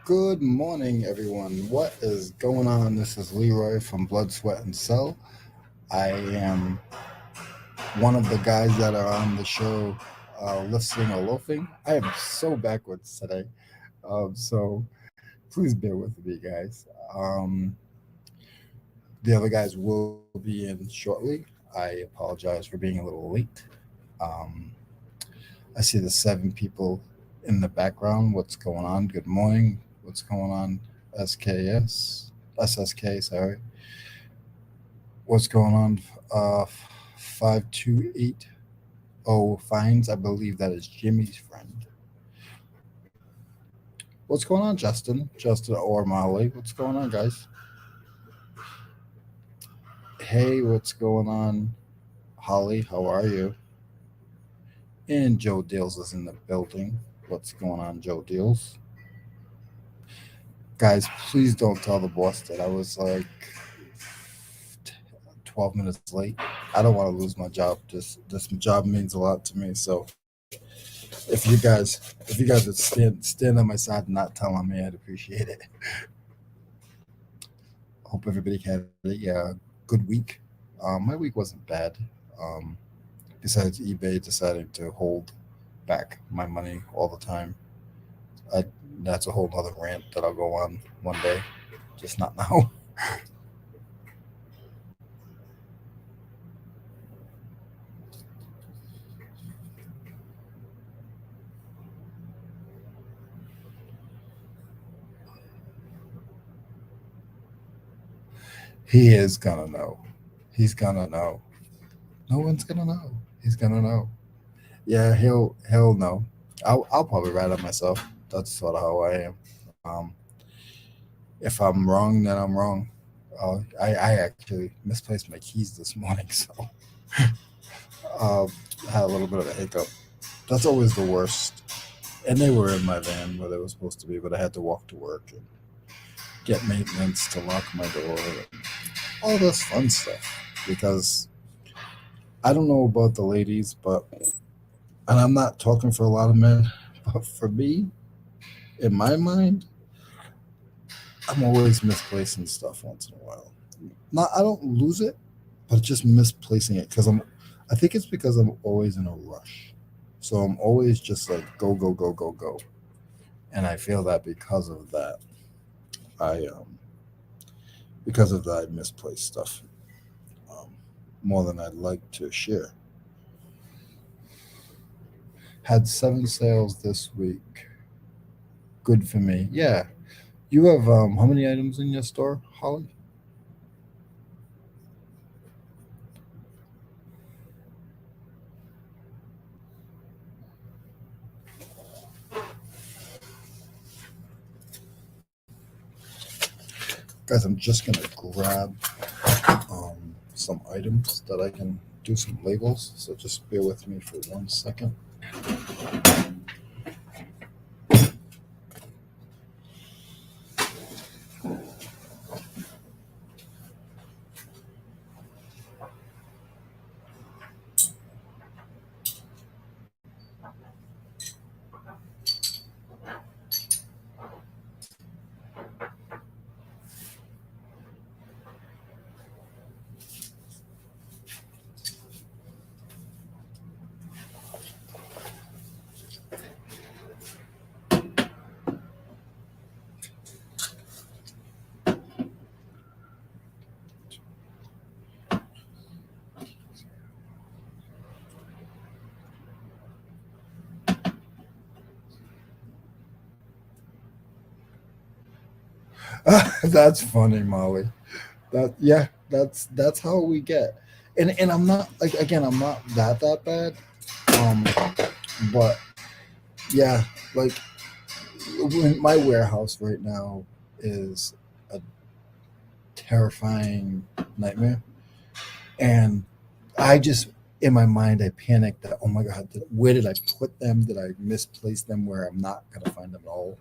Good morning, everyone. What is going on? This is Leroy from Blood, Sweat, and Cell. I am one of the guys that are on the show, listening or loafing. I am so backwards today, so please bear with me, guys. The other guys will be in shortly. I apologize for being a little late. Um, I see the seven people in the background. What's going on? Good morning. What's going on? SKS, SSK, sorry. What's going on? 5280 Fines. I believe that is Jimmy's friend. What's going on, Justin? Justin or Molly? What's going on, guys? Hey, what's going on? Holly, how are you? And Joe Deals is in the building. What's going on, Joe Deals? Guys, please don't tell the boss that I was like 12 minutes late. I don't want to lose my job. This job means a lot to me. So if you guys would stand on my side and not tell on me, I'd appreciate it. Hope everybody had a good week. My week wasn't bad. Um, Besides eBay deciding to hold back my money all the time, I, that's a whole other rant that I'll go on one day, just not now. He is gonna know. He's gonna know. No one's gonna know. He's gonna know. Yeah, he'll know. I'll probably write it myself. That's sort of how I am. Um, if I'm wrong, then I'm wrong. I actually misplaced my keys this morning, so uh, I had a little bit of a hiccup. That's always the worst. And they were in my van where they were supposed to be, but I had to walk to work and get maintenance to lock my door and all this fun stuff. Because I don't know about the ladies, and I'm not talking for a lot of men, but for me, in my mind, I'm always misplacing stuff once in a while. Not I don't lose it, but just misplacing it because I think it's because I'm always in a rush. So I'm always just like go go go go go, and I feel that I because of that I misplace stuff um, more than I'd like to share. Had seven sales this week. Good for me. Yeah. You have how many items in your store, Holly? Guys, I'm just gonna grab some items that I can do some labels. So just bear with me for 1 second. That's funny, Molly. That's how we get. And I'm not like again, I'm not that bad. Um, but yeah, like my warehouse right now is a terrifying nightmare, and I just in my mind I panicked that oh my god, where did I put them? Did I misplace them where I'm not gonna find them at all?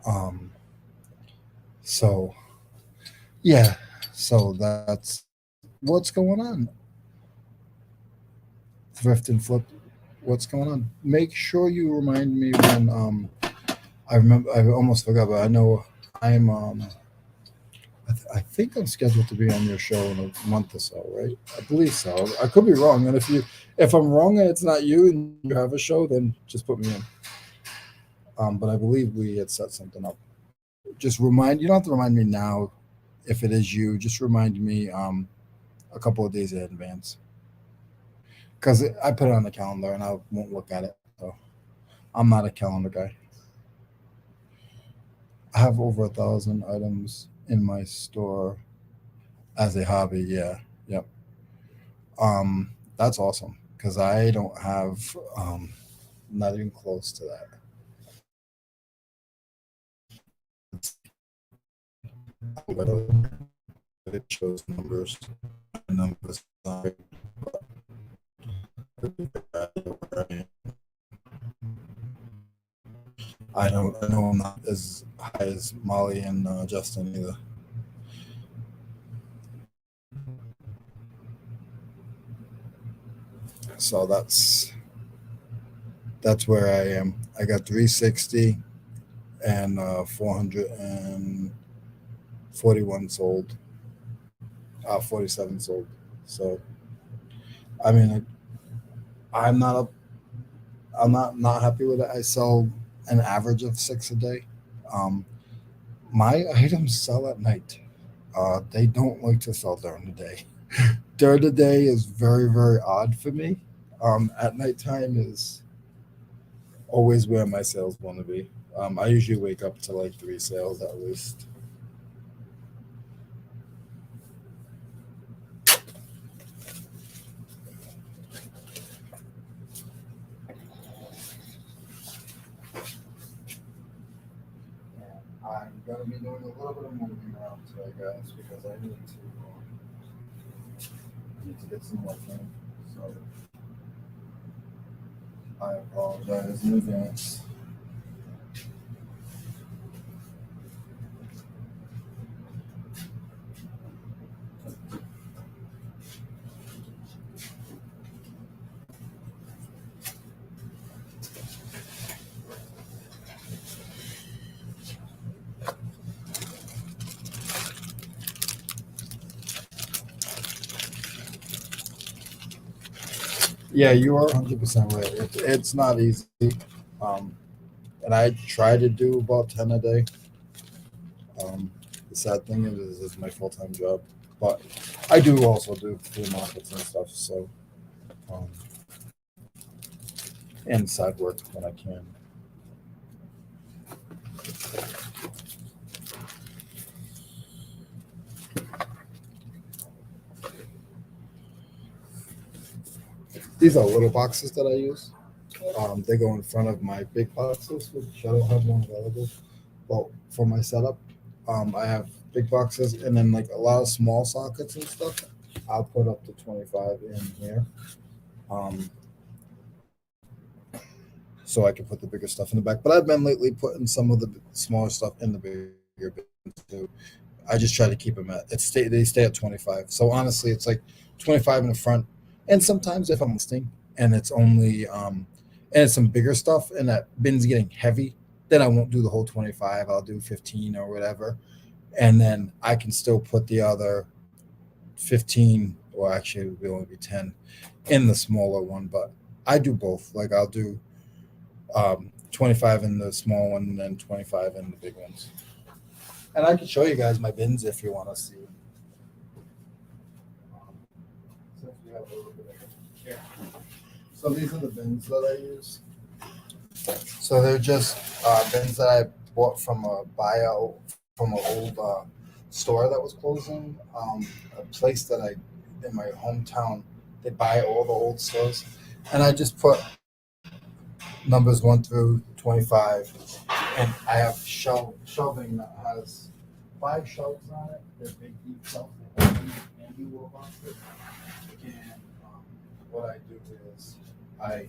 Um, so yeah, so that's what's going on. Thrift and flip. What's going on? Make sure you remind me when I remember. I almost forgot, but I know I'm. I think I'm scheduled to be on your show in a month or so, right? I believe so. I could be wrong, and if I'm wrong and it's not you and you have a show, then just put me in. But I believe we had set something up. Just remind. You don't have to remind me now. If it is you, just remind me a couple of days in advance because I put it on the calendar and I won't look at it. So I'm not a calendar guy. I have over 1,000 items in my store as a hobby. Yeah, yep. That's awesome because I don't have not even close to that. It shows numbers, numbers. I don't. I know I'm not as high as Molly and Justin either. So that's where I am. I got 360 and 441 sold. 47 sold. So I mean, I'm not a I'm not happy with it. I sell an average of six a day. Um, my items sell at night. They don't like to sell during the day. During the day is very odd for me. At nighttime is always where my sales want to be. I usually wake up to like three sales at least. I'm gonna be doing a little bit of moving around today, guys, because I need to get some more in. So I apologize in advance. Yeah, you are 100% right. It's not easy. Um, and I try to do about 10 a day. Um, the sad thing is, it's my full time job. But I do also do flea markets and stuff. So, um, and side work when I can. These are little boxes that I use. They go in front of my big boxes, which I don't have one available. Well, for my setup, I have big boxes and then like a lot of small sockets and stuff. I'll put up to 25 in here, um, so I can put the bigger stuff in the back. But I've been lately putting some of the smaller stuff in the bigger bins too. I just try to keep them at they stay at 25. So honestly, it's like 25 in the front, and sometimes if I'm listing and it's only and it's some bigger stuff and that bin's getting heavy, then I won't do the whole 25. I'll do 15 or whatever, and then I can still put the other 15, or actually it would only be 10 in the smaller one. But I do both. Like I'll do 25 in the small one and then 25 in the big ones. And I can show you guys my bins if you want to see. Um, since we have a little bit of here. So these are the bins that I use. So they're just bins that I bought from a buyout from an old store that was closing. A place that I in my hometown, they buy all the old stores, and I just put numbers 1 through 25, and I have shelving that has 5 shelves on it. They're big, deep shelves. They have handy wall boxes. And what I do is I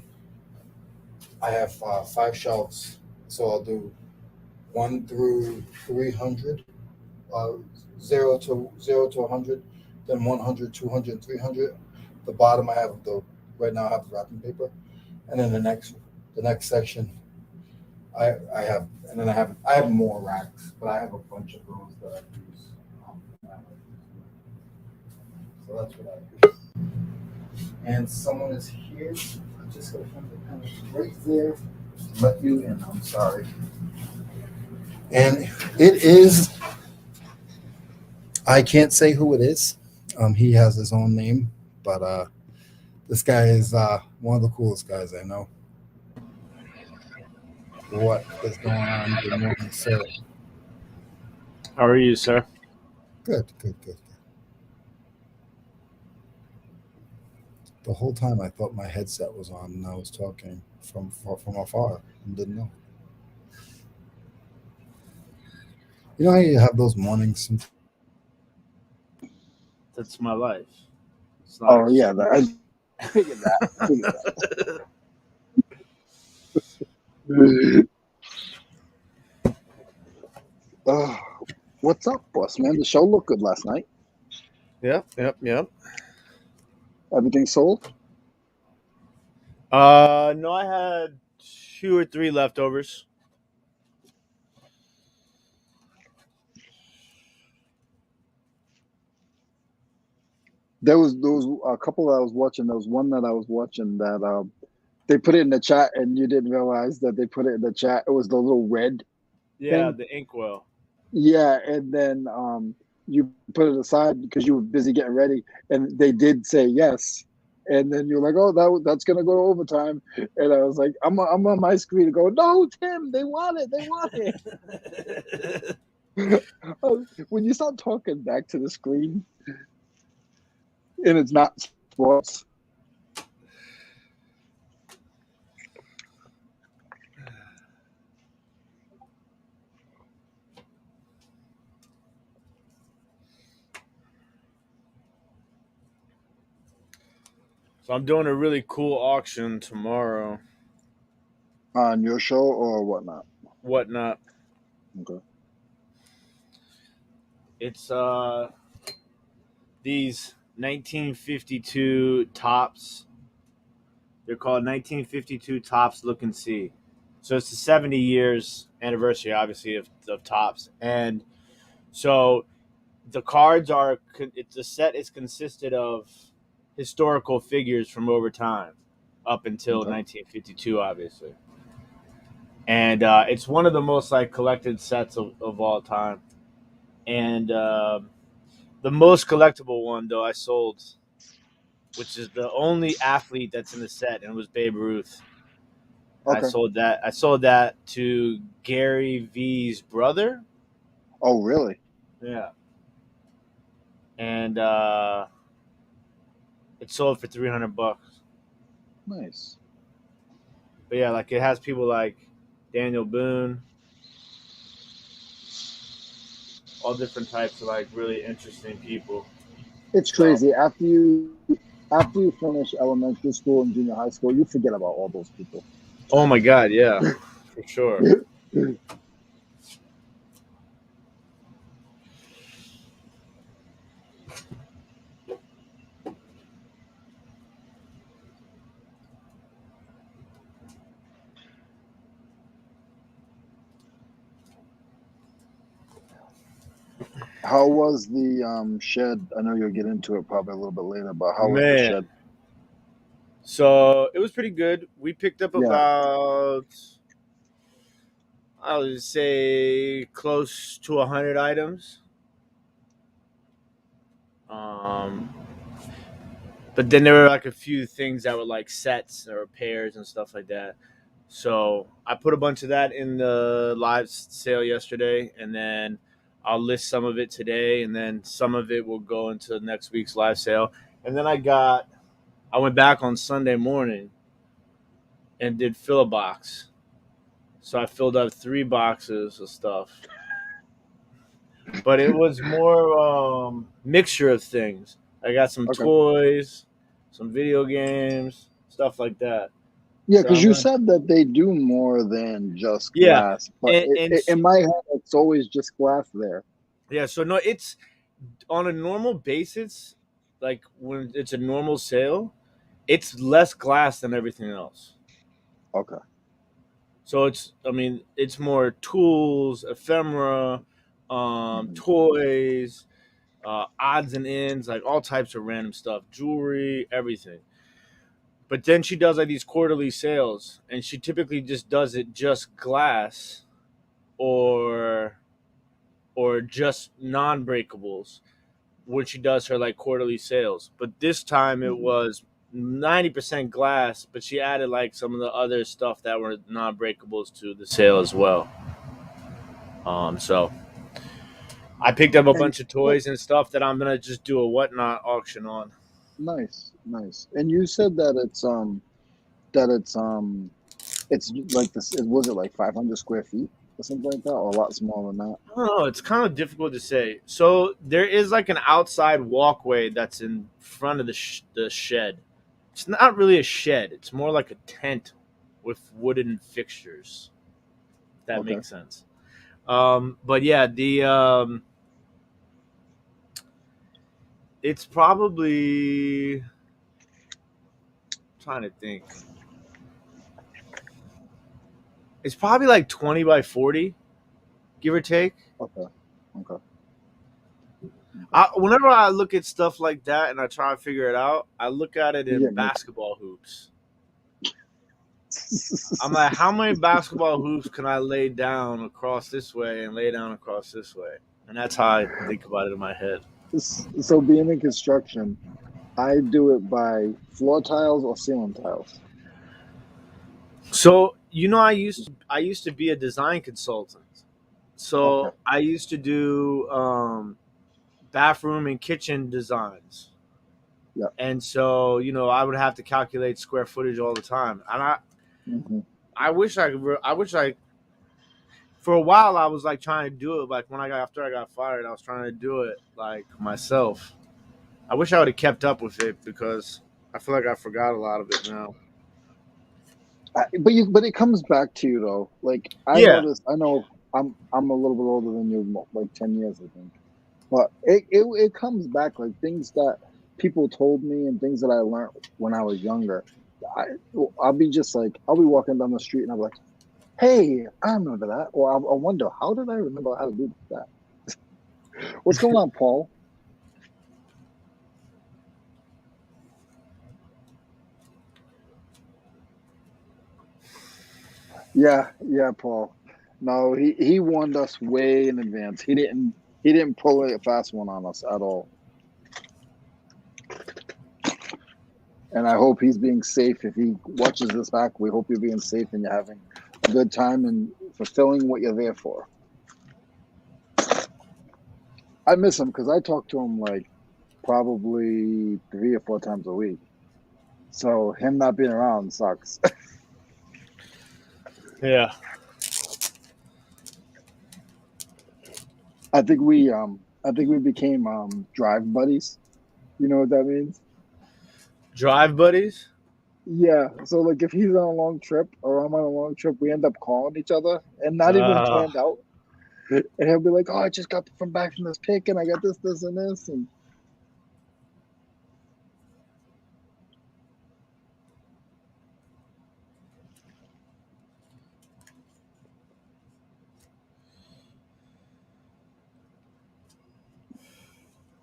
I have 5 shelves, so I'll do 1 through 300, uh, zero to 100, then 100, 200, 300. The bottom I have the right now I have the wrapping paper, and then the next section I have, and then I have more racks, but I have a bunch of those that I use. So that's what I do. And someone is here. I'm just gonna find the pen right there. Let you in. I'm sorry. And it is. I can't say who it is. He has his own name, but this guy is one of the coolest guys I know. What is going on? Good morning, sir. How are you, sir? Good, good, good, good. The whole time I thought my headset was on and I was talking from afar and didn't know. You know how you have those mornings sometimes where you wake up and you're like, That's my life. It's not Oh yeah, extreme. I figured that. I figured that. Uh, what's up, boss man? The show looked good last night. Yep. Everything sold. No, I had 2 or 3 leftovers. There was a couple that I was watching. There was one that I was watching that they put it in the chat, and you didn't realize that they put it in the chat. It was the little red Yeah, thing. the inkwell. Yeah, and then you put it aside because you were busy getting ready, and they did say yes. And then you're like, "Oh, that's gonna go to overtime," and I was like, I'm on my screen to go, "No, Tim, they want it, they want it." When you start talking back to the screen and it's not sports, So I'm doing a really cool auction tomorrow. on your show or whatnot. Whatnot. Okay. It's these 1952 tops. They're called 1952 tops. Look and see. So it's the 70 years anniversary, obviously, of tops, and so the cards are. It's the set is consisted of historical figures from over time, up until Okay. 1952, obviously, and it's one of the most like collected sets of all time. And the most collectible one, though, I sold, which is the only athlete that's in the set, and it was Babe Ruth. I Okay. sold that. I sold that to Gary V's brother. Oh, really? Yeah, and it sold for $300. Nice. But yeah, like it has people like Daniel Boone, all different types of like really interesting people. It's So, crazy. After you finish elementary school and junior high school, you forget about all those people. oh my god, yeah, for sure. How was the shed? I know you'll get into it probably a little bit later, but how was the Man, shed? so it was pretty good. We picked up Yeah. about, I would say, close to 100 items. Um, but then there were like a few things that were like sets or pairs and stuff like that. So I put a bunch of that in the live sale yesterday, and then I'll list some of it today, and then some of it will go into next week's live sale. And then I went back on Sunday morning and did fill a box. So I filled up 3 boxes of stuff, but it was more mixture of things. I got some Okay. toys, some video games, stuff like that. Yeah, So because I'm you gonna, said that they do more than just yeah, glass, but and in my head, it's always just glass there. yeah. So no, it's on a normal basis, like when it's a normal sale, it's less glass than everything else. Okay. So it's more tools, ephemera, toys, odds and ends, like all types of random stuff, jewelry, everything. But then she does like these quarterly sales, and she typically just does it just glass or just non-breakables when she does her like quarterly sales. But this time it was 90% glass, but she added like some of the other stuff that were non-breakables to the sale as well. So I picked up a And bunch of toys and stuff that I'm gonna just do a whatnot auction on. nice. And you said that it's like this. Was it like 500 square feet or something like that, or a lot smaller than that? I don't know. It's kind of difficult to say. So there is like an outside walkway that's in front of the shed. It's not really a shed. It's more like a tent with wooden fixtures. If that Okay. makes sense. But yeah, the it's probably I'm trying to think. It's probably like 20 by 40, give or take. Okay. Okay. Whenever I look at stuff like that and I try to figure it out, I look at it You in get me. basketball hoops. I'm like, how many basketball hoops can I lay down across this way and lay down across this way? And that's how I think about it in my head. So being in construction, I do it by floor tiles or ceiling tiles. So I used to be a design consultant. Okay. So I used to do bathroom and kitchen designs. Yeah. And so, I would have to calculate square footage all the time. And Hmm. I wish I for a while I was like trying to do it like after I got fired, I was trying to do it like myself. I wish I would have kept up with it because I feel like I forgot a lot of it now. But it comes back to you though. Like I Yeah. noticed. I know I'm a little bit older than you, like 10 years, I think. But it comes back like things that people told me and things that I learned when I was younger. I I'll be just like I'll be walking down the street and I'm like, hey, I remember that. Or I wonder how did I remember how to do that? What's going on, Paul? Yeah, Paul. No, he warned us way in advance. He didn't pull a fast one on us at all. And I hope he's being safe. If he watches this back, we hope you're being safe and you're having a good time and fulfilling what you're there for. I miss him because I talk to him like probably 3 or 4 times a week. So him not being around sucks. Yeah. I think we became drive buddies. You know what that means? Drive buddies? Yeah. So like if he's on a long trip or I'm on a long trip, we end up calling each other and not even Uh, planned out. And he'll be like, "Oh, I just got back from this pick, and I got this, and this." And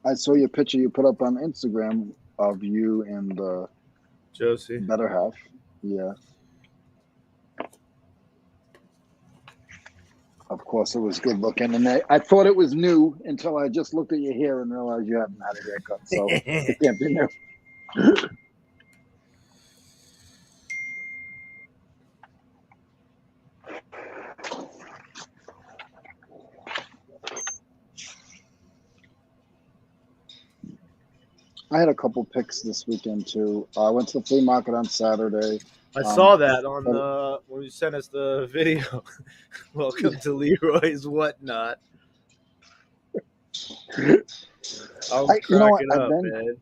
I saw your picture you put up on Instagram of you and the Josie. better half. Yeah. Of course, it was good looking, and I thought it was new until I just looked at your hair and realized you haven't had a haircut, so it can't be new. I had a couple picks this weekend too. I went to the flea market on Saturday. I Um, saw that on but when you sent us the video. Welcome to Leroy's whatnot. I was you know what? cracking up, man.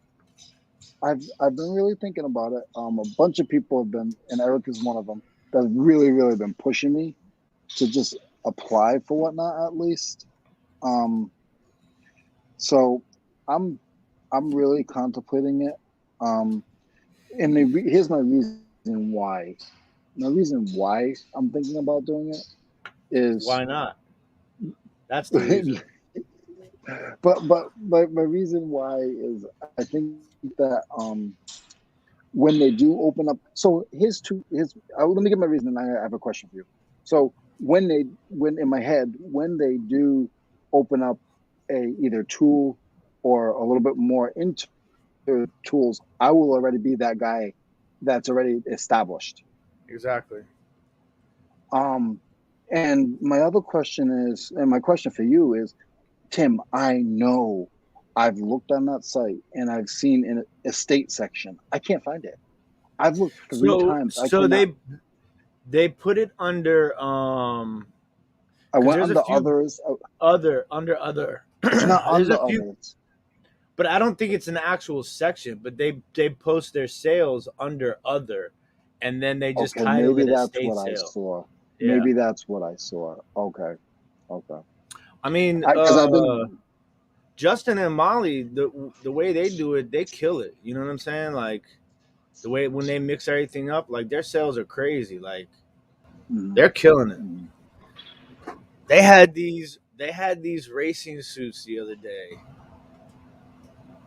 I've been really thinking about it. A bunch of people have been, and Eric is one of them, that have really, really been pushing me to just apply for whatnot at least. So I'm really contemplating it. And here's my reason why. the reason why I'm thinking about doing it is, Why not? That's the reason. but my reason why is I think that when they do open up, so let me get my reason, and I have a question for you. So when in my head, when they do open up a either tool or a little bit more into tools, I will already be that guy that's already established. Exactly. And my other question is, and my question for you is, Tim, I know I've looked on that site and I've seen an estate section. I can't find it. I've looked 3 times. I So cannot. they put it under I because went there's a under few others. other It's not there's under a few, others. but I don't think it's an actual section. But they post their sales under other, and then they just Okay, title maybe it that's estate what I sale. saw. Yeah, Maybe that's what I saw. Okay, okay. I mean, Because I've been. Justin and Molly, the way they do it, they kill it. You know what I'm saying? Like the way when they mix everything up, like their sales are crazy. Like Mhm, they're killing it. mhm. They had these racing suits the other day.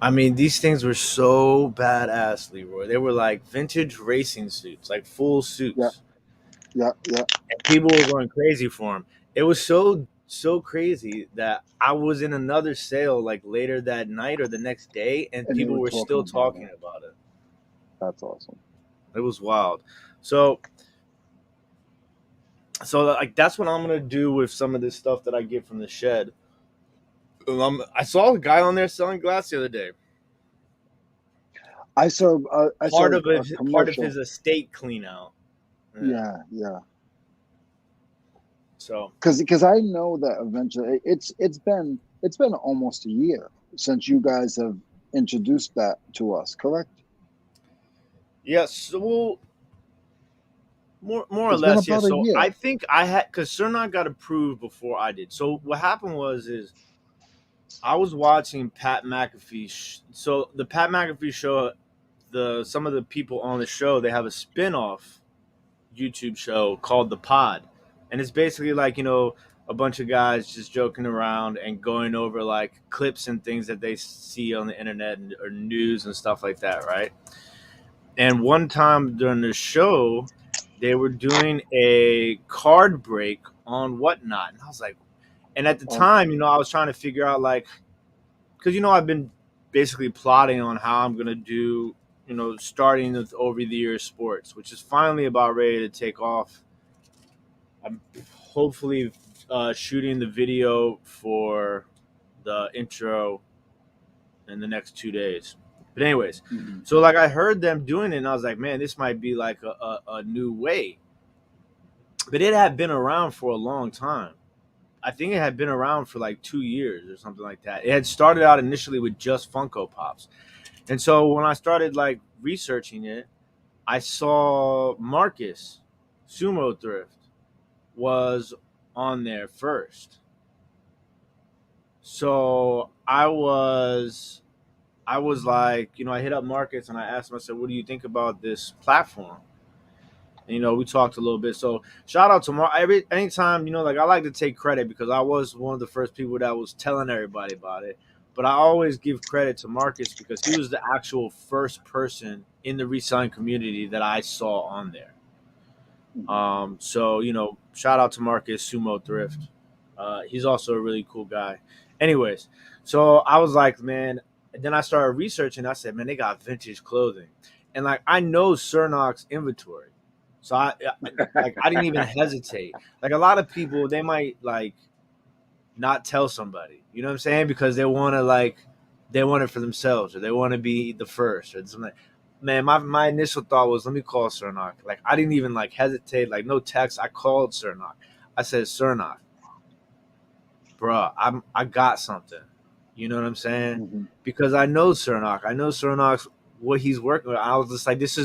I mean, these things were so badass, Leroy. They were like vintage racing suits, like full Yeah, suits, yeah, yeah. and people were going crazy for them. It was so crazy that I was in another sale like later that night or the next day, and And they people were were talking still about talking it. about it. That's awesome. It was wild. So, like that's what I'm gonna do with some of this stuff that I get from the shed. I saw a guy on there selling glass the other day. I saw a Part of his commercial. estate clean out. Yeah. Yeah, yeah. So Because I know that eventually it's been almost a year since you guys have introduced that to us, correct? yes, so more or It's been less, yeah. about a So I year. think I had because Cernoch got approved before I did. So what happened was is I was watching Pat McAfee. So the Pat McAfee show, the some of the people on the show, they have a spin-off YouTube show called The Pod. And it's basically like, a bunch of guys just joking around and going over like clips and things that they see on the internet or news and stuff like that, right? And one time during the show, they were doing a card break on Whatnot. And I was like, and at the Oh, time, I was trying to figure out like, because, I've been basically plotting on how I'm going to do, starting with Overtheyears sports, which is finally about ready to take off. I'm hopefully shooting the video for the intro in the next 2 days. But anyways, mhm. so like I heard them doing it, and I was like, man, this might be like a new way. But it had been around for a long time. I think it had been around for like 2 years or something like that. It had started out initially with just Funko Pops. And so when I started like researching it, I saw Marcus Sumo Thrift was on there first. So I was like, I hit up Marcus and I asked him, I said, what do you think about this platform? And, we talked a little bit. So shout out to Mark. Anytime, like I like to take credit because I was one of the first people that was telling everybody about it. But I always give credit to Marcus because he was the actual first person in the reselling community that I saw on there. So shout out to Marcus Sumo Thrift. He's also a really cool guy. Anyways, so I was like, man. And then I started researching. I said, man, they got vintage clothing, and like I know Cernochs inventory, so I didn't even hesitate. Like a lot of people, they might like not tell somebody, you know what I'm saying, because they want it for themselves or they want to be the first or something. Man, my initial thought was, let me call Cernoch. Like I didn't even like hesitate, like no text. I called Cernoch. I said, Cernoch, bro, I got something. You know what I'm saying? Mhm. Because I know Cernoch. I know Cernoch's what he's working with. I was just like, this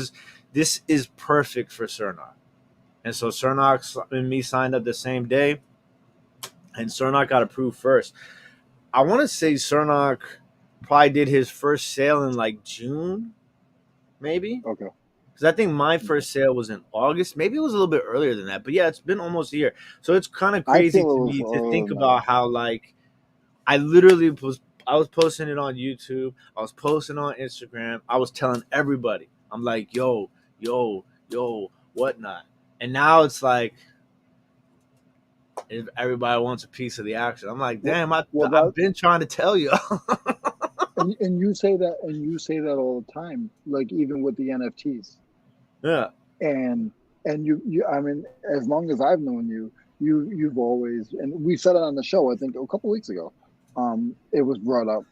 is perfect for Cernoch. And so Cernoch and me signed up the same day, and Cernoch got approved first. I want to say Cernoch probably did his first sale in like June, maybe. Okay. Because I think my first sale was in August. Maybe it was a little bit earlier than that. But yeah, it's been almost a year. So it's kind of I crazy feel to it was me to earlier think than that. about how like I literally was posting it on YouTube. I was posting on Instagram. I was telling everybody. I'm like, yo, whatnot. And now it's like if everybody wants a piece of the action. I'm like, Well, damn, well, I've that been trying to tell you. and you say that all the time, like even with the NFTs. Yeah. And you I mean, as long as I've known you, you've always, and we said it on the show, I think a couple weeks ago. It was brought up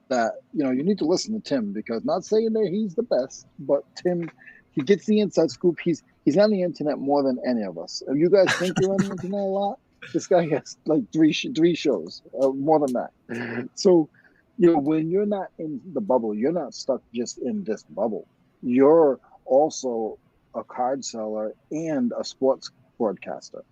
that you need to listen to Tim, because not saying that he's the best, but Tim, he gets the inside scoop. He's on the internet more than any of us. If you guys think you're on the internet a lot, this guy has like three shows, more than that. So, when you're not in the bubble, you're not stuck just in this bubble. You're also a card seller and a sports broadcaster.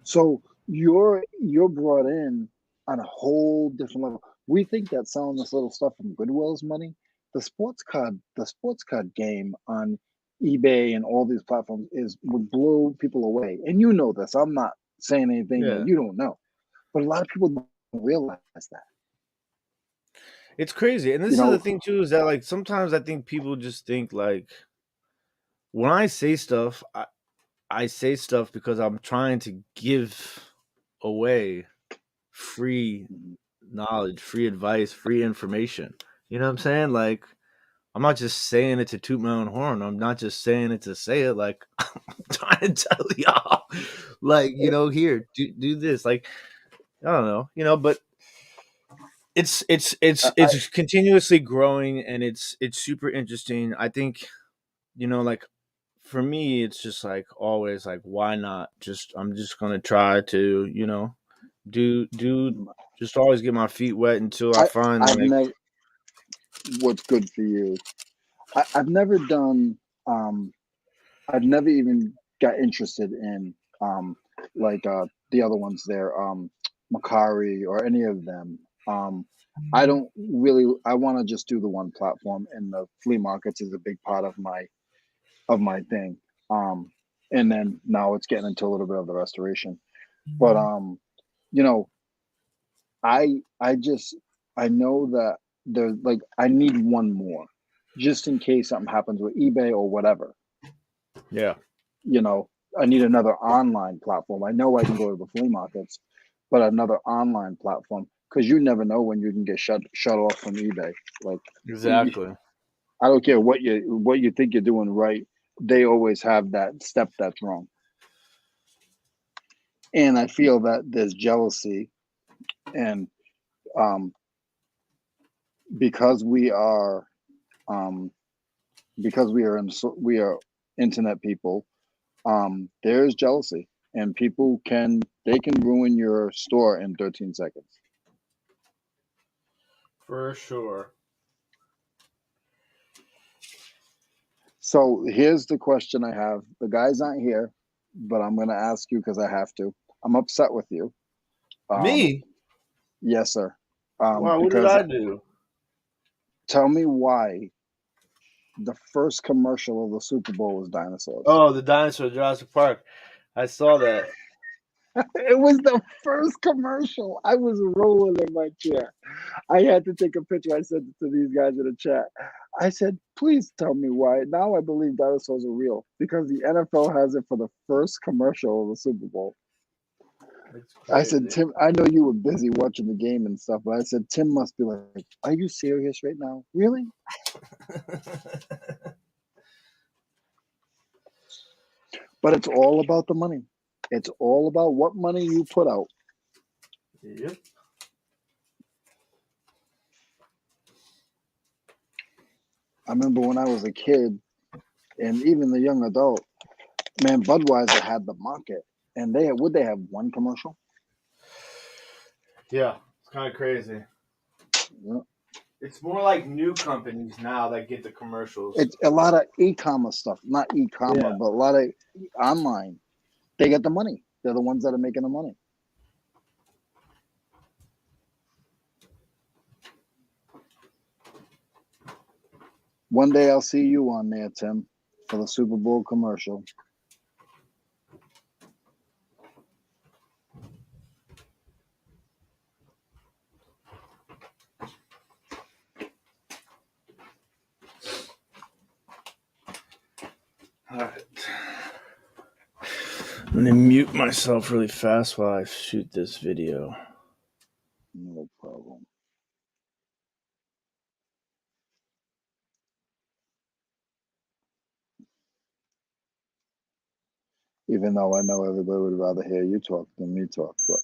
So you're brought in on a whole different level. We think that selling this little stuff from Goodwill's money. The sports card game on eBay and all these platforms would blow people away. And you know this. I'm not saying anything that Yeah. you don't know. But a lot of people don't realize that. It's crazy. And You this is the know, thing too, is that like sometimes I think people just think like when I say stuff, I say stuff because I'm trying to give away free knowledge, free advice, free information. You know what I'm saying? Like I'm not just saying it to toot my own horn. I'm not just saying it to say it. Like I'm trying to tell y'all, like here, do this. Like I don't know, but it's it's I, it's I, it's continuously growing and it's super interesting. I think like for me, it's just like always like why not? I'm just gonna try to do just always get my feet wet until I I find I've like never. What's good for you? I've never done. Um, I've never even got interested in like the other ones there, Macari or any of them. I don't really. I want to just do the one platform, and the flea markets is a big part of my thing. Um, and then now it's getting into a little bit of the restoration. But you know, I know that there's like I need one more, just in case something happens with eBay or whatever. yeah, you know, I need another online platform. I know I can go to the flea markets, but another online platform, because you never know when you can get shut off from eBay. Like exactly. I don't care what you think you're doing right. They always have that step that's wrong. And I feel that there's jealousy, and um, because we are um, we are internet people. There's jealousy, and people can ruin your store in 13 seconds. For sure. So here's the question I have. The guys aren't here, but I'm going to ask you because I have to. I'm upset with you. Um, Me? yes, sir. Wow, what did Because I do? tell me why the first commercial of the Super Bowl was dinosaurs. Oh, the dinosaur Jurassic Park. I saw that. It was the first commercial. I was rolling in my chair. I had to take a picture. I sent it to these guys in the chat. I said, please tell me why. Now I believe dinosaurs are real, because the NFL has it for the first commercial of the Super Bowl. It's I said, crazy. Tim, I know you were busy watching the game and stuff, but I said, Tim must be like, are you serious right now? Really? But it's all about the money. It's all about what money you put out. Yep. I remember when I was a kid, and even the young adult, man, Budweiser had the market, and they have one commercial? Yeah, it's kind of crazy. Yeah. It's more like new companies now that get the commercials. It's a lot of e-commerce stuff, not Yeah. e-commerce, but a lot of online. They get the money. They're the ones that are making the money. One day I'll see you on there, Tim. for the Super Bowl commercial. All right. I'm going to mute myself really fast while I shoot this video. No problem. Even though I know everybody would rather hear you talk than me talk, but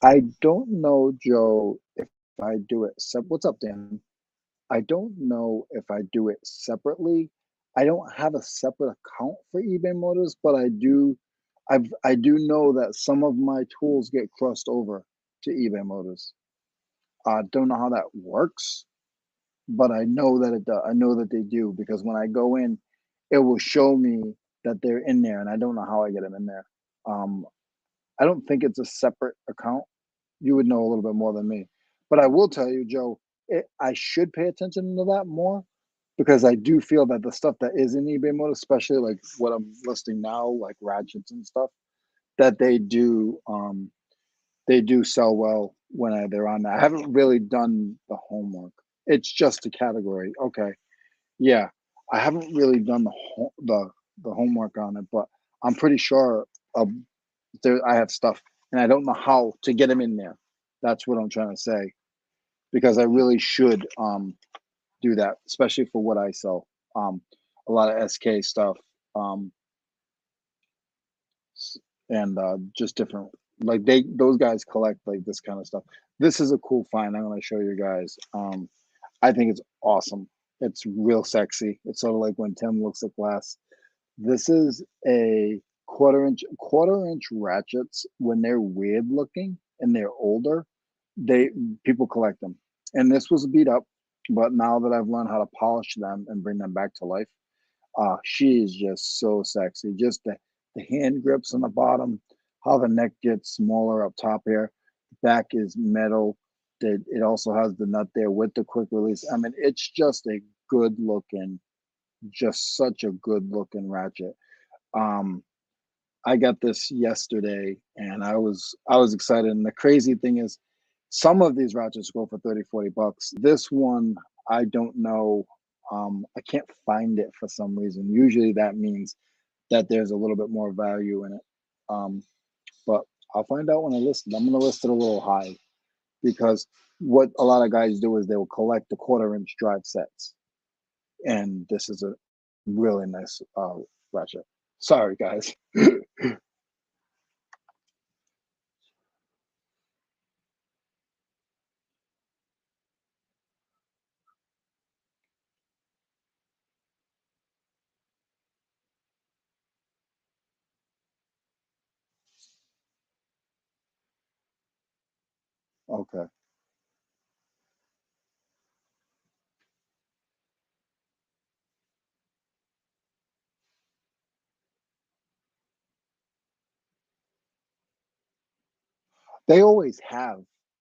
I don't know, Joe, if I do it. What's up, Dan? I don't know if I do it separately. I don't have a separate account for eBay Motors, but I do know that some of my tools get crossed over to eBay Motors. I don't know how that works, but I know that it does. I know that they do because when I go in, it will show me that they're in there, and I don't know how I get them in there. I don't think it's a separate account. You would know a little bit more than me, but I will tell you, Joe, I should pay attention to that more because I do feel that the stuff that is in eBay Motors, especially like what I'm listing now, like ratchets and stuff, that they do sell well when they're on that. I haven't really done the homework. It's just a category. Okay, yeah, I haven't really done the homework on it, but I'm pretty sure I have stuff, and I don't know how to get them in there. That's what I'm trying to say, because I really should do that, especially for what I sell. A lot of SK stuff, and just different. Like those guys collect like this kind of stuff. This is a cool find. I'm gonna show you guys. I think it's awesome. It's real sexy. It's sort of like when Tim looks at glass. This is a quarter inch ratchets. When they're weird looking and they're older, people collect them. And this was beat up, but now that I've learned how to polish them and bring them back to life, she is just so sexy. Just the hand grips on the bottom, how the neck gets smaller up top here. The back is metal. It also has the nut there with the quick release. I mean, it's just a good looking, just such a good looking ratchet. I got this yesterday and I was excited. And the crazy thing is some of these ratchets go for 30, 40 bucks. This one, I don't know. I can't find it for some reason. Usually that means that there's a little bit more value in it. But I'll find out when I list it. I'm going to list it a little high because what a lot of guys do is they will collect the quarter-inch drive sets. And this is a really nice ratchet. Sorry, guys. Okay. They always have.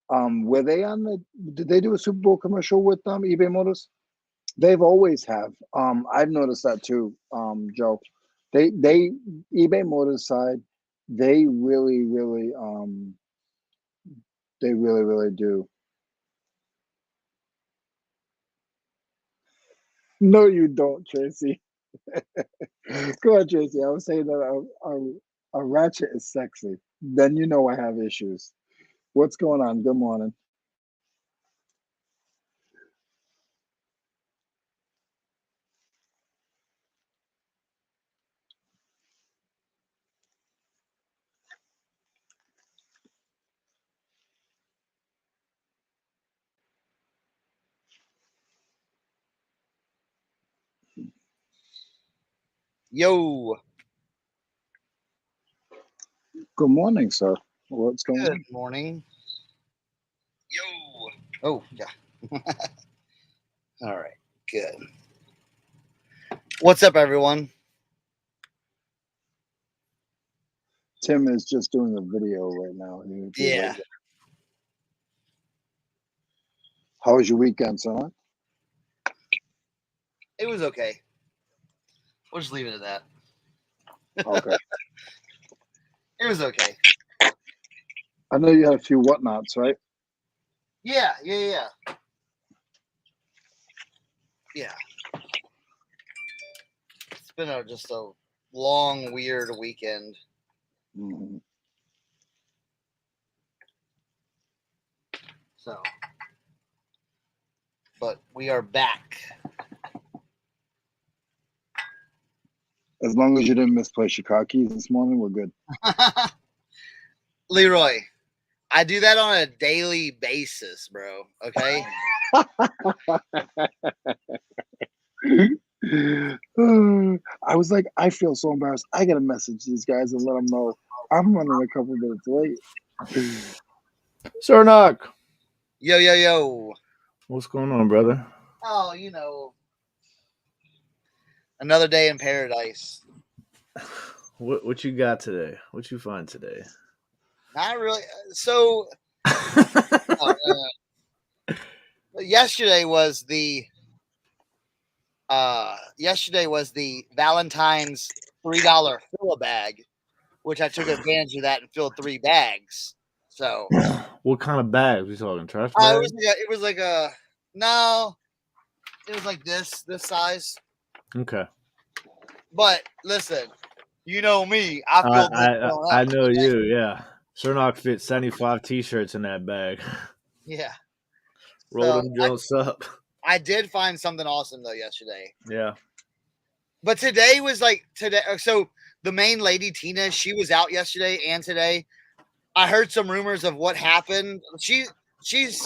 Were they on the? Did they do a Super Bowl commercial with eBay Motors? They've always have. I've noticed that too, Joe. They eBay Motors side, they really, really, they really, really do. No, you don't, Tracy. Go ahead, Tracy. I was saying that a ratchet is sexy. Then you know I have issues. What's going on? Good morning. Yo, Good morning, sir. What's going good on? morning. Yo. Oh, yeah. All right, good. What's up, everyone? Tim is just doing a video right now. Yeah. How was your weekend, son? It was okay. We'll just leave it at that. Okay. It was okay. I know you had a few whatnots, right? Yeah. It's been just a long, weird weekend. Mm-hmm. So, but we are back. As long as you didn't misplace your car keys this morning, we're good. Leroy, I do that on a daily basis, bro. Okay. I was like, I feel so embarrassed. I gotta message these guys and let them know I'm running a couple minutes late. Cernoch, Yo. what's going on, brother? Oh, another day in paradise. What you got today? What you find today? Not really. So, yesterday was the Valentine's $3 fill a bag, which I took advantage of that and filled 3 bags. So, What kind of bags? We talking trash it bags? was like this size. Okay. But listen, you know me. I filled this one I up. know you. Yeah. Cernoch fit 75 t-shirts in that bag. Yeah. Roll them jokes up. I did find something awesome though yesterday. Yeah. But today was like today. So the main lady, Tina, she was out yesterday and today. I heard some rumors of what happened. She's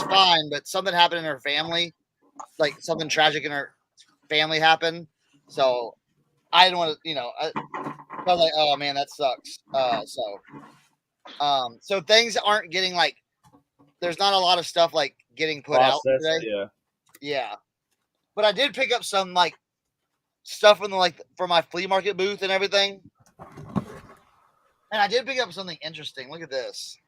fine, but something happened in her family. Like something tragic in her family happened. So I didn't want to, I was like, oh man, that sucks. So things aren't getting like, there's not a lot of stuff like getting put out today. Yeah. Yeah. But I did pick up some like stuff from for my flea market booth and everything. And I did pick up something interesting. Look at this.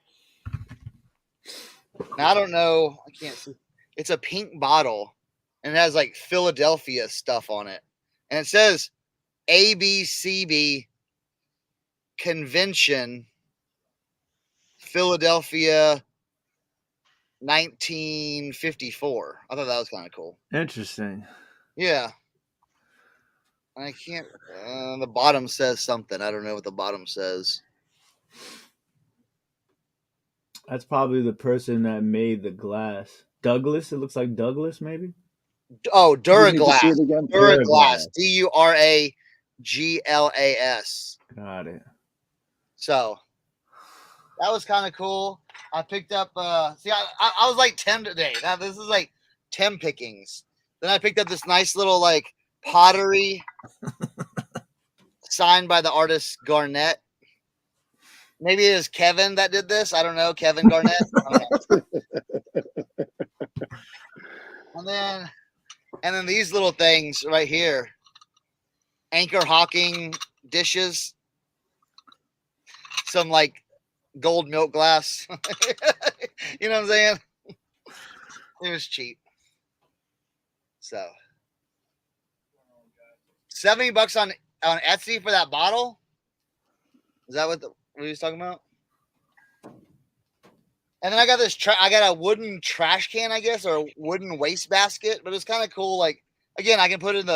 Now I don't know. I can't see. It's a pink bottle and it has like Philadelphia stuff on it. And it says ABCB Convention Philadelphia 1954. I thought that was kind of cool. Interesting. Yeah. I can't. The bottom says something. I don't know what the bottom says. That's probably the person that made the glass. Douglas? It looks like Douglas, maybe? Oh, Duraglass. See it again? Duraglass. Duraglass. Got it. So that was kind of cool. I picked up. I was like Tim today. Now this is like Tim pickings. Then I picked up this nice little like pottery signed by the artist Garnett. Maybe it was Kevin that did this. I don't know. Kevin Garnett. And then these little things right here. Anchor Hawking dishes. Some like gold milk glass. You know what I'm saying? It was cheap. So $70 on Etsy for that bottle. Is that what he was talking about? And then I got this. I got a wooden trash can, I guess, or a wooden waste basket. But it's kind of cool. Like again, I can put it in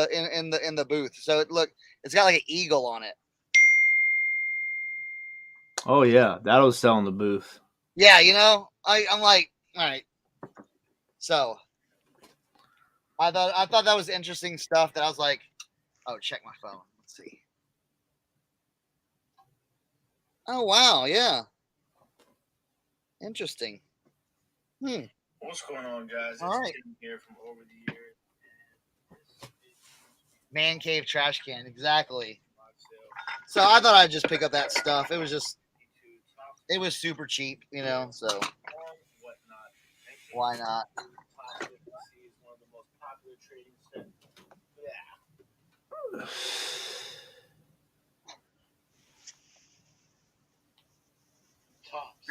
the booth. So it's got like an eagle on it. Oh yeah, that'll sell in the booth. Yeah, I'm like, all right. So I thought that was interesting stuff. That I was like, oh, check my phone. Let's see. Oh wow, yeah. Interesting. What's going on, guys? All right. Tim here from Overtheyears. Man cave trash can, exactly. So I thought I'd just pick up that stuff. It was super cheap, so why not?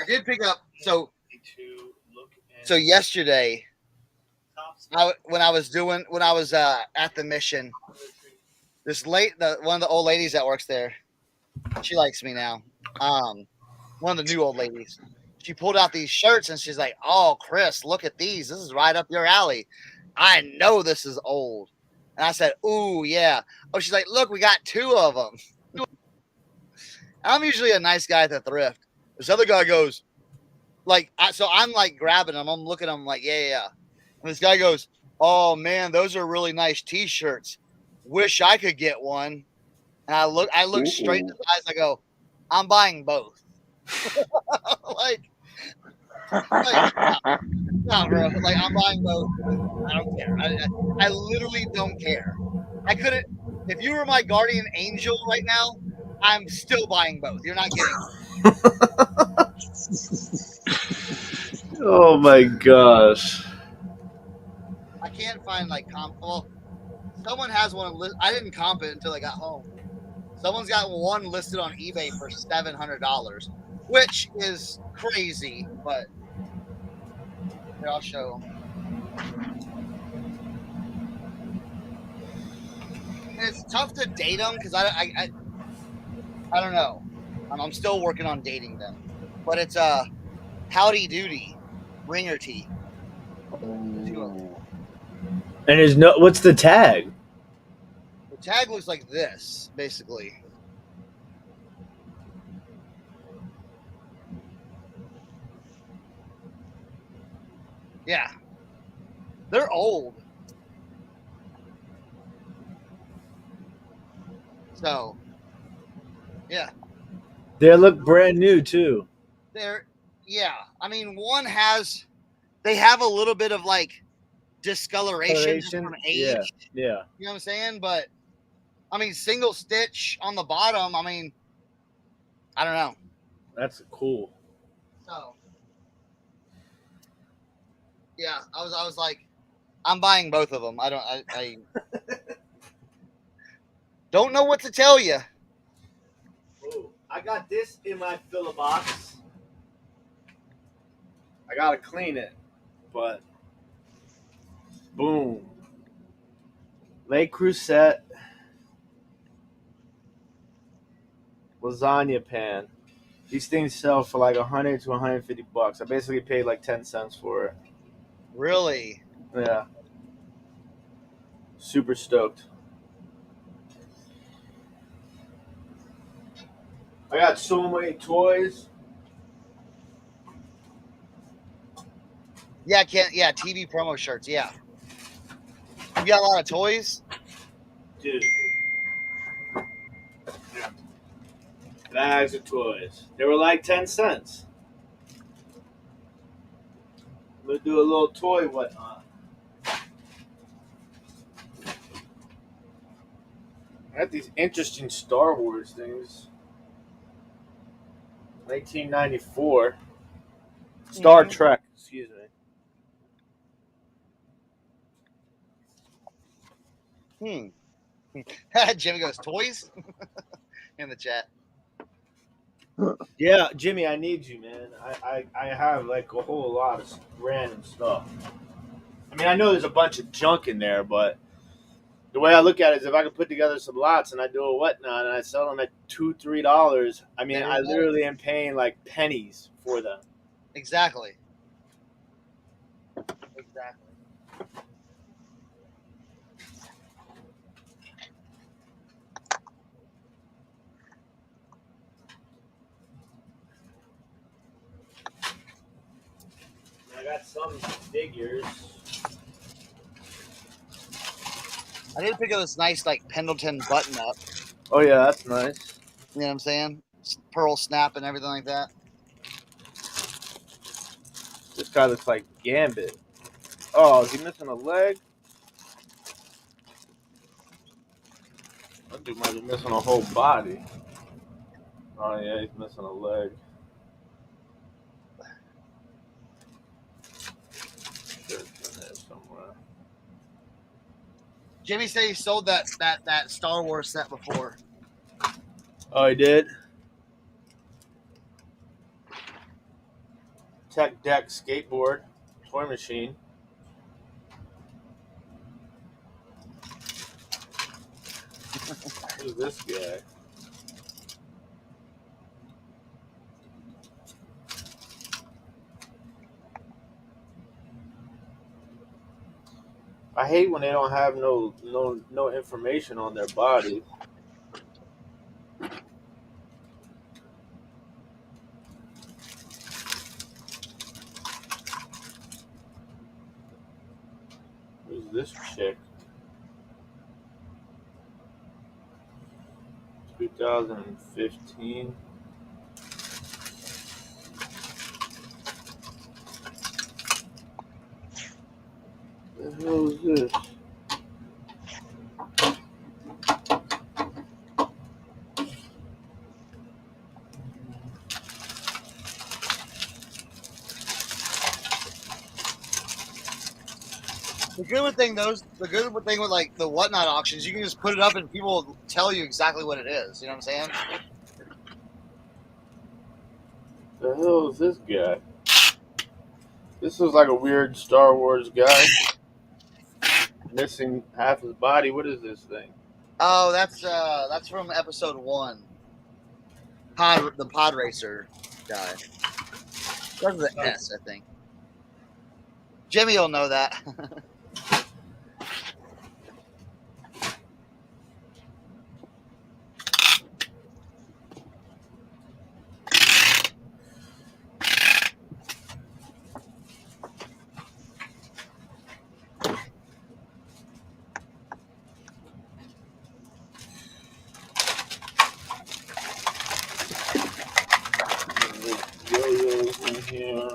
I did pick up. So yesterday, when I was at the mission, one of the old ladies that works there, she likes me now. One of the new old ladies. She pulled out these shirts and she's like, "Oh, Chris, look at these. This is right up your alley. I know this is old." And I said, "Ooh, yeah." Oh, she's like, "Look, we got 2 of them." I'm usually a nice guy at the thrift. This other guy goes, so I'm like grabbing them. I'm looking at them like, yeah. And this guy goes, "Oh man, those are really nice T-shirts. Wish I could get one." And I look straight in his eyes. I go, "I'm buying both." like, no, bro. Like, I'm buying both. I don't care. I literally don't care. I couldn't. If you were my guardian angel right now, I'm still buying both. You're not getting. Oh my gosh. I can't find like comp. Well, someone has one. I didn't comp it until I got home. Someone's got one listed on eBay for $700, which is crazy. But here, I'll show them. And it's tough to date them because I don't know. I'm still working on dating them, but it's Howdy Doody ringer tee. And there's what's the tag? The tag looks like this, basically. Yeah. They're old. So, yeah. They look brand new too. Yeah. I mean, they have a little bit of like discoloration just from age. Yeah. You know what I'm saying? But, I mean, single stitch on the bottom. I mean, I don't know. That's cool. So, yeah, I was like, I'm buying both of them. I don't know what to tell you. Ooh, I got this in my filler box. I gotta clean it, but boom. Le Creuset lasagna pan. These things sell for like 100 to 150 bucks. I basically paid like 10 cents for it. Really? Yeah. Super stoked. I got so many toys. Yeah, TV promo shirts. Yeah. You got a lot of toys? Dude. Bags of toys. They were like 10 cents. I'm going to do a little toy whatnot. I got these interesting Star Wars things. 1994. Star Trek, excuse me. Jimmy goes, toys? In the chat. Yeah, Jimmy, I need you, man. I have like a whole lot of random stuff. I mean, I know there's a bunch of junk in there, but the way I look at it is if I can put together some lots and I do a whatnot and I sell them at $2, $3, I mean, I literally am paying like pennies for them. Exactly. I got some figures. I need to pick up this nice like Pendleton button up. Oh yeah, that's nice. You know what I'm saying? Pearl snap and everything like that. This guy looks like Gambit. Oh, is he missing a leg? That dude might be missing a whole body. Oh yeah, he's missing a leg. Jimmy said he sold that Star Wars set before. Oh, he did? Tech Deck skateboard, toy machine. Who's this guy? I hate when they don't have no information on their body. Who's this chick? 2015. What the hell is this? The good thing with like the whatnot auctions, you can just put it up and people will tell you exactly what it is. You know what I'm saying? The hell is this guy? This is like a weird Star Wars guy. Missing half his body. What is this thing? Oh, that's from episode 1. The pod racer guy. That's the S, I think. Jimmy will know that. Yo-yos in here.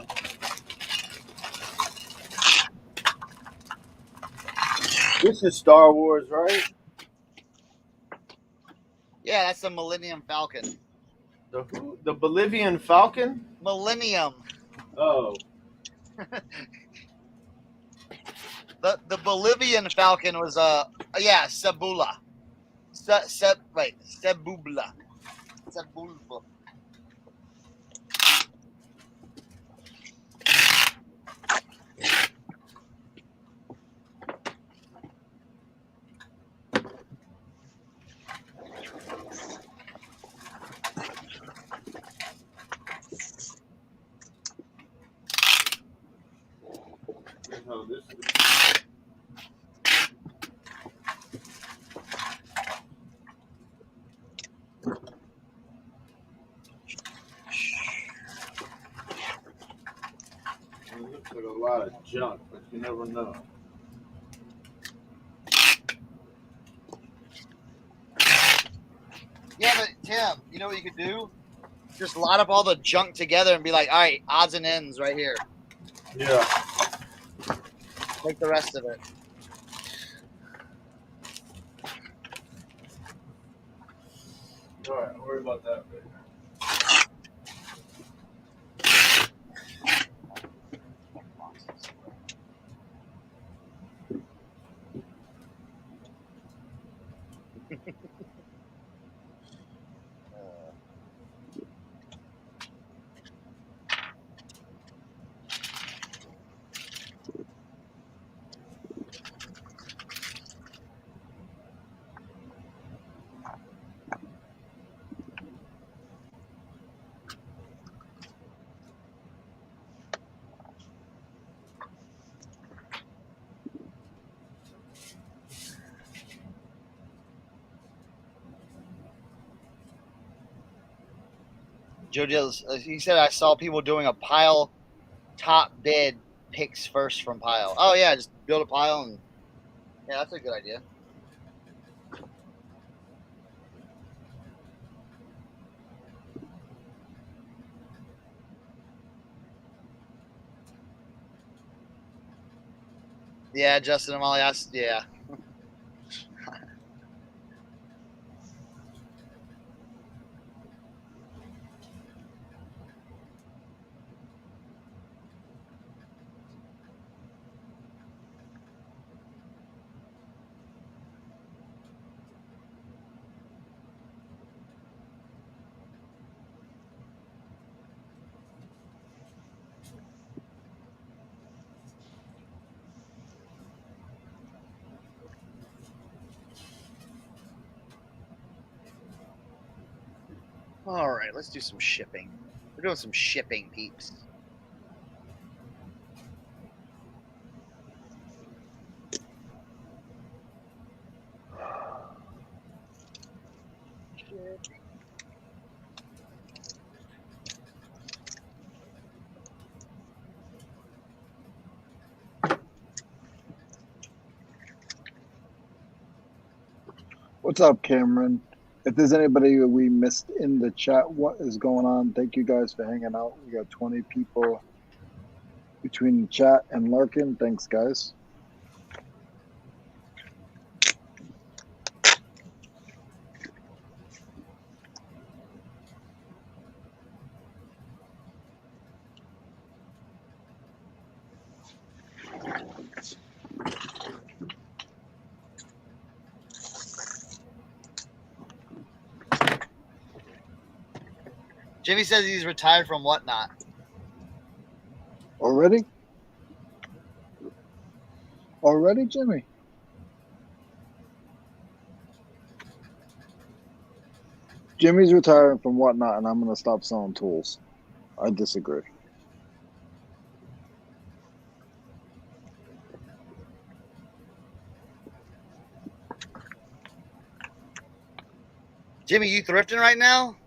This is Star Wars, right? Yeah, that's the Millennium Falcon. The who? The Bolivian Falcon? Millennium. Oh. The Bolivian Falcon was Sebula. Sebubla. Sebulba. No, this is. It looks like a lot of junk, but you never know. Yeah, but Tim, you know what you could do? Just line up all the junk together and be like, all right, odds and ends right here. Yeah. Take the rest of it. All right, don't worry about that later. He said I saw people doing a pile top bid picks first from pile. Oh yeah, just build a pile and yeah, that's a good idea. Yeah, Justin and Molly, yeah. All right, let's do some shipping. We're doing some shipping, peeps. What's up, Cameron? If there's anybody that we missed in the chat, what is going on? Thank you guys for hanging out. We got 20 people between the chat and lurking. Thanks, guys. Jimmy says he's retired from Whatnot. Already? Already, Jimmy? Jimmy's retiring from Whatnot, and I'm going to stop selling tools. I disagree. Jimmy, you thrifting right now?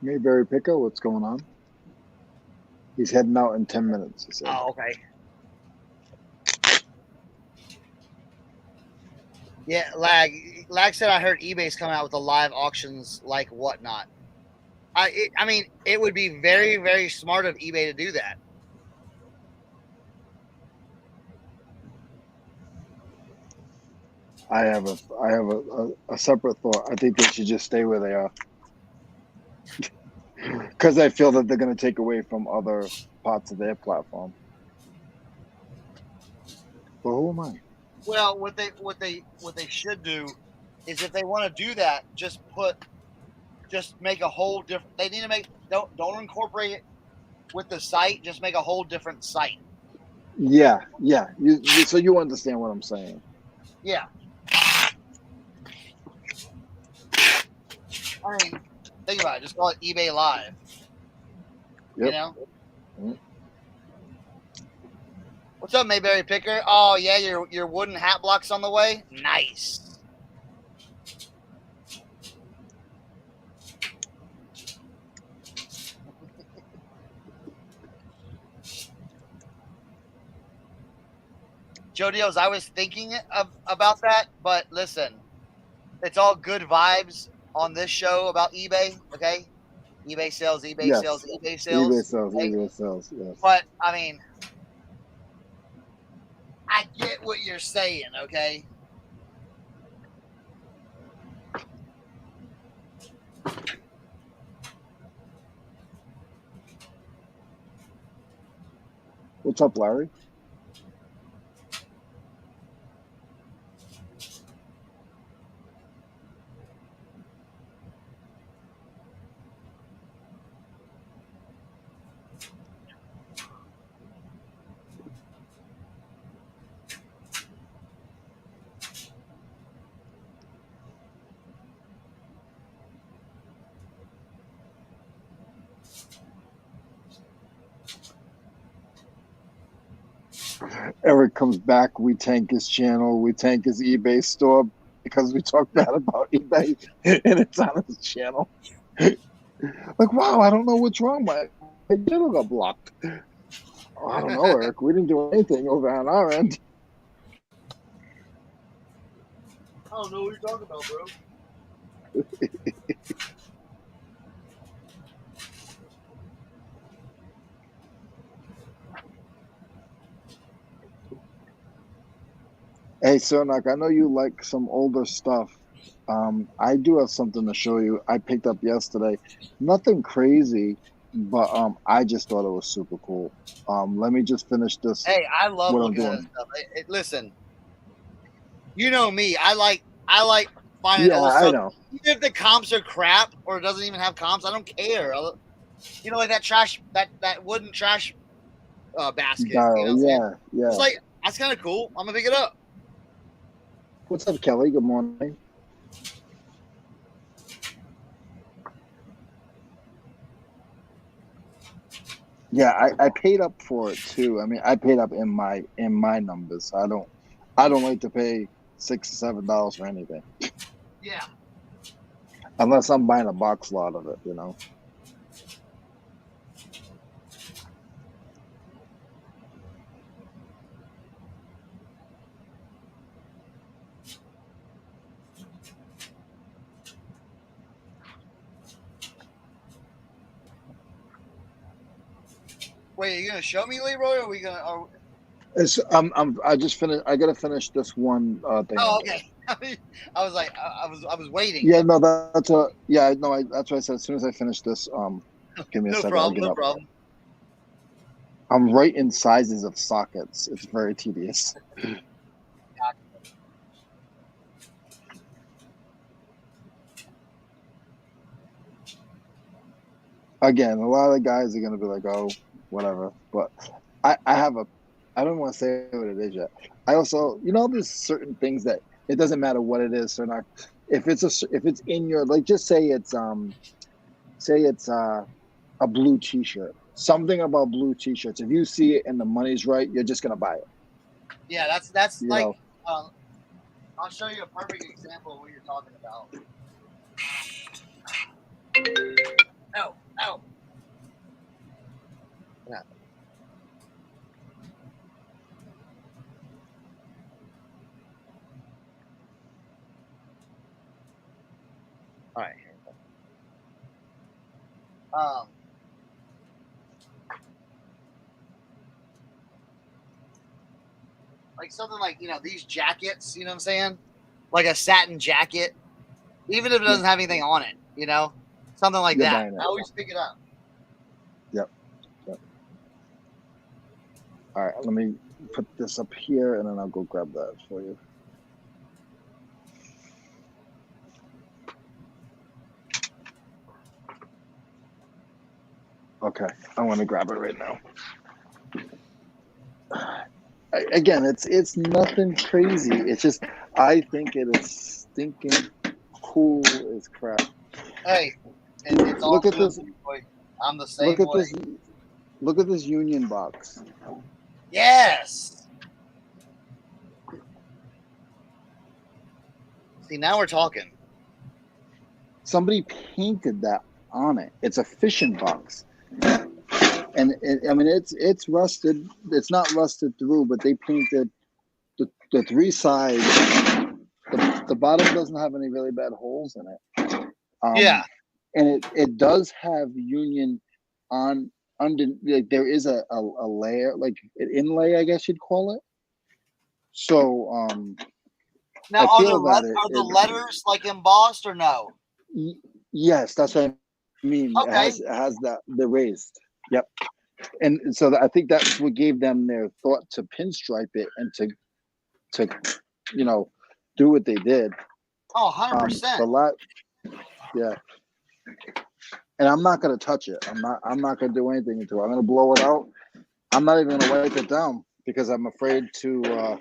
Mayberry Picker, what's going on? He's heading out in 10 minutes, he said. Oh, okay. Yeah, Lag said I heard eBay's coming out with the live auctions like Whatnot. I mean, it would be very, very smart of eBay to do that. I have a separate thought. I think they should just stay where they are. Because I feel that they're going to take away from other parts of their platform. But who am I? Well, what they should do is if they want to do that, just make a whole different. They need to make don't incorporate it with the site. Just make a whole different site. Yeah. So you understand what I'm saying? Yeah. I mean, think about it. Just call it eBay Live. Yep. You know. Mhm. What's up, Mayberry Picker? Oh yeah, your wooden hat block's on the way. Nice. Joe Dios, I was thinking about that, but listen, it's all good vibes on this show about eBay. Okay, eBay sales, eBay Yes. sales, eBay eBay sales. sells, Okay? eBay sells, yes. But I mean, I get what you're saying. Okay. What's up, Larry? Eric comes back, we tank his channel, we tank his eBay store because we talk bad about eBay and it's on his channel. Like, wow, I don't know what's wrong. My channel got blocked. Oh, I don't know, Eric. We didn't do anything over on our end. I don't know what you're talking about, bro. Hey, Cernoch, I know you like some older stuff. I do have something to show you. I picked up yesterday. Nothing crazy, but I just thought it was super cool. Let me just finish this. Hey, I love What I'm looking at this doing. stuff. Listen, you know me. I like finding Yeah, old I stuff. know. Even if the comps are crap or it doesn't even have comps, I don't care. You know, like that trash, that wooden trash basket. You know Dial. what I'm saying? Yeah, yeah. It's like that's kind of cool. I'm gonna pick it up. What's up, Kelly? Good morning. Yeah, I paid up for it too. I mean, I paid up in my numbers. I don't like to pay $6 or $7 for anything Yeah. unless I'm buying a box lot of it. You know. Wait, are you gonna show me, Leroy? Or are we gonna? I just finished. I gotta finish this one thing. Oh, I'm doing. okay. I was like, I was waiting. Yeah, no, that's a yeah, no, that's what I said. As soon as I finish this, give me a No second. I'll problem. get No up. problem. I'm right in sizes of sockets. It's very tedious. Again, a lot of the guys are gonna be like, "Oh, whatever," but I have a. I don't want to say what it is yet. I also, there's certain things that it doesn't matter what it is. So not if it's in your like, just say it's a blue T-shirt. Something about blue T-shirts. If you see it and the money's right, you're just gonna buy it. Yeah, that's You like. know. I'll show you a perfect example of what you're talking about. Oh, oh. Yeah. All right. Like something like these jackets. You know what I'm saying? Like a satin jacket, even if it doesn't have anything on it. Something like You're that. buying it. I always pick it up. Yep. All right, let me put this up here, and then I'll go grab that for you. Okay, I want to grab it right now. Again, it's nothing crazy. It's just I think it is stinking cool as crap. Hey, it's all Look at good, this. boy. I'm the same Look at way. this. Look at this Union box. Yes. See, now we're talking. Somebody painted that on it. It's a fishing box, and I mean it's rusted. It's not rusted through, but they painted the three sides. The bottom doesn't have any really bad holes in it. Yeah. And it does have Union on under. Like there is a layer, like an inlay, I guess you'd call it. So Now, I are feel that the letters like embossed or no? Yes, that's what I mean. Okay. It has that the raised. Yep. And so I think that's what gave them their thought to pinstripe it and to do what they did. Oh, 100%. Yeah. And I'm not gonna touch it. I'm not gonna do anything to it. I'm gonna blow it out. I'm not even gonna wipe it down because I'm afraid to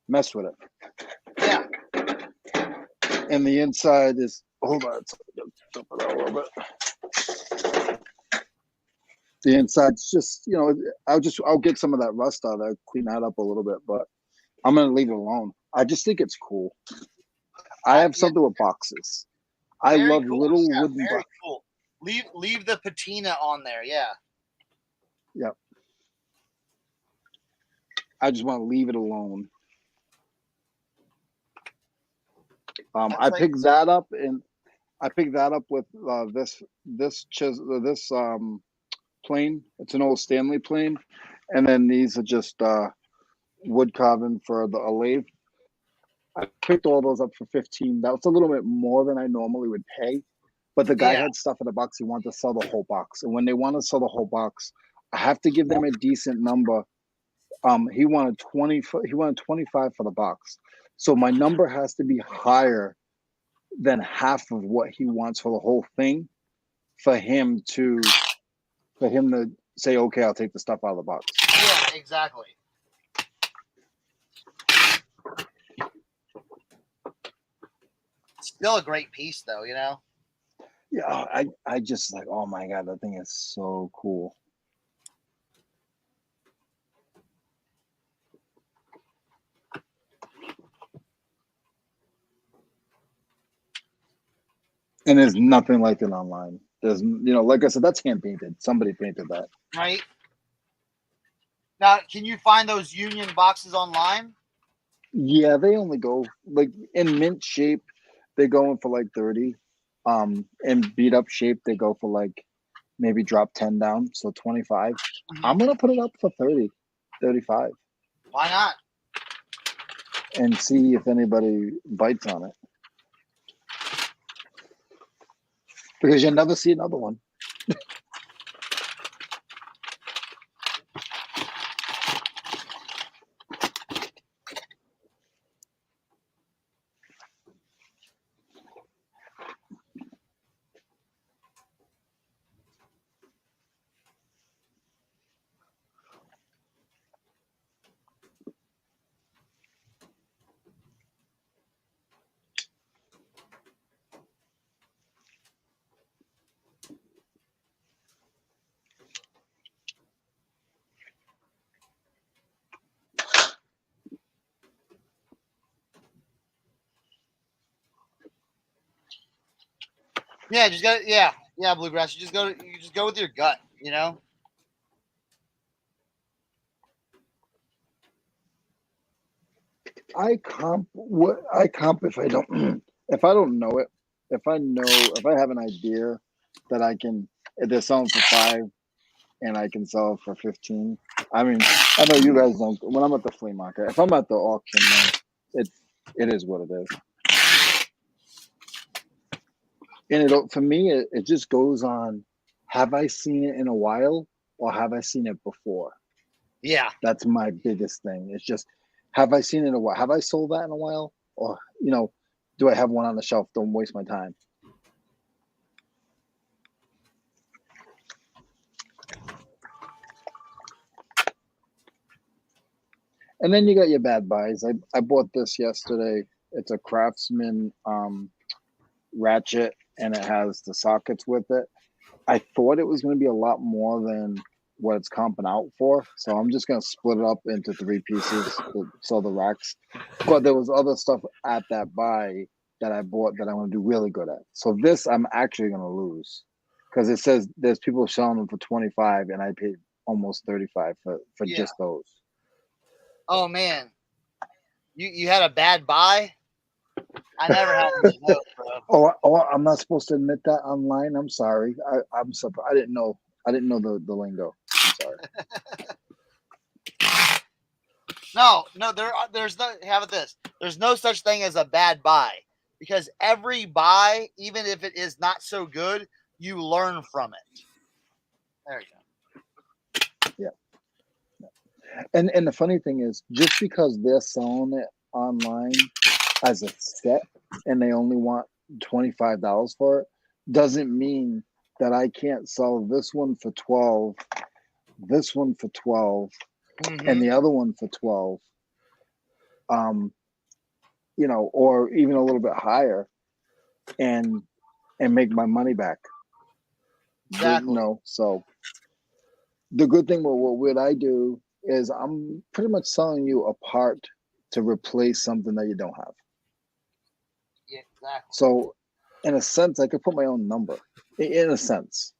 mess with it. Yeah. And the inside is hold on, dump it out a little bit. The inside's just I'll get some of that rust out there, clean that up a little bit, but I'm gonna leave it alone. I just think it's cool. I have something with boxes. I Very love cool. little Yeah, wooden very boxes. cool. Leave the patina on there. Yeah. Yep. I just want to leave it alone. I picked that up with this plane. It's an old Stanley plane, and then these are just wood carving for a lathe. I picked all those up for 15. That was a little bit more than I normally would pay. But the guy Yeah. had stuff in the box. He wanted to sell the whole box. And when they want to sell the whole box, I have to give them a decent number. He wanted 20. He wanted 25 for the box. So my number has to be higher than half of what he wants for the whole thing for him to say, okay, I'll take the stuff out of the box. Yeah, exactly. Still a great piece, though, you know? Yeah, I just like, oh my God, that thing is so cool. And there's nothing like it online. There's, like I said, that's hand painted. Somebody painted that. Right? Now, can you find those Union boxes online? Yeah, they only go like in mint shape, they go in for like 30. In beat up shape, they go for like maybe drop 10 down, so 25. I'm gonna put it up for 30, 35. Why not? And see if anybody bites on it. Because you'll never see another one. Yeah, Bluegrass. You just go with your gut, you know? I comp if I don't if I don't know it. If I have an idea that if they're selling for 5 and I can sell it for 15. I mean, I know you guys don't. When I'm at the flea market, if I'm at the auction, man, it is what it is. And for me, it just goes on. Have I seen it in a while, or have I seen it before? Yeah. That's my biggest thing. It's just, have I seen it in a while? Have I sold that in a while? Or, do I have one on the shelf? Don't waste my time. And then you got your bad buys. I bought this yesterday. It's a Craftsman ratchet, and it has the sockets with it. I thought it was going to be a lot more than what it's comping out for. So I'm just going to split it up into 3 pieces to sell the racks. But there was other stuff at that buy that I bought that I want to do really good at. So this I'm actually going to lose because it says there's people selling them for 25 and I paid almost 35 for just those. Oh, man. You had a bad buy? I never had one of those, bro. Oh, I'm not supposed to admit that online. I'm sorry. I'm surprised. I didn't know the lingo. I'm sorry. No, there's no, have it this. There's no such thing as a bad buy because every buy, even if it is not so good, you learn from it. There you go. Yeah. And the funny thing is, just because they're selling it online as a set and they only want $25 for it, doesn't mean that I can't sell this one for 12, this one for 12, and the other one for 12. Or even a little bit higher, and make my money back. Exactly. So the good thing with what I do is I'm pretty much selling you a part to replace something that you don't have. Yeah, exactly. So in a sense, I could put my own number. In a sense.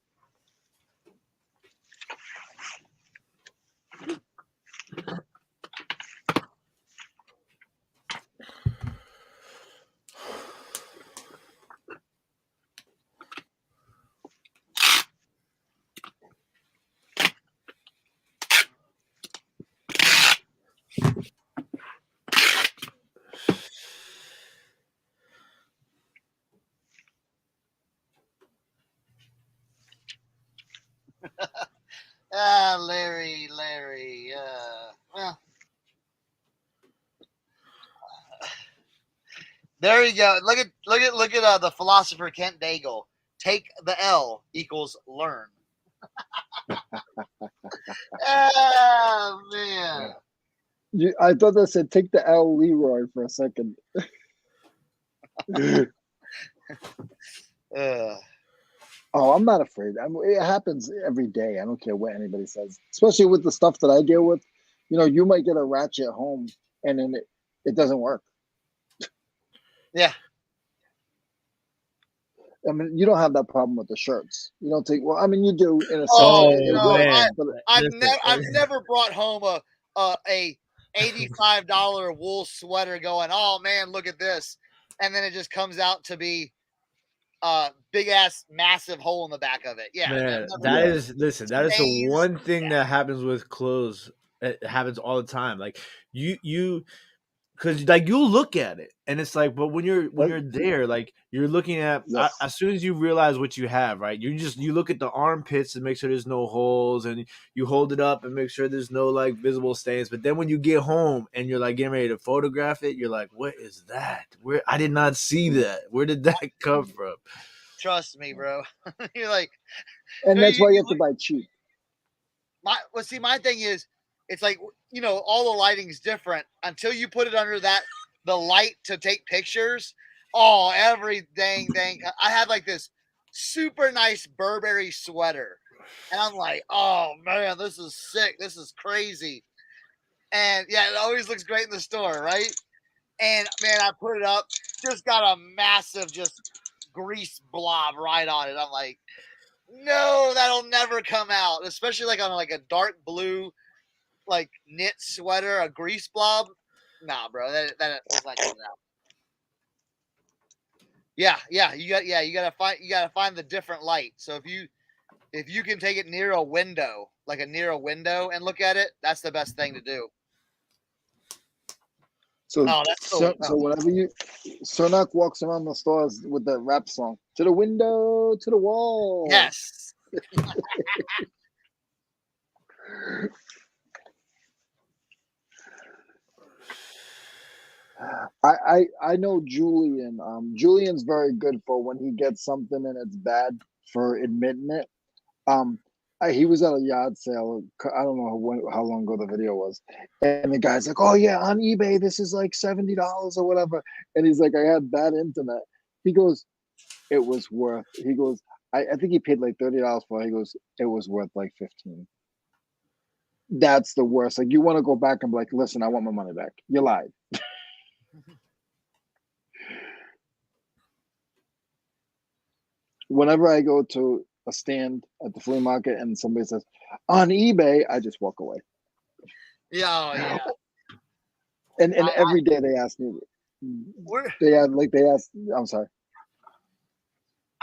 Larry. Well, there you go. Look at the philosopher Kent Daigle. Take the L equals learn. Oh man. I thought that said take the L Leroy for a second. Oh, I'm not afraid. It happens every day. I don't care what anybody says, especially with the stuff that I deal with. You know, you might get a ratchet home and then it doesn't work. Yeah. I mean, you don't have that problem with the shirts. You don't take. Well, I mean, you do in a sense. Oh it no, works, but I've never brought home a $85 wool sweater going, oh man, look at this, and then it just comes out to be big ass massive hole in the back of it. Yeah, Man, Yeah. is the one thing that happens with clothes. It happens all the time. Like you because like you'll look at it and it's like, but when you're there, like you're looking at Yes. as soon as you realize what you have, right? You look at the armpits and make sure there's no holes, and you hold it up and make sure there's no like visible stains. But then when you get home and you're like getting ready to photograph it, you're like, what is that? Where I did not see that. Where did that come from? Trust me, bro. You're like, and that's why you have to buy cheap. My thing is, it's like, you know, all the lighting's different until you put it under the light to take pictures. Oh, every dang thing. I had like this super nice Burberry sweater, and I'm like, oh man, this is sick. This is crazy. And yeah, it always looks great in the store, right? And man, I put it up, just got a massive grease blob right on it. I'm like, no, that'll never come out, especially like on like a dark blue like knit sweater, a grease blob. Nah, bro, that's not coming out. Yeah, you gotta find the different light. So if you can take it near a window, and look at it, that's the best thing to do. So, that's so whenever Cernoch walks around the stores with the rap song, to the window, to the wall. Yes. I know Julian. Julian's very good for when he gets something and it's bad for admitting it. He was at a yard sale. I don't know how long ago the video was, and the guy's like, "Oh yeah, on eBay this is like $70 or whatever," and he's like, "I had bad internet." He goes, "It was worth." He goes, "I think he paid like $30 for it." He goes, "It was worth like 15." That's the worst. Like you want to go back and be like, "Listen, I want my money back. You lied." Whenever I go to a stand at the flea market and somebody says on eBay, I just walk away. Yeah. And every day they ask me. I'm sorry.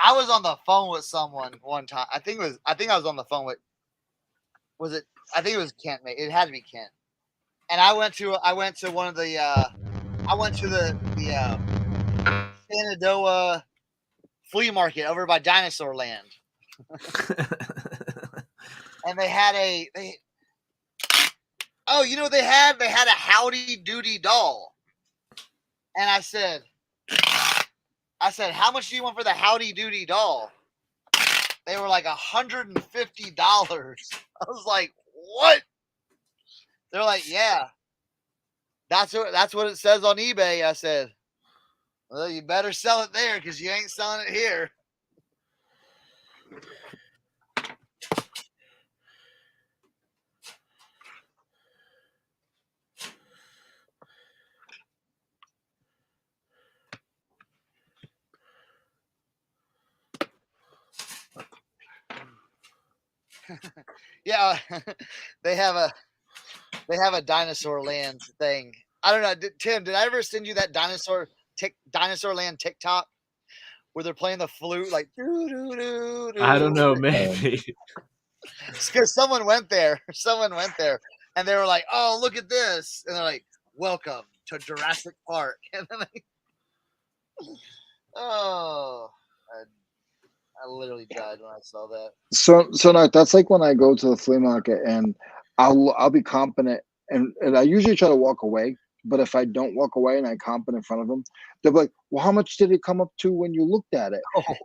I was on the phone with someone one time. I think I was on the phone with. Was it? I think it was Kent. It had to be Kent. And I went to one of the. I went to the Shenandoah flea market over by Dinosaur Land. And they had they had a Howdy Doody doll. And I said, how much do you want for the Howdy Doody doll? They were like $150. I was like, what? They're like, yeah. That's what it says on eBay. I said, well, you better sell it there because you ain't selling it here. Yeah, they have a Dinosaur Land thing. I don't know, Tim. Did I ever send you that Dinosaur Land TikTok where they're playing the flute like? I don't know, maybe. Because someone went there, and they were like, "Oh, look at this," and they're like, "Welcome to Jurassic Park." And then I literally died when I saw that. So no, that's like when I go to the flea market and I'll be confident and I usually try to walk away. But if I don't walk away and I comp in front of them, they're like, "Well, how much did it come up to when you looked at it?" Oh,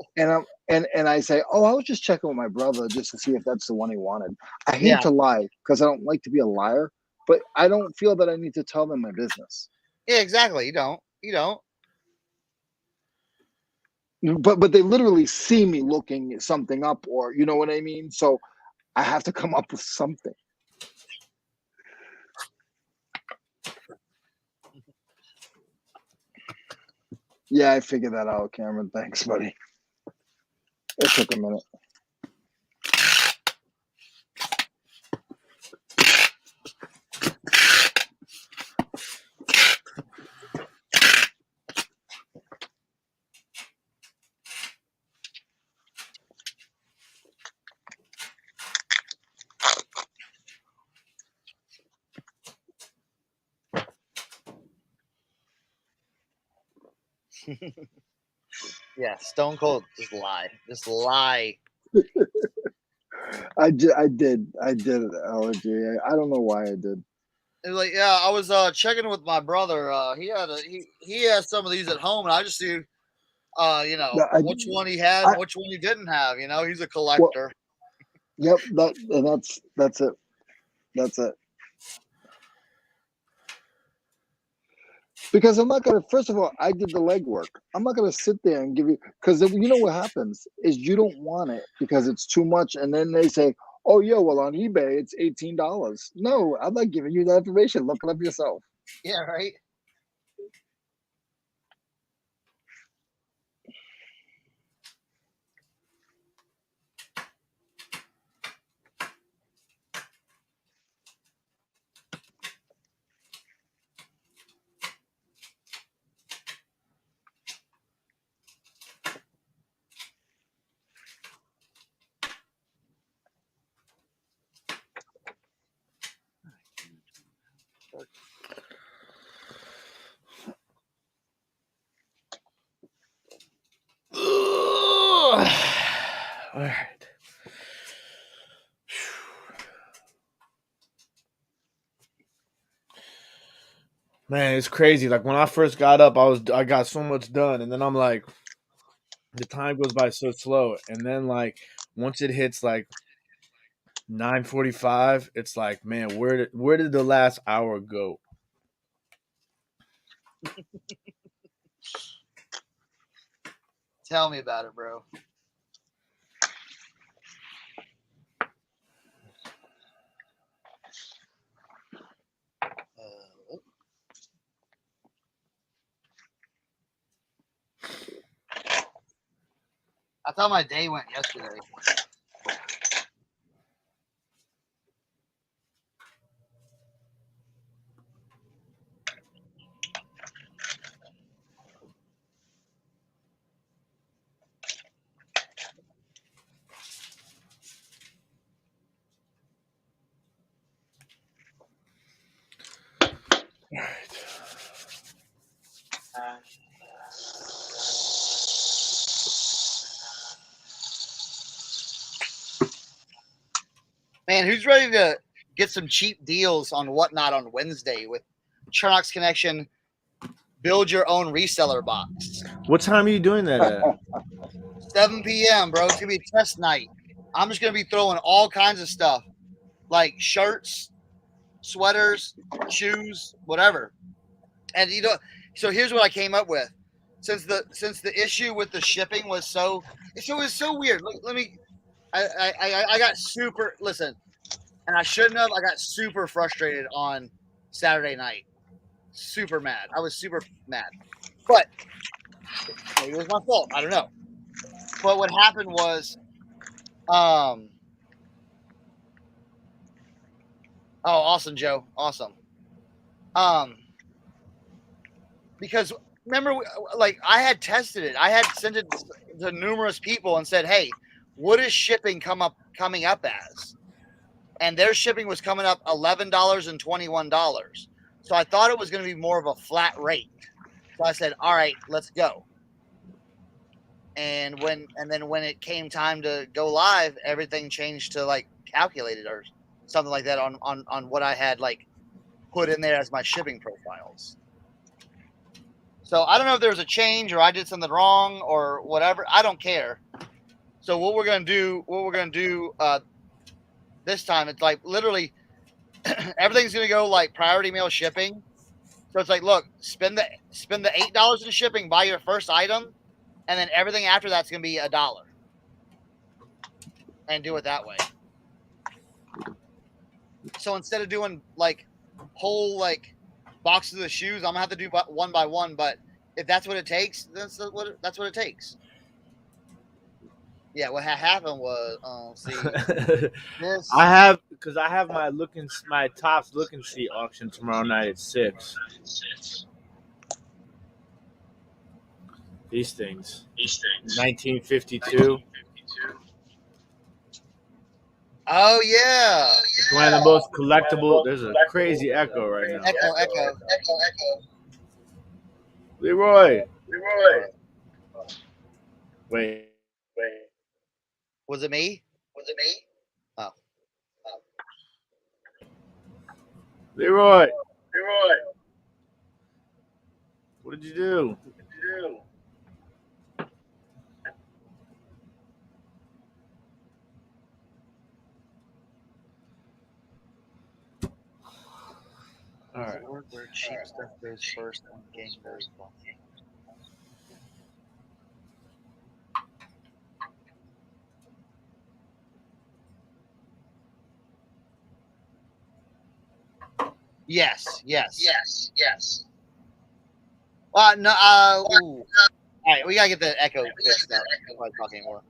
And I say, "Oh, I was just checking with my brother just to see if that's the one he wanted." I hate Yeah. to lie because I don't like to be a liar, but I don't feel that I need to tell them my business. yeah, exactly. You don't. But they literally see me looking something up, or you know what I mean. So I have to come up with something. Yeah, I figured that out, Cameron. Thanks, buddy. It took a minute. Yeah, Stone Cold. Just lie. Just lie. I did allergy. I don't know why I did. It was like, yeah, I was checking with my brother. He has some of these at home, and I just see, No, which one he had and which one he didn't have. You know, he's a collector. Yep, that's it. That's it. Because I'm not gonna. First of all, I did the legwork. I'm not gonna sit there and give you because you know what happens is you don't want it because it's too much, and then they say, "Oh yeah, well on eBay it's $18." No, I'm not giving you that information. Look it up yourself. Yeah, right. All right. Man, it's crazy. Like when I first got up, I got so much done, and then I'm like, the time goes by so slow, and then like once it hits like 9:45, it's like, man, where did the last hour go? Tell me about it, bro. I thought my day went yesterday. All right. Man, who's ready to get some cheap deals on whatnot on Wednesday with Cernochsconnection? Build your own reseller box. What time are you doing that at? 7 p.m., bro. It's gonna be test night. I'm just gonna be throwing all kinds of stuff, like shirts, sweaters, shoes, whatever. And so here's what I came up with. Since the issue with the shipping was it was so weird. Let me. I got super and I shouldn't have. I got super frustrated on Saturday night. Super mad. I was super mad, but maybe it was my fault. I don't know. But what happened was, oh, awesome, Joe, awesome. Because remember, like I had tested it. I had sent it to numerous people and said, "Hey, what is shipping coming up as?" And their shipping was coming up $11 and $21. So I thought it was going to be more of a flat rate. So I said, "All right, let's go." and then when it came time to go live, everything changed to like calculated or something like that on what I had like put in there as my shipping profiles. So I don't know if there was a change or I did something wrong or whatever. I don't care. So what we're gonna do this time, it's like literally everything's gonna go like priority mail shipping. So it's like, look, spend the $8 in shipping, buy your first item, and then everything after that's gonna be $1. And do it that way. So instead of doing like whole like boxes of shoes, I'm gonna have to do one by one. But if that's what it takes, that's what it takes. Yeah, what happened was, see, this. I have my Tops look and see auction tomorrow night at 6. These things. 1952. Oh yeah. It's one of the most collectible. There's a crazy echo right now. Echo. Leroy. Wait. Was it me? Oh. Leroy. What did you do? All right. Where cheap stuff goes first and game goes last. Yes. No. All right, we gotta get the echo fixed up. I'm not talking anymore.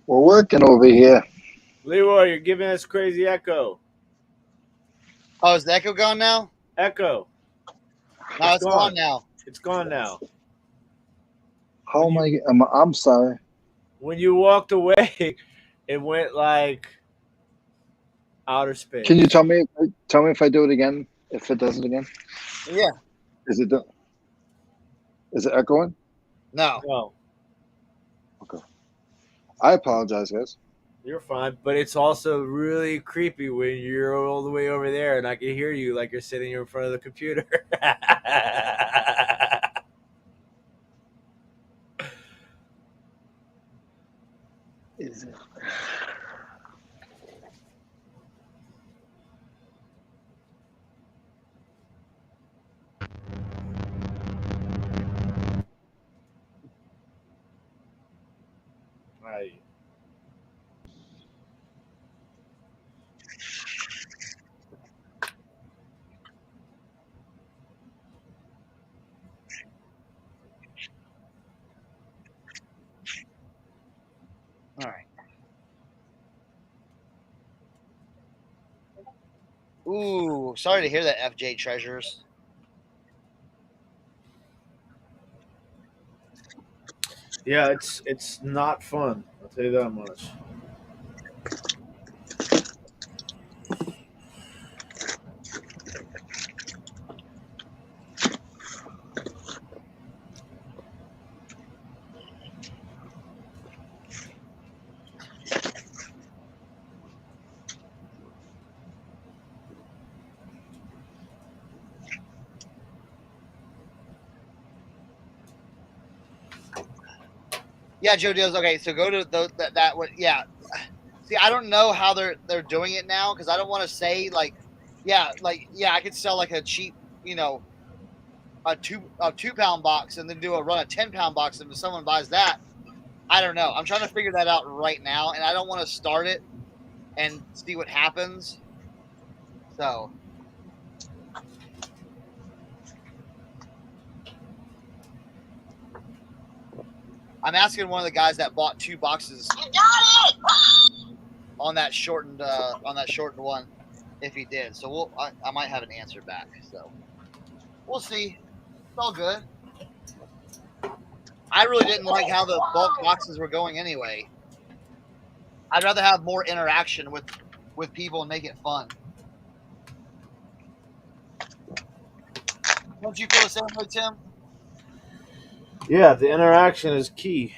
We're working over here. Leroy, you're giving us crazy echo. Oh, is the echo gone now? Echo. No, it's gone now. It's gone now. How am I? I'm sorry. When you walked away, It went like outer space. Can you tell me if I do it again? If it does it again, Yeah. is it echoing? No. No, Okay. I apologize, guys. you're fine, but it's also really creepy when you're all the way over there and I can hear you like you're sitting in front of the computer. Is it? Right. All right. Ooh, sorry to hear that, FJ Treasures. Yeah, it's not fun. I'll tell you that much. Yeah, Joe Deals. Okay, so go to that one. Yeah. See, I don't know how they're doing it now because I don't want to say like, yeah, I could sell like a cheap, a 2 pound box and then do a run a 10 pound box, and if someone buys that, I don't know. I'm trying to figure that out right now, and I don't want to start it and see what happens. So I'm asking one of the guys that bought 2 boxes on that shortened one if he did. So I might have an answer back. So we'll see. It's all good. I really didn't like how the bulk boxes were going anyway. I'd rather have more interaction with people and make it fun. Don't you feel the same way, Tim? Yeah, the interaction is key.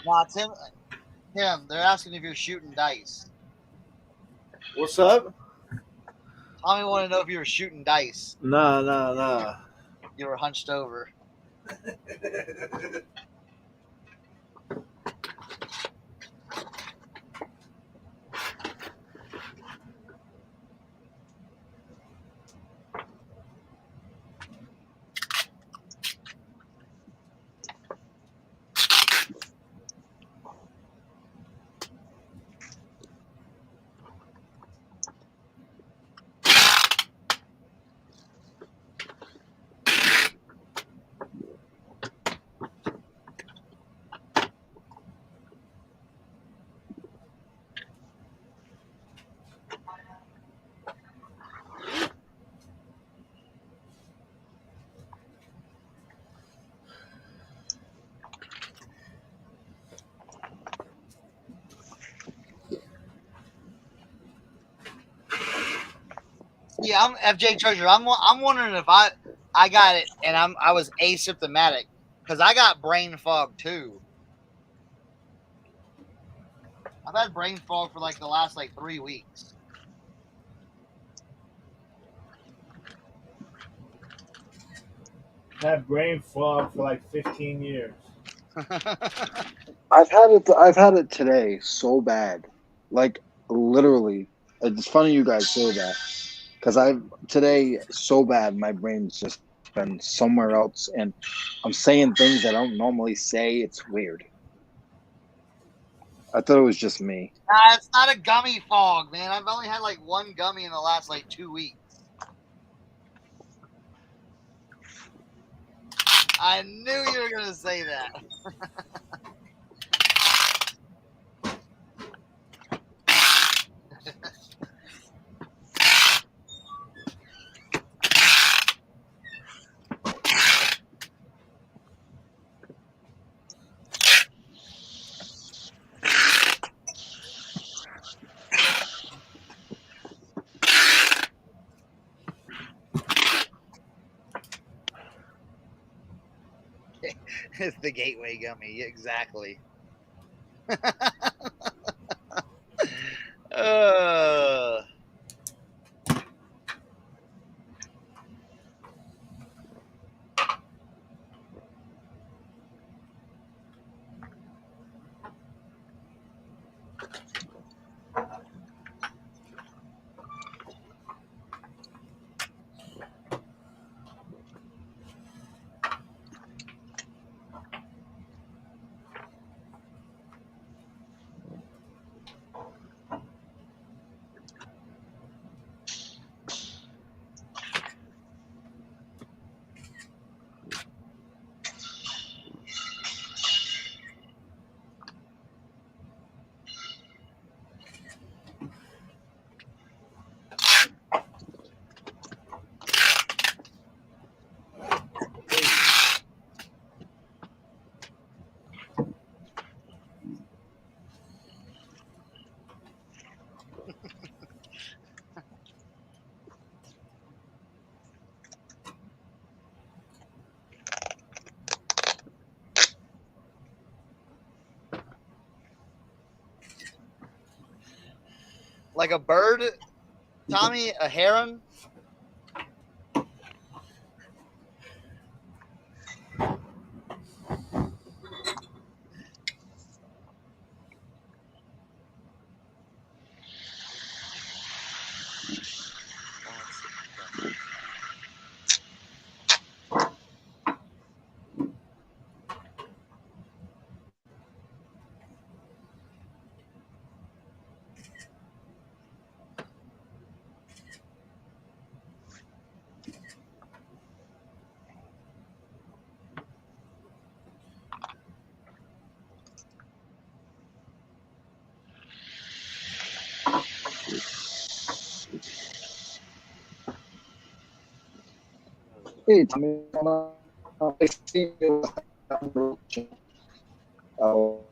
Nah, Tim, they're asking if you're shooting dice. What's up? Tommy want to know if you were shooting dice. Nah. You were hunched over. Yeah, I'm FJ Treasure. I'm wondering if I got it and I was asymptomatic because I got brain fog too. I've had brain fog for like the last 3 weeks. Had brain fog for like 15 years. I've had it today so bad, like literally. It's funny you guys say that because I've today so bad. My brain's just been somewhere else, and I'm saying things I don't normally say. It's weird. I thought it was just me. Nah, it's not a gummy fog, man. I've only had one gummy in the last 2 weeks. I knew you were gonna say that. It's the gateway gummy, exactly. uh, like a bird, Tommy, a heron. Hey, Tommy. I see you. Oh,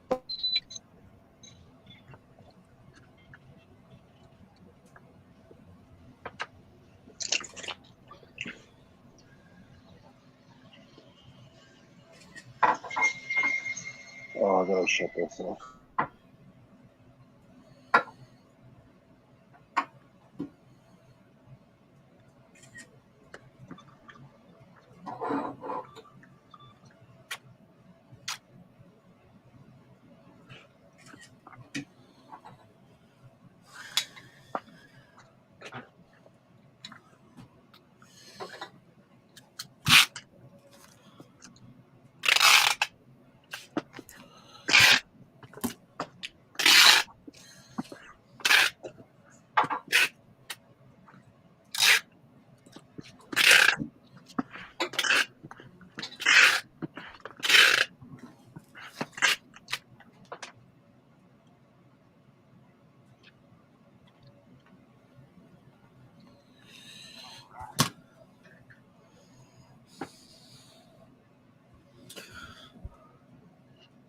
I gotta shut this off.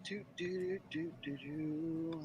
Do, do, do, do, do.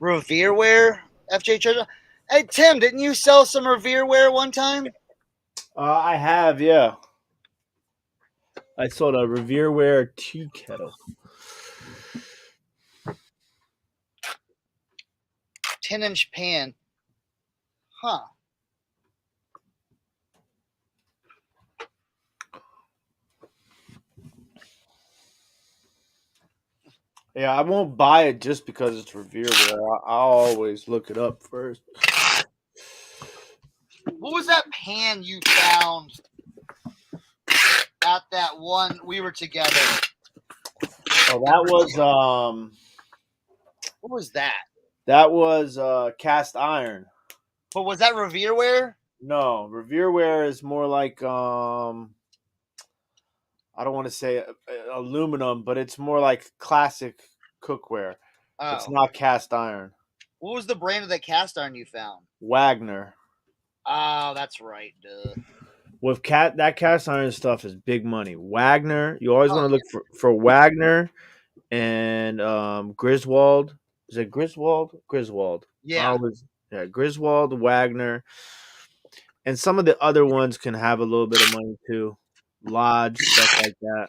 Revere wear, FJ Treasure. Hey Tim, didn't you sell some Revere wear one time? I have, yeah. I sold a Revereware tea kettle. 10-inch pan. Huh. Yeah, I won't buy it just because it's Revereware. I'll always look it up first. What was that pan you found at that one we were together? Oh, that was What was that? That was cast iron. But was that Revere wear? No, Revereware is more like I don't want to say aluminum, but it's more like classic cookware. Oh. It's not cast iron. What was the brand of that cast iron you found? Wagner. Oh, that's right. Duh. With that cast iron stuff is big money. Wagner, you always want to look for Wagner and Griswold. Is it Griswold? Griswold. Yeah. Griswold, Wagner. And some of the other ones can have a little bit of money too. Lodge, stuff like that.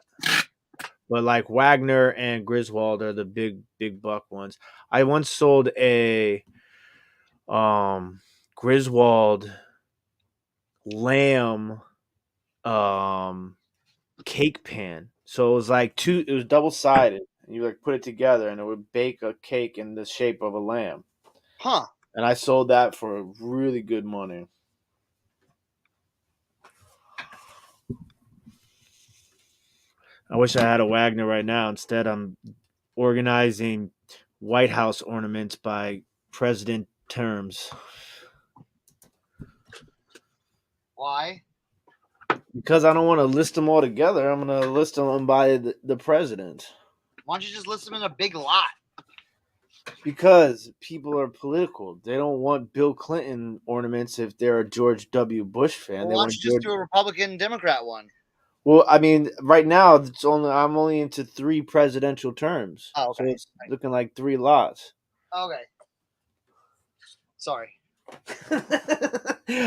But like Wagner and Griswold are the big buck ones. I once sold a Griswold lamb cake pan. So it was like it was double sided. And you like put it together and it would bake a cake in the shape of a lamb. Huh. And I sold that for really good money. I wish I had a Wagner right now. Instead, I'm organizing White House ornaments by president terms. Why? Because I don't want to list them all together. I'm going to list them by the president. Why don't you just list them in a big lot? Because people are political. They don't want Bill Clinton ornaments if they're a George W. Bush fan. Well, why don't you just do a Republican Democrat one? Well, I mean, right now I'm only into 3 presidential terms. Oh, okay. So it's looking like 3 lots. Okay. Sorry.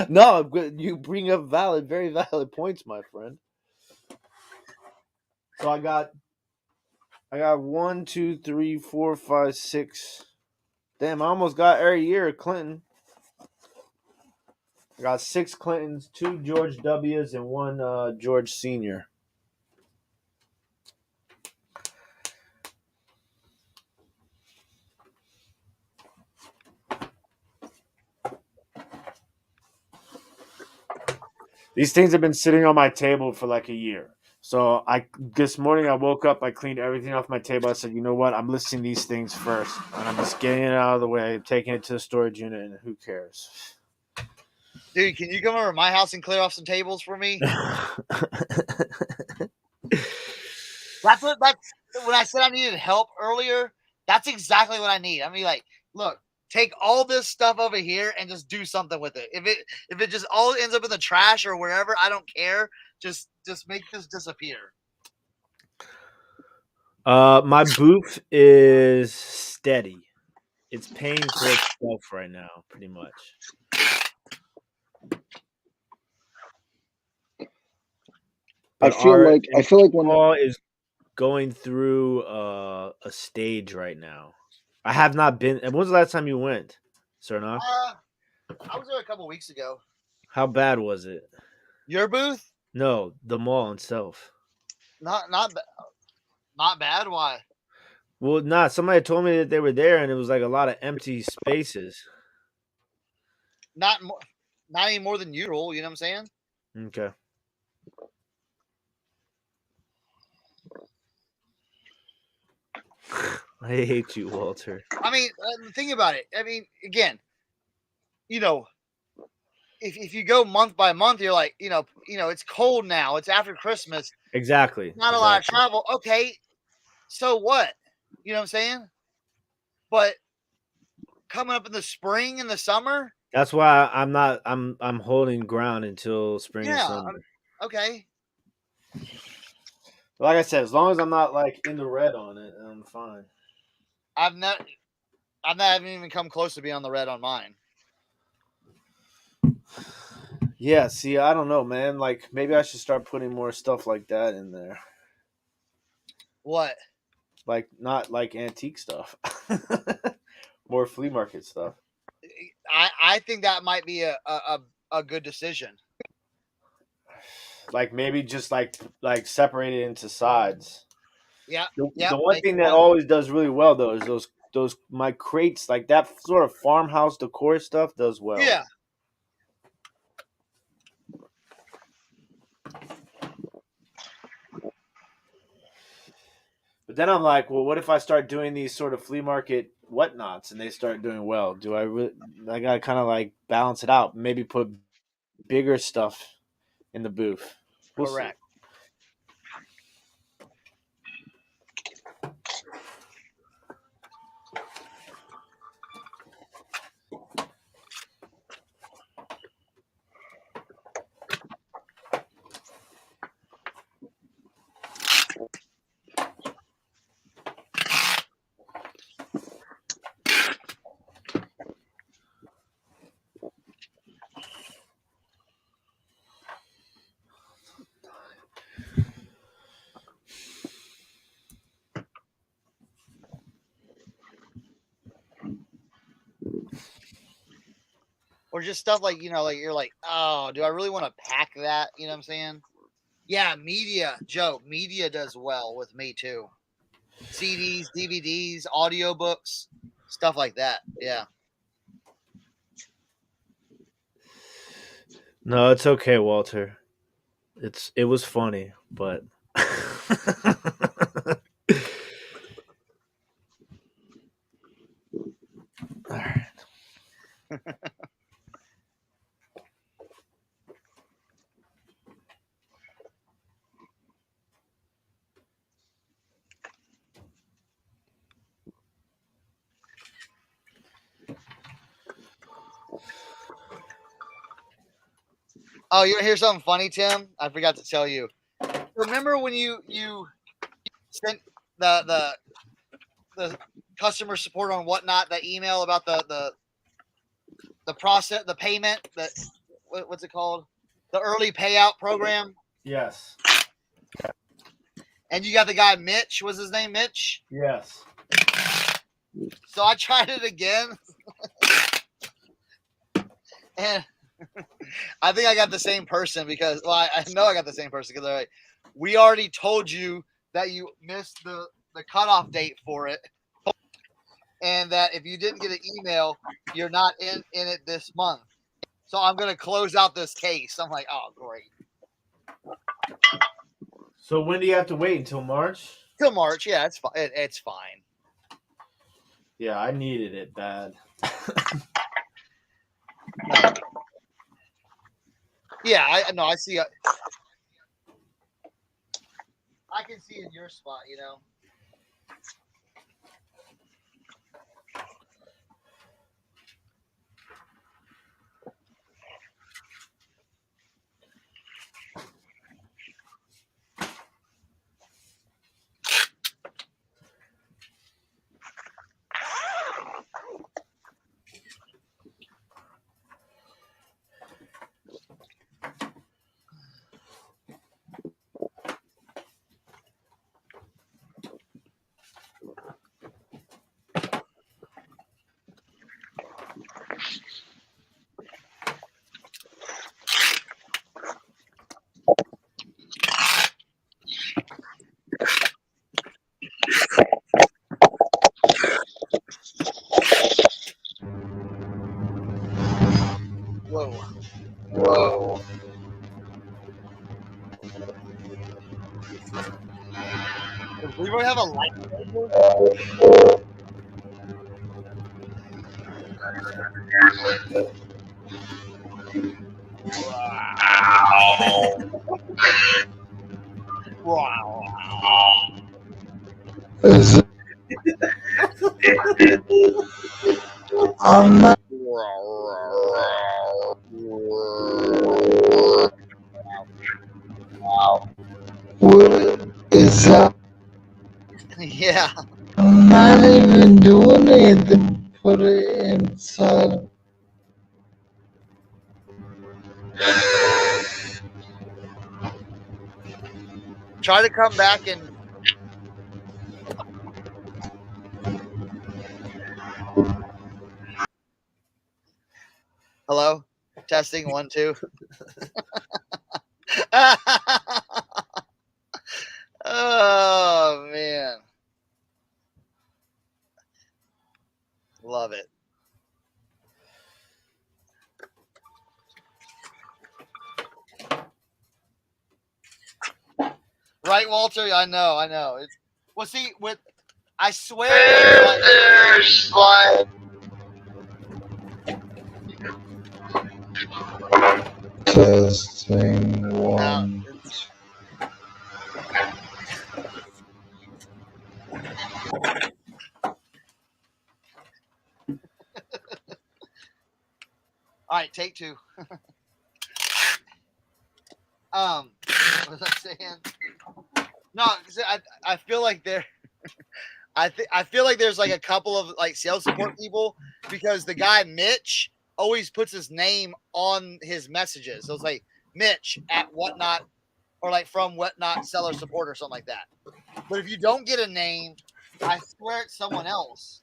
No, you bring up very valid points, my friend. So I got 1, 2, 3, 4, 5, 6. Damn, I almost got every year a Clinton. I got 6 Clintons, 2 George W's, and 1 George Senior. These things have been sitting on my table for like a year. So this morning I woke up, I cleaned everything off my table. I said, you know what? I'm listing these things first. And I'm just getting it out of the way, taking it to the storage unit, and who cares? Dude, can you come over to my house and clear off some tables for me? That's when I said I needed help earlier, that's exactly what I need. I mean, like, look, take all this stuff over here and just do something with it. If it just all ends up in the trash or wherever, I don't care. Just make this disappear. My booth is steady. It's paying for itself right now, pretty much. But I feel like when Paul is going through a stage right now. I have not been. When was the last time you went, Cernoch? I was there a couple weeks ago. How bad was it? Your booth? No, the mall itself. Not bad. Why? Well, somebody told me that they were there, and it was like a lot of empty spaces. not any more than usual. You know what I'm saying? Okay. I hate you, Walter. I mean, think about it. I mean, again, you know, if you go month by month, you're like, it's cold now. It's after Christmas. Exactly. Not a lot of travel. Okay, so what? You know what I'm saying? But coming up in the spring and the summer. That's why I'm holding ground until spring and summer. Okay. Like I said, as long as I'm not like in the red on it, I'm fine. I've not even come close to being on the red on mine. Yeah, see, I don't know, man. Like maybe I should start putting more stuff like that in there. What? Like not like antique stuff. More flea market stuff. I think that might be a good decision. Like maybe just like separate it into sides. Yeah. The one thing that always does really well though is those my crates, like that sort of farmhouse decor stuff does well. Yeah. But then I'm like, well, what if I start doing these sort of flea market whatnots and they start doing well? Do I really? I gotta kind of like balance it out. Maybe put bigger stuff in the booth. We'll Correct. See. Or just stuff like, like you're like, oh, do I really want to pack that? You know what I'm saying? Yeah, media, Joe. Media does well with me too. CDs, DVDs, audiobooks, stuff like that. Yeah. No, it's okay, Walter. It was funny, but all right. Oh, you want to hear something funny, Tim? I forgot to tell you. Remember when you sent the customer support on whatnot that email about the process, the payment, what's it called? The early payout program? Yes. And you got the guy Mitch. What's his name? Mitch? Yes. So I tried it again. And I think I got the same person because, well, I know I got the same person because they're like, we already told you that you missed the cutoff date for it. And that if you didn't get an email, you're not in it this month. So I'm going to close out this case. I'm like, oh, great. So when do you have to wait until March? Till March, yeah, it's fine. It's fine. Yeah, I needed it bad. Yeah, I see. I can see in your spot, Does Leroy have a light? Wow. I'm not. What is that? Yeah. I'm not even doing anything. Put it inside. Try to come back and. Hello? Testing 1, 2. Oh, man. Love it. Right, Walter? I know. It's, well, see, I swear there's like Testing one. All right, take 2. What was I saying? No, 'cause I feel like there. I feel like there's like a couple of like sales support people because the guy Mitch always puts his name on his messages. So it's like Mitch at whatnot or like from whatnot seller support or something like that. But if you don't get a name, I swear it's someone else.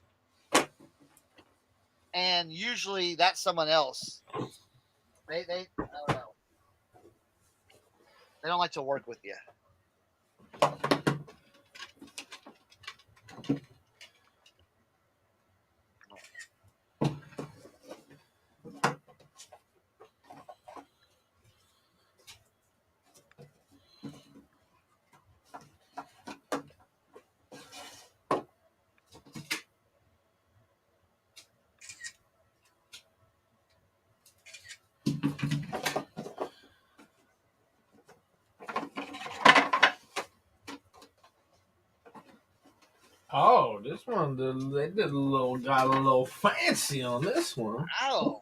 And usually that's someone else. They I don't know. They don't like to work with you. Oh, this one, they did got a little fancy on this one. Oh.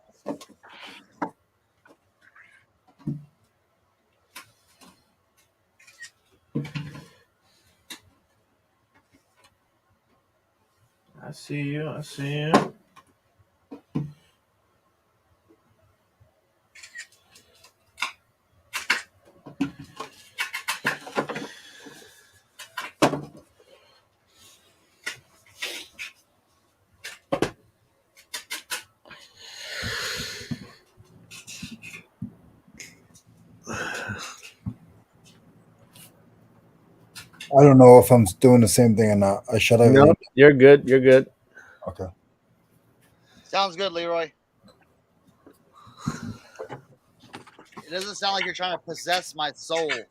I see you. I don't know if I'm doing the same thing or not. I should have. No, you're good. Okay. Sounds good, Leroy. It doesn't sound like you're trying to possess my soul. It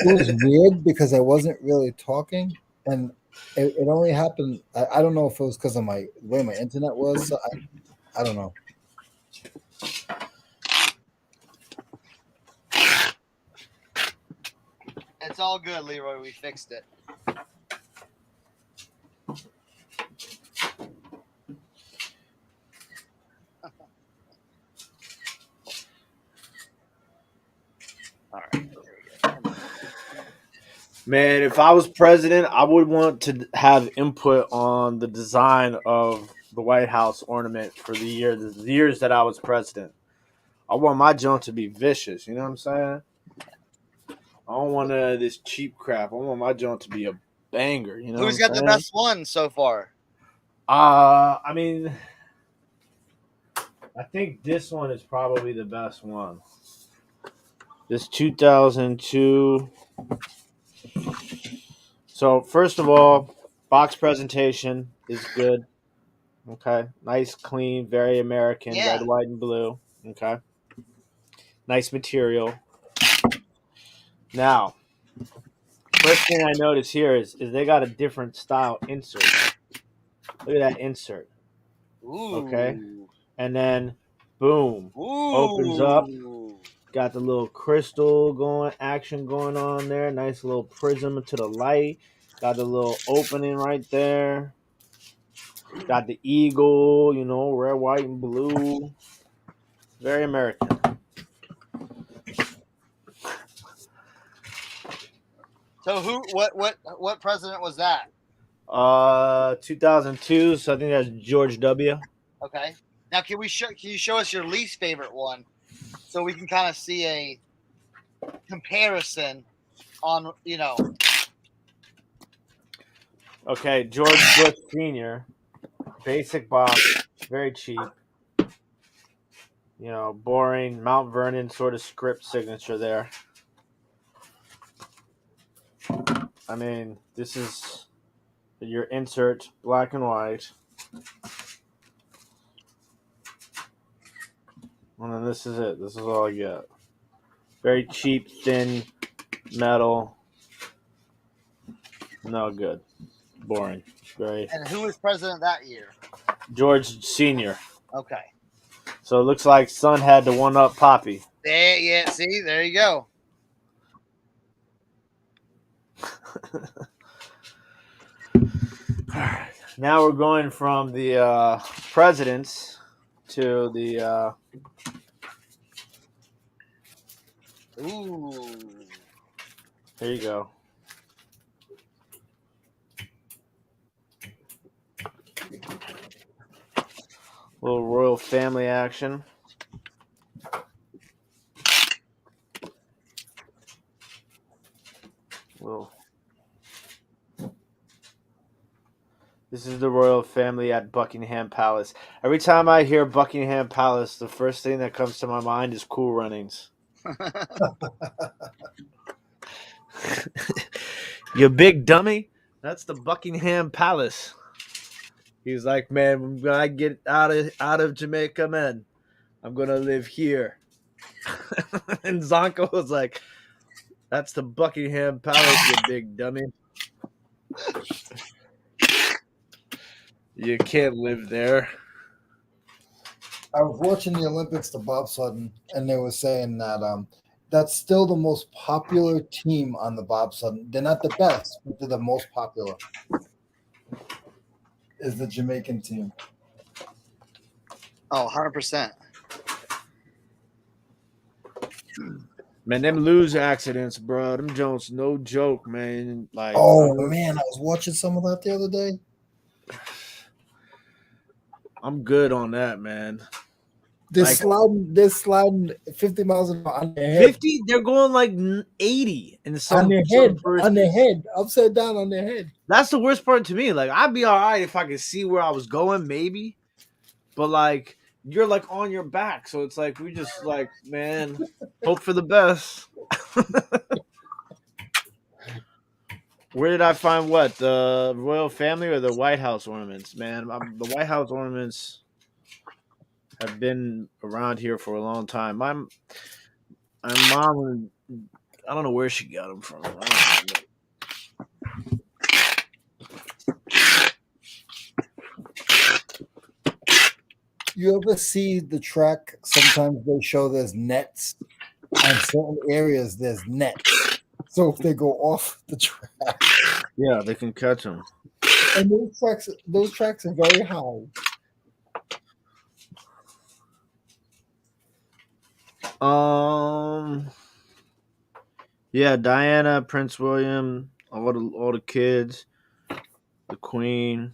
was weird because I wasn't really talking, and it only happened. I don't know if it was because of the way my internet was. So I don't know. It's all good, Leroy. We fixed it. All right. Man, if I was president, I would want to have input on the design of the White House ornament for the years that I was president. I want my junk to be vicious. You know what I'm saying? I don't want this cheap crap. I want my junk to be a banger. You know Who's got the best one so far? I mean, I think this one is probably the best one. This 2002. So first of all, box presentation is good. Okay, nice, clean, very American, Yeah. red, white, and blue. Okay, nice material. Now, first thing I notice here is they got a different style insert. Look at that insert. Ooh. Okay. And then, boom, Ooh. opens up. Got the little crystal action going on there. Nice little prism to the light. Got the little opening right there. Got the eagle, red, white, and blue. Very American. So what president was that? 2002. So I think that's George W. Okay. Now can you show us your least favorite one, so we can kind of see a comparison on Okay, George Bush Sr. Basic box, very cheap. Boring Mount Vernon sort of script signature there. I mean, this is your insert, black and white. And then this is it. This is all I get. Very cheap, thin metal. No good. Boring. Very. And who was president that year? George Sr. Okay. So it looks like Son had to one-up Poppy. Yeah, see, there you go. Now we're going from the presidents to the Ooh. Here you go. Little royal family action. Little. This is the royal family at Buckingham Palace. Every time I hear Buckingham Palace, the first thing that comes to my mind is Cool Runnings. You big dummy. That's the Buckingham Palace. He's like, man, when I get out of Jamaica, man, I'm gonna live here. And Zonko was like, that's the Buckingham Palace, you big dummy. You can't live there. I was watching the Olympics, the bobsledding, and they were saying that that's still the most popular team on the bobsledding. They're not the best, but they're the most popular. Is the Jamaican team. Oh, 100%. Man, them lose accidents, bro. Them Jones, no joke, man. Like, oh man, I was watching some of that the other day. I'm good on that, man. They're sliding 50 miles an hour on their head. 50? They're going like 80 in some on their head, upside down on their head. That's the worst part to me. Like, I'd be all right if I could see where I was going, maybe. But like, you're like on your back, so it's like we just like, man, hope for the best. Where did I find what? The royal family or the White House ornaments? Man, the White House ornaments have been around here for a long time. My mom, I don't know where she got them from. You ever see the track? Sometimes they show there's nets. On certain areas, there's nets. So if they go off the track, yeah, they can catch them. And those tracks are very high. Yeah, Diana, Prince William, all the kids, the Queen.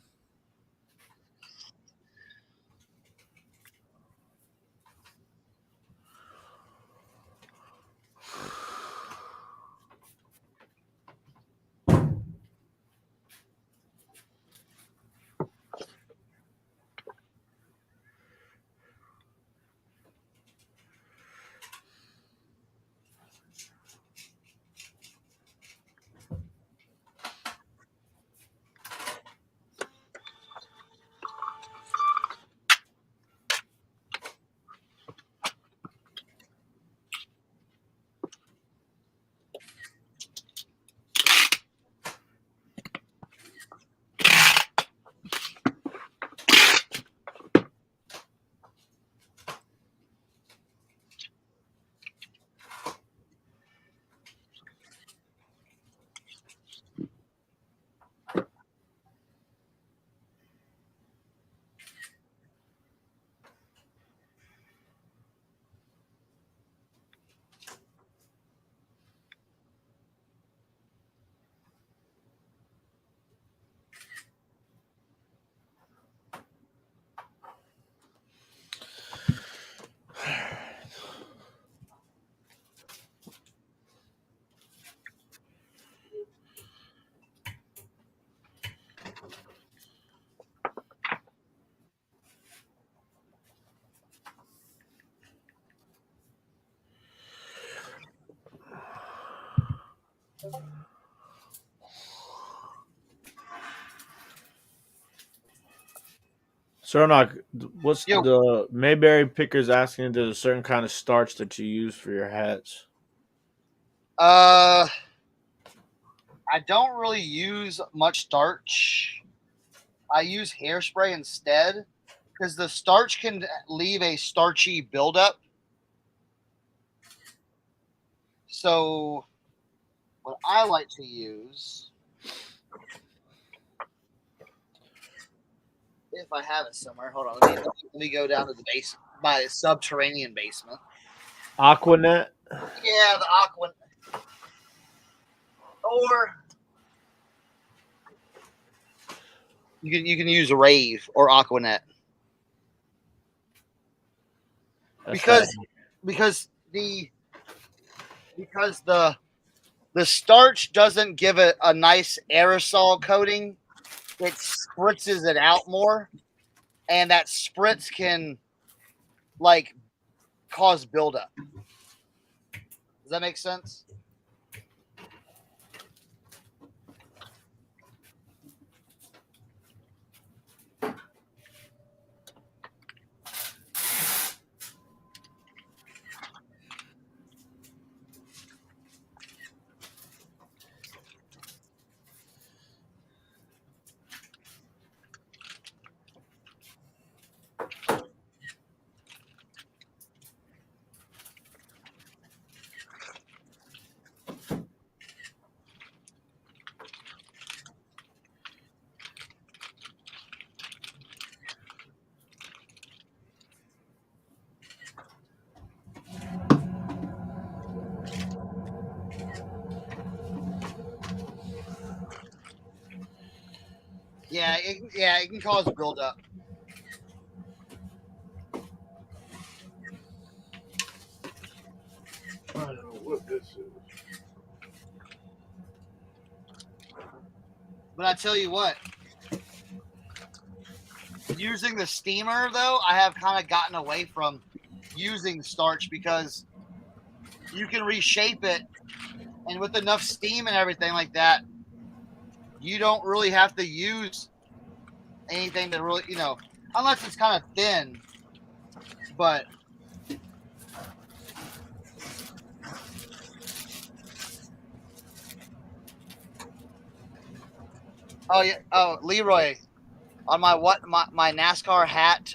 Cernoch, what's Yo. the Mayberry Picker's asking if there's a certain kind of starch that you use for your hats? I don't really use much starch. I use hairspray instead because the starch can leave a starchy buildup. So what I like to use, if I have it somewhere, hold on, let me go down to the base, my subterranean basement. Aquanet? Yeah, the aqua. Or you can use Rave or Aquanet. That's because the starch doesn't give it a nice aerosol coating. It spritzes it out more, and that spritz can like cause buildup. Does that make sense? Yeah, it can cause buildup. I don't know what this is. But I tell you what, using the steamer though, I have kind of gotten away from using starch because you can reshape it, and with enough steam and everything like that, you don't really have to use anything to really, unless it's kind of thin. But oh yeah, oh Leroy, on my NASCAR hat,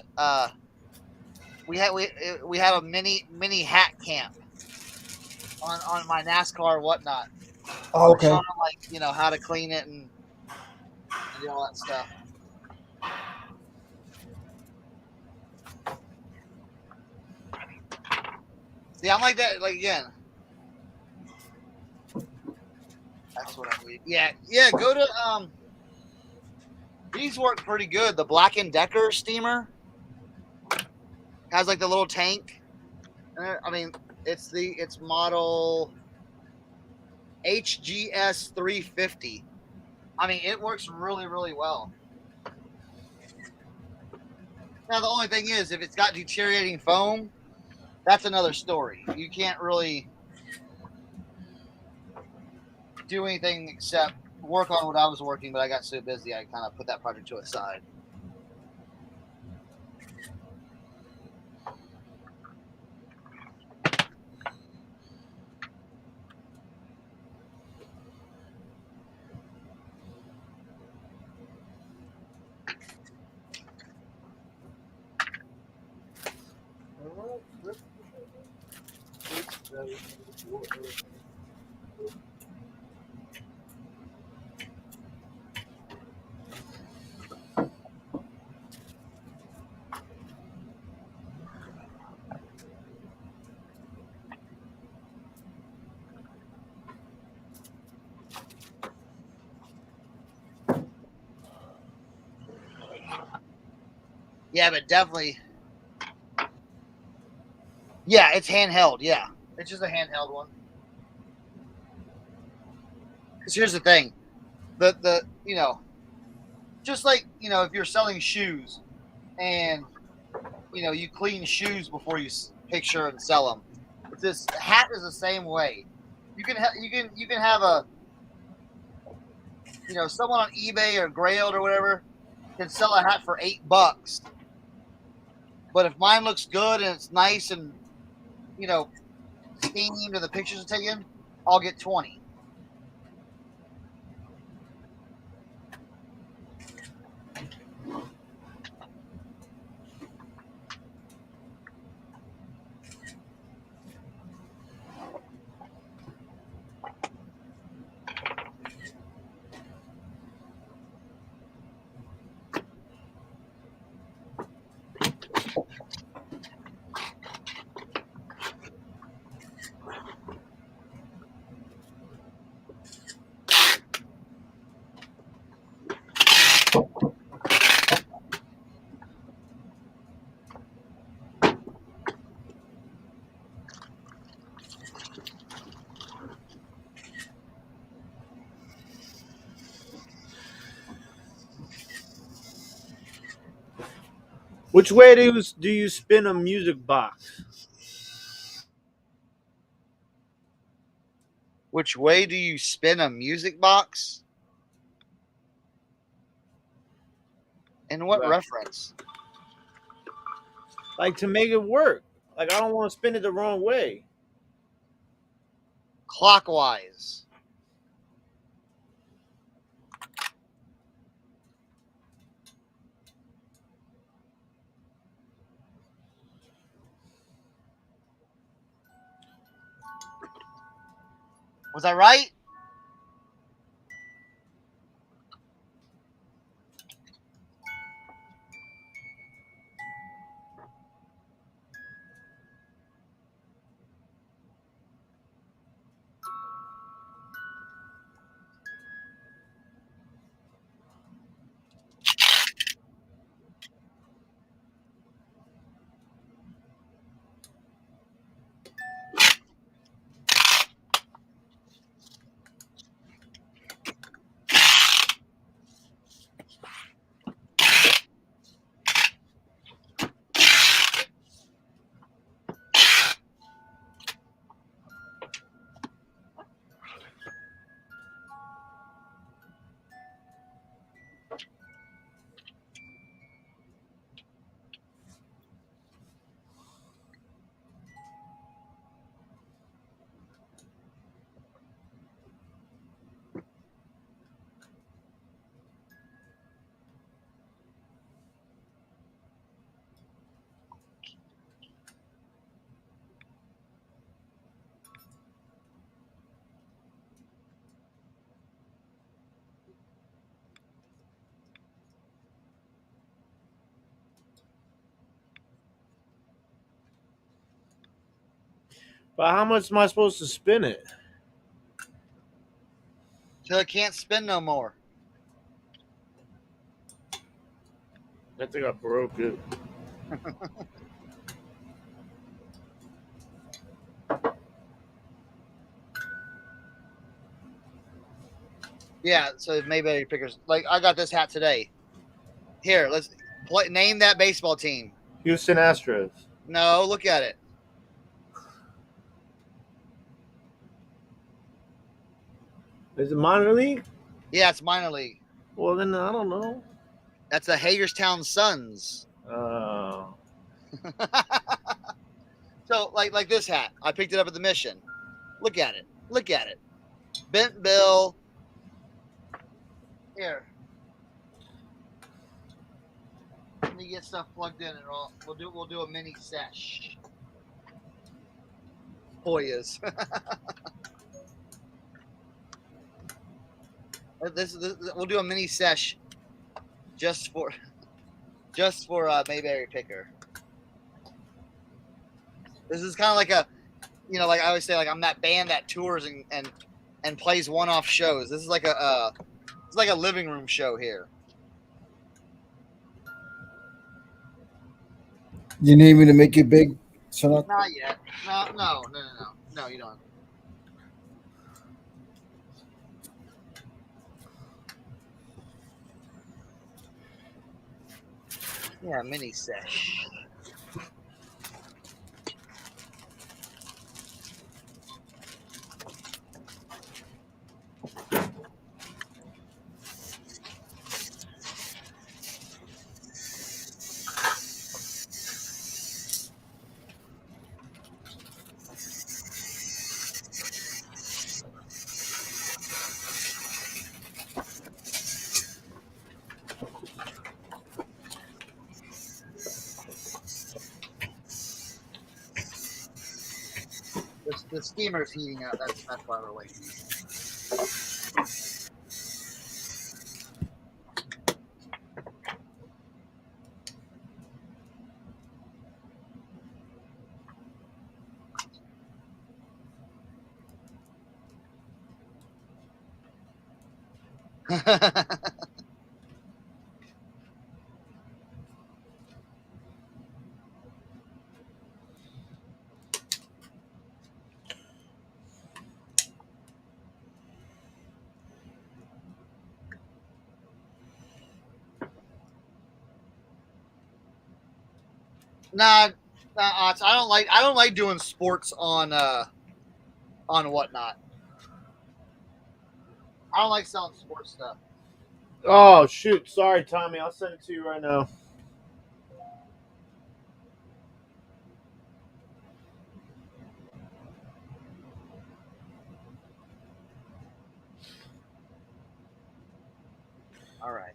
we had a mini hat camp on my NASCAR whatnot. Oh, okay. Showing them, like, how to clean it and do all that stuff. See, I'm like that. Like, again, that's what I need. Yeah. Go to these work pretty good. The Black & Decker steamer has like the little tank. I mean, it's model HGS 350. I mean, it works really, really well. Now, the only thing is, if it's got deteriorating foam, that's another story. You can't really do anything except work on what I was working, but I got so busy, I kind of put that project to a side. Yeah, but definitely. Yeah, it's handheld. Yeah, it's just a handheld one. Because here's the thing, the just like if you're selling shoes and you clean shoes before you picture and sell them. This hat is the same way. You can have someone on eBay or Grailed or whatever can sell a hat for $8. But if mine looks good and it's nice and steamed and the pictures are taken, I'll get 20. Which way do you spin a music box? Which way do you spin a music box? In what Right. reference? Like to make it work. Like I don't want to spin it the wrong way. Clockwise. Was I right? But how much am I supposed to spin it? Till it can't spin no more. I think I broke it. Yeah, so maybe pickers. Like I got this hat today. Here, let's name that baseball team. Houston Astros. No, look at it. Is it minor league? Yeah, it's minor league. Well, then I don't know. That's the Hagerstown Suns. So like this hat, I picked it up at the Mission. Look at it. Look at it. Bent bill. Here. Let me get stuff plugged in, and we'll do a mini sesh. Hoyas. this we'll do a mini sesh just for Mayberry Picker. This is kind of like a, like I always say, like I'm that band that tours and plays one-off shows. This is like it's like a living room show here. You need me to make it big, Cernoch? Not yet. No, you don't. Yeah, mini sesh. the steamer's heating up. That's why we're waiting. Nah, I don't like doing sports on whatnot. I don't like selling sports stuff. Oh shoot! Sorry, Tommy. I'll send it to you right now. All right.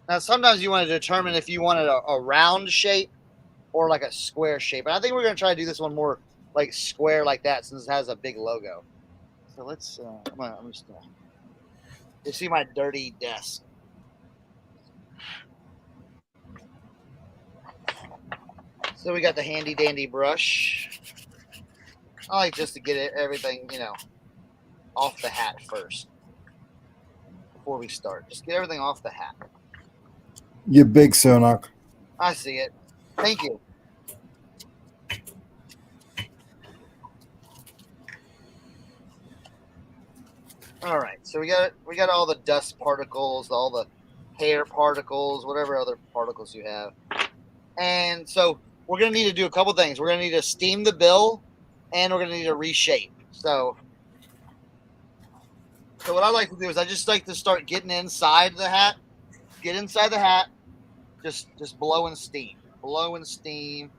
Now, sometimes you want to determine if you wanted a round shape or like a square shape. And I think we're going to try to do this one more like square like that since it has a big logo. So let's, I'm just going to, you see my dirty desk. So we got the handy dandy brush. I like just to get everything, off the hat first before we start. Just get everything off the hat. You big Cernoch. I see it. Thank you. All right, so we got all the dust particles, all the hair particles, whatever other particles you have. And so we're going to need to do a couple things. We're going to need to steam the bill, and we're going to need to reshape. So what I like to do is I just like to start getting inside the hat. Get inside the hat. Just blowing steam. Blowing steam.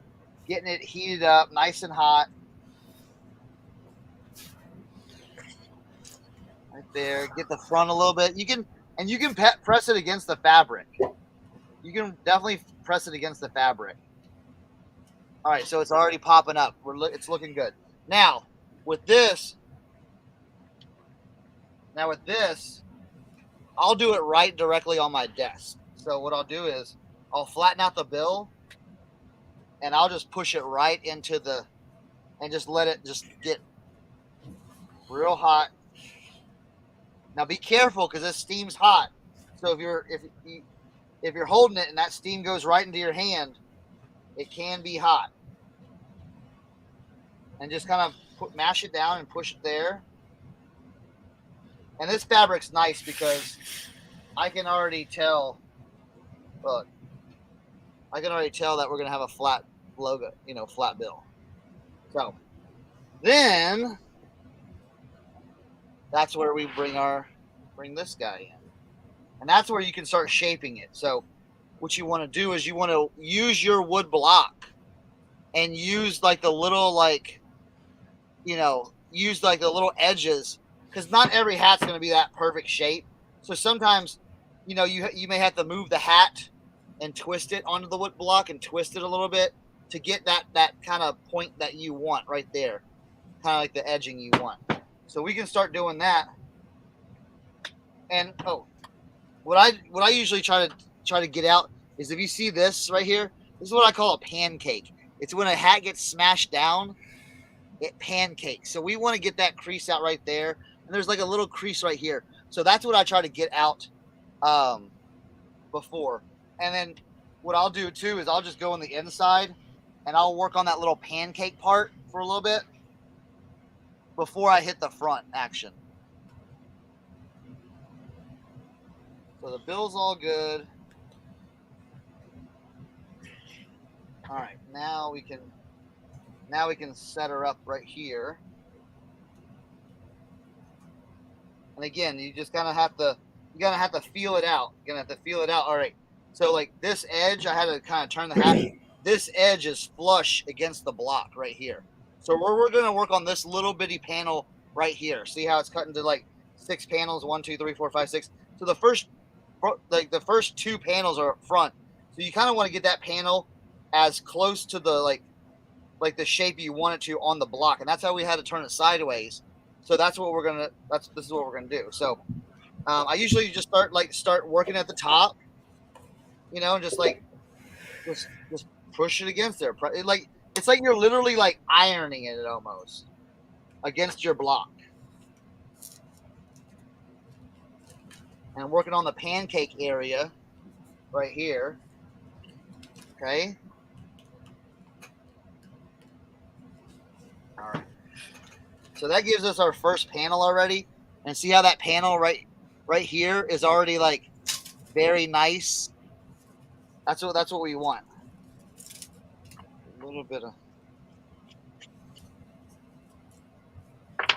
Getting it heated up, nice and hot. Right there. Get the front a little bit. You can press it against the fabric. You can definitely press it against the fabric. All right, so it's already popping up. It's looking good. Now, with this, I'll do it right directly on my desk. So what I'll do is I'll flatten out the bill, and I'll just push it right into and just let it just get real hot. Now be careful because this steam's hot. So if you're holding it and that steam goes right into your hand, it can be hot. And just kind of mash it down and push it there. And this fabric's nice because I can already tell. Look, I can already tell that we're gonna have a flat logo, flat bill. So then that's where we bring this guy in, and that's where you can start shaping it. So what you want to do is you want to use your wood block and use like the little use like the little edges, because not every hat's going to be that perfect shape. So sometimes, you may have to move the hat and twist it onto the wood block and twist it a little bit to get that kind of point that you want right there, kind of like the edging you want. So we can start doing that. And what I usually try to get out is, if you see this right here, this is what I call a pancake. It's when a hat gets smashed down, it pancakes. So we want to get that crease out right there. And there's like a little crease right here. So that's what I try to get out before. And then what I'll do too is I'll just go on the inside and I'll work on that little pancake part for a little bit before I hit the front action. So the bill's all good. All right, now we can set her up right here. And again, you just kind of have to feel it out. You're gonna have to feel it out. All right. So like this edge, I had to kind of turn the hat. This edge is flush against the block right here. So we're gonna work on this little bitty panel right here. See how it's cut into like 6 panels? 1, 2, 3, 4, 5, 6. So the first two panels are up front. So you kind of want to get that panel as close to the like the shape you want it to on the block, and that's how we had to turn it sideways. So this is what we're gonna do. So I usually just start working at the top, and just push it against there. It's like you're literally like ironing it almost against your block. And I'm working on the pancake area right here. Okay. All right. So that gives us our first panel already. And see how that panel right here is already like very nice. That's what we want. A little bit of.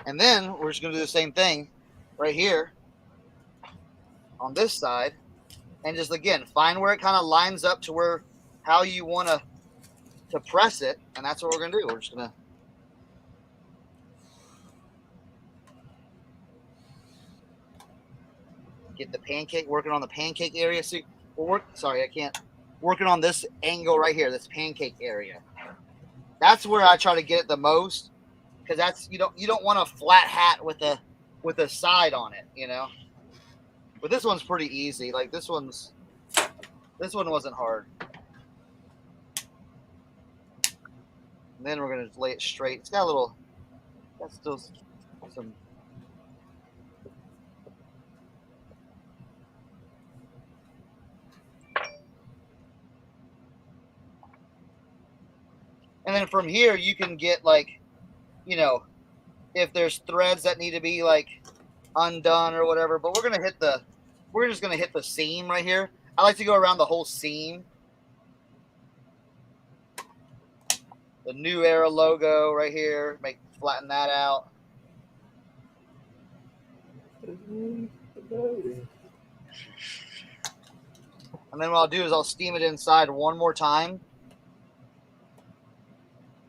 And then we're just going to do the same thing right here on this side. And just, again, find where it kind of lines up to how you want to press it. And that's what we're going to do. We're just going to. Get the pancake, working on the pancake area. See, working on this angle right here, this pancake area. That's where I try to get it the most, because that's you don't want a flat hat with a side on it, But this one's pretty easy. Like this one wasn't hard. And then we're gonna lay it straight. It's got that's still some. And then from here, you can get if there's threads that need to be undone or whatever. But we're just gonna hit the seam right here. I like to go around the whole seam. The New Era logo right here. Flatten that out. And then what I'll do is I'll steam it inside one more time.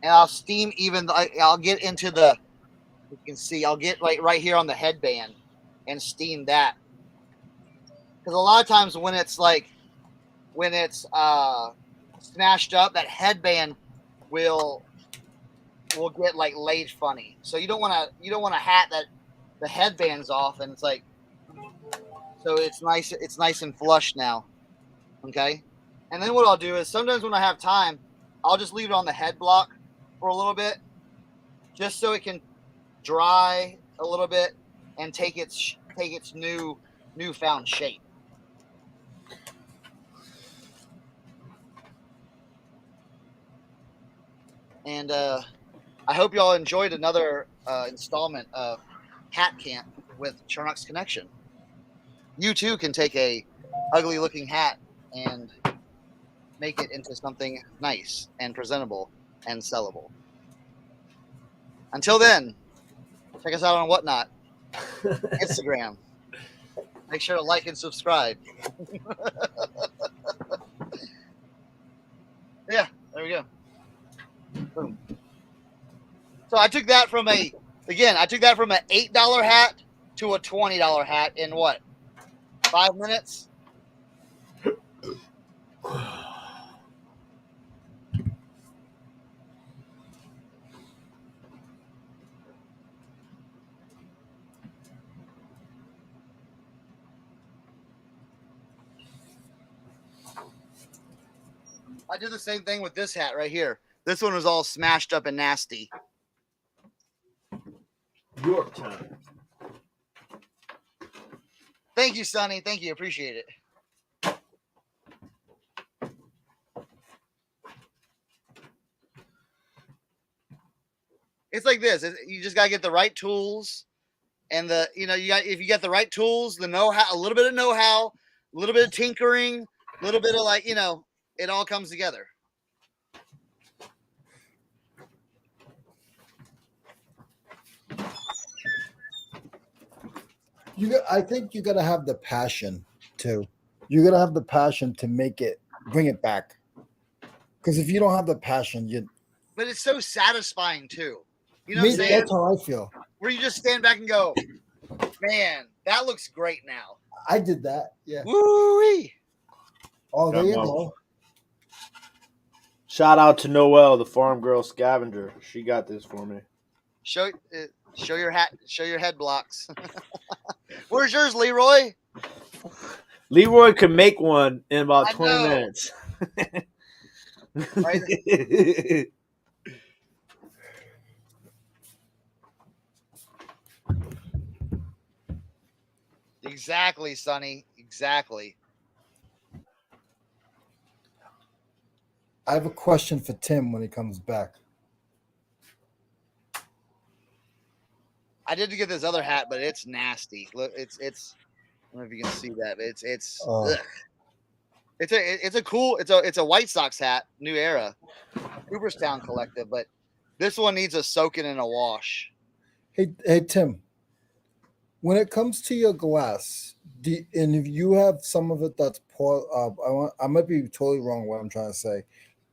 And I'll steam I'll get into you can see, I'll get right here on the headband and steam that. Because a lot of times when it's smashed up, that headband will get laid funny. So you don't want a hat that the headband's off and it's so it's nice and flush now. Okay. And then what I'll do is sometimes when I have time, I'll just leave it on the head block for a little bit, just so it can dry a little bit and take its newfound shape. And I hope y'all enjoyed another installment of Hat Camp with Cernochsconnection. You too can take a ugly looking hat and make it into something nice and presentable and sellable. Until then, check us out on Whatnot, Instagram. Make sure to like and subscribe. Yeah, there we go. Boom. So I took that from an $8 hat to a $20 hat in what? 5 minutes? I did the same thing with this hat right here. This one was all smashed up and nasty. York time. Thank you, Sonny. Thank you. Appreciate it. It's like this. You just got to get the right tools. And if you get the right tools, the know-how, a little bit of know-how, a little bit of tinkering, a little bit of it all comes together. I think you gotta have the passion too. You gotta have the passion to bring it back. Because if you don't have the passion, But it's so satisfying too. You know what I'm saying? That's how I feel. Where you just stand back and go, man, that looks great now. I did that. Yeah. Woo-wee. Oh, there Got you my- go. Shout out to Noelle, the farm girl scavenger. She got this for me. Show your hat. Show your head blocks. Where's yours, Leroy? Leroy could make one in about I 20 know. minutes. Right? Exactly, Sonny. Exactly. I have a question for Tim when he comes back. I did get this other hat, but it's nasty. Look, it's. I don't know if you can see that. But it's. Oh. Ugh. It's a cool. It's a White Sox hat, new era, Cooperstown Collective. But this one needs a soaking in a wash. Hey, Tim. When it comes to your glass, and if you have some of it that's I might be totally wrong what I'm trying to say.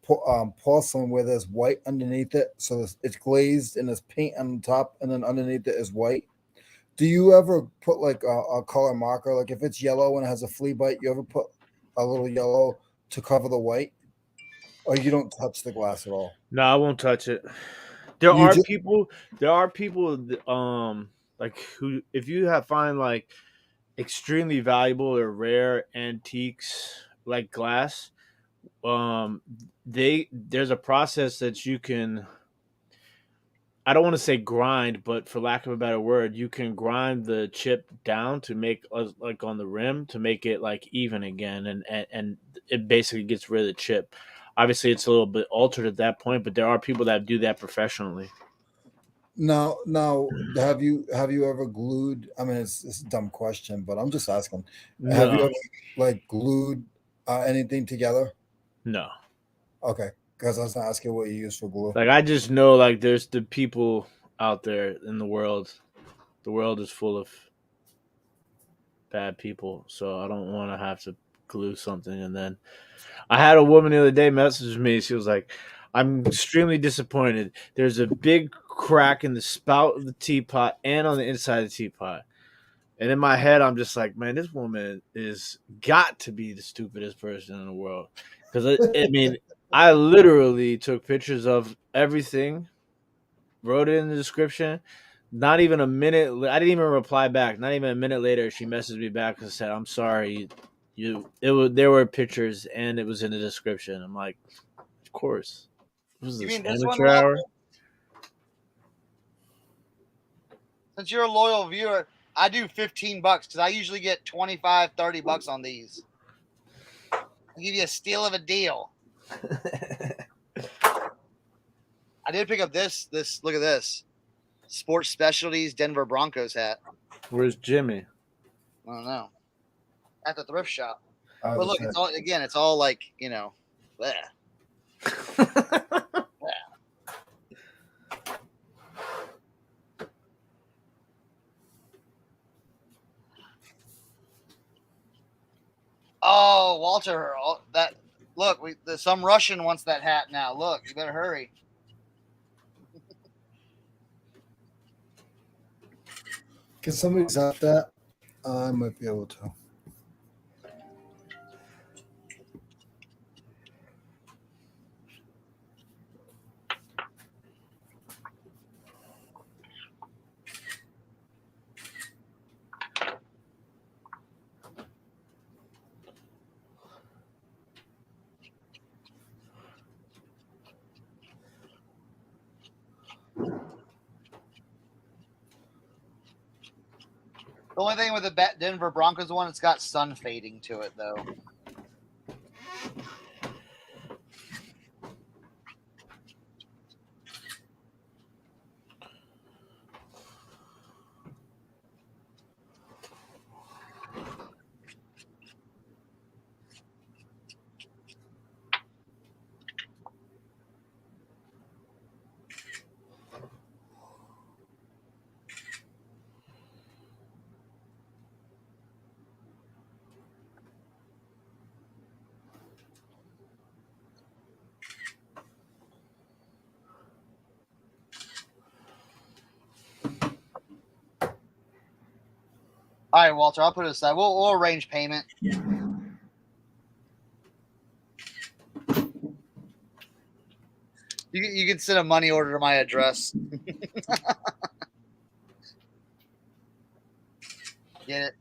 Porcelain where there's white underneath it, so it's glazed and there's paint on the top, and then underneath it is white. Do you ever put like a color marker? Like if it's yellow and it has a flea bite, you ever put a little yellow to cover the white, or you don't touch the glass at all? No, I won't touch it. There You are ju- people. There are people. Like who, if you have find like extremely valuable or rare antiques like glass, um, there's a process that you can. I don't want to say grind, but for lack of a better word, you can grind the chip down to make like on the rim to make it like even again, and it basically gets rid of the chip. Obviously, it's a little bit altered at that point, but there are people that do that professionally. Now, have you ever glued? I mean, it's a dumb question, but I'm just asking. Have you No, ever like glued anything together? no. Okay, because I was gonna ask you what you use for glue. Like I just know, like there's the people out there in the world. The world is full of bad people, so I don't want to have to glue something. And then I had a woman the other day message me. She was like, "I'm extremely disappointed. There's a big crack in the spout of the teapot and on the inside of the teapot." And in my head, I'm just like, "Man, this woman is got to be the stupidest person in the world." Because I mean, I literally took pictures of everything, wrote it in the description. Not even a minute. I didn't even reply back. Not even a minute later, she messaged me back and said, "I'm sorry. There were pictures and it was in the description." I'm like, of course. What was You this mean this one, amateur hour? Walter? Since you're a loyal viewer, I do $15 because I usually get 25, $30 on these. I'll give you a steal of a deal. I did pick up this. Look at this. Sports Specialties Denver Broncos hat. Where's Jimmy? I don't know. At the thrift shop. I But was look, saying, it's all like, bleh. Oh, Walter, some Russian wants that hat now. Look, you better hurry. can somebody zap that? I might be able to. The only thing with the Denver Broncos one, it's got sun fading to it, though. All right, Walter, I'll put it aside. We'll arrange payment. You can send a money order to my address. Get it?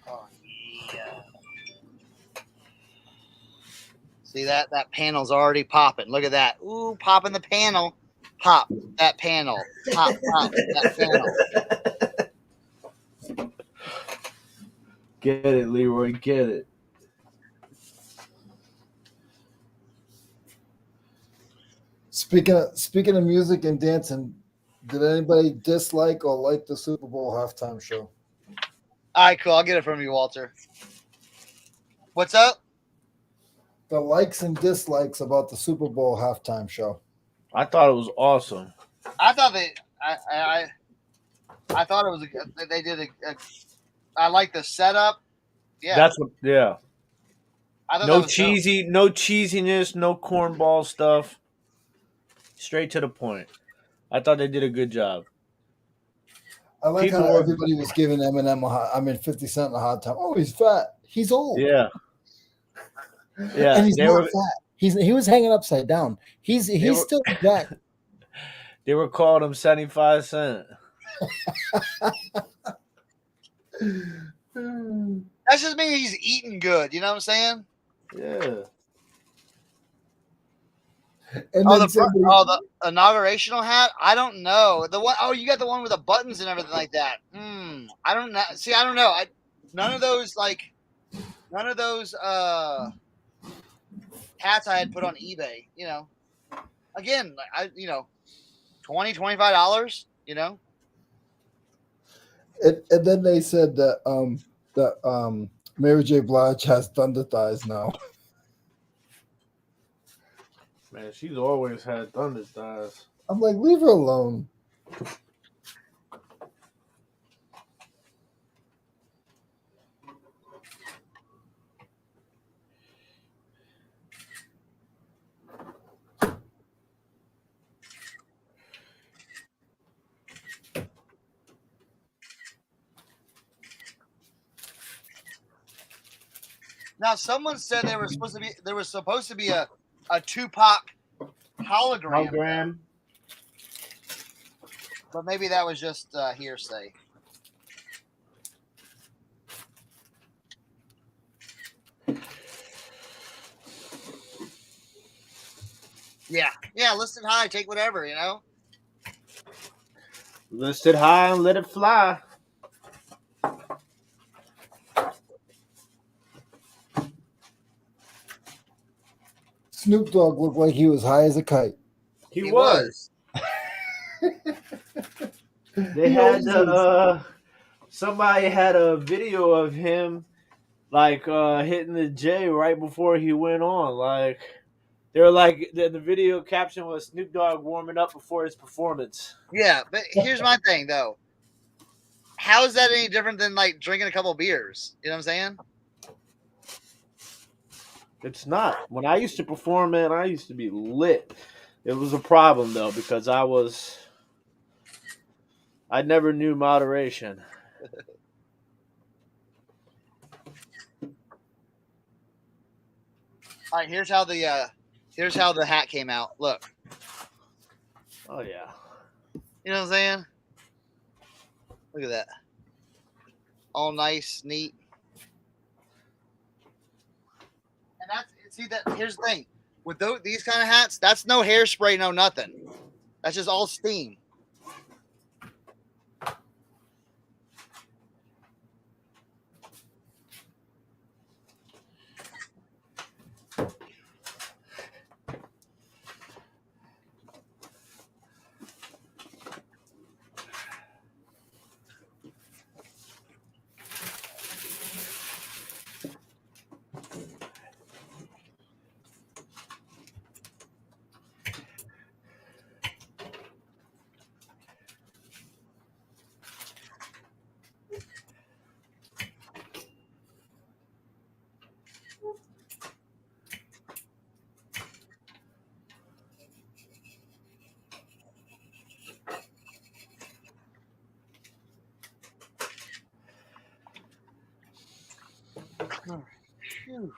Oh, yeah. See that panel's already popping. Look at that. Ooh, popping the panel. Pop that panel. Pop that panel. Get it, Leroy. Get it. Speaking of music and dancing, did anybody dislike or like the Super Bowl halftime show? All right, cool. I'll get it from you, Walter. What's up? The likes and dislikes about the Super Bowl halftime show. I thought it was awesome. I thought I thought it was they did I like the setup. Yeah, That's what. Yeah. I thought No that was dope. no cheesiness, no cornball stuff. Straight to the point. I thought they did a good job. I like People how were- everybody was giving Eminem 50 Cent a hard time. Oh, he's fat. He's old. Yeah. Yeah. And he's They not were fat. He was hanging upside down. He's were- still Jack. they were calling him 75 Cent. That just means he's eating good. You know what I'm saying? Yeah. And Oh, then the inaugurational hat. I don't know the one. Oh, you got the one with the buttons and everything like that. I don't know. See, I don't know. None of those hats I had put on eBay. You know, again, $20-$25. You know. and then they said that Mary J. Blige has thunder thighs now. Man, she's always had thunder thighs. I'm like, leave her alone. Now, someone said there was supposed to be a Tupac hologram, but maybe that was just hearsay. Yeah, listed high, take whatever, you know. List it high and let it fly. Snoop Dogg looked like he was high as a kite. He was. They had somebody had a video of him like hitting the J right before he went on. Like they were like the video caption was Snoop Dogg warming up before his performance. Yeah, but here's my thing though. How is that any different than like drinking a couple beers? You know what I'm saying? It's not. When I used to perform, man, I used to be lit. It was a problem though because I never knew moderation. All right, here's how the hat came out. Look. Oh yeah. You know what I'm saying? Look at that. All nice, neat. And see that. Here's the thing with these kind of hats. That's no hairspray, no nothing. That's just all steam. Phew.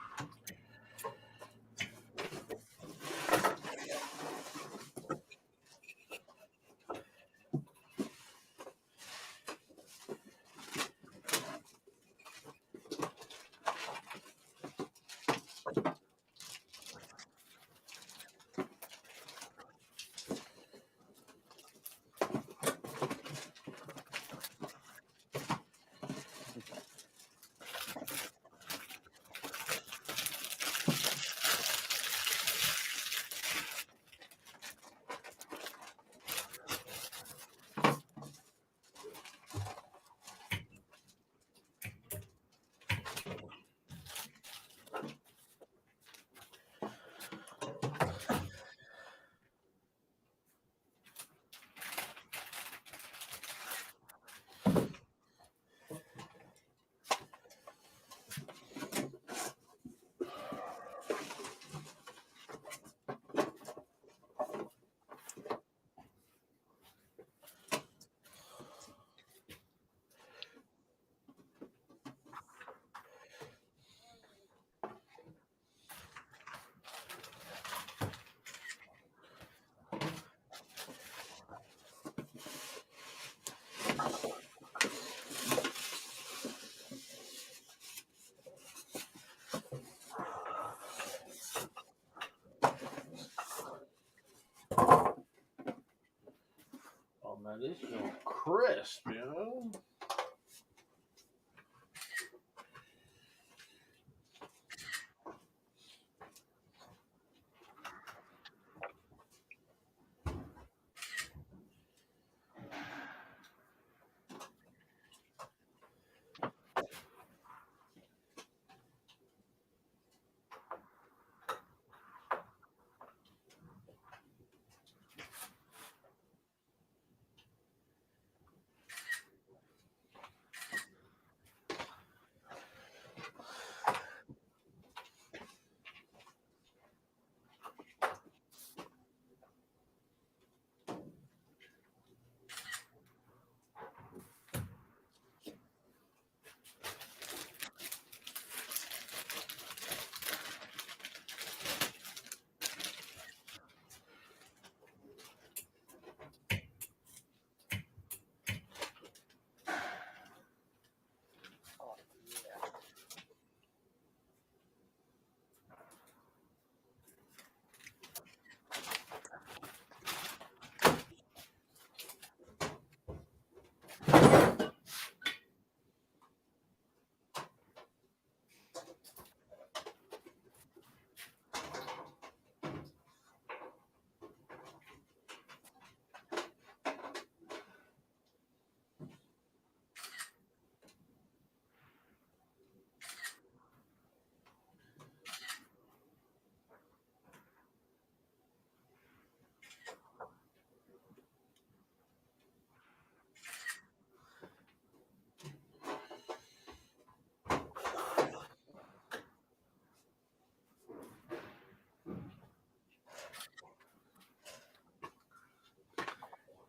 Oh man, this is crisp, you know.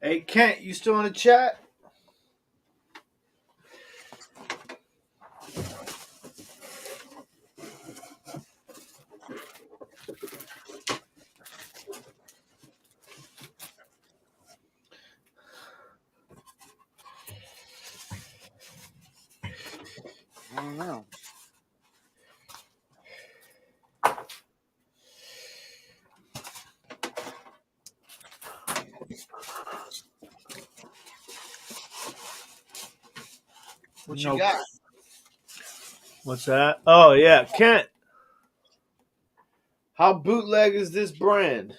Hey Kent, you still in the chat? I don't know. What you got? What's that? Oh yeah, Kent. How bootleg is this brand?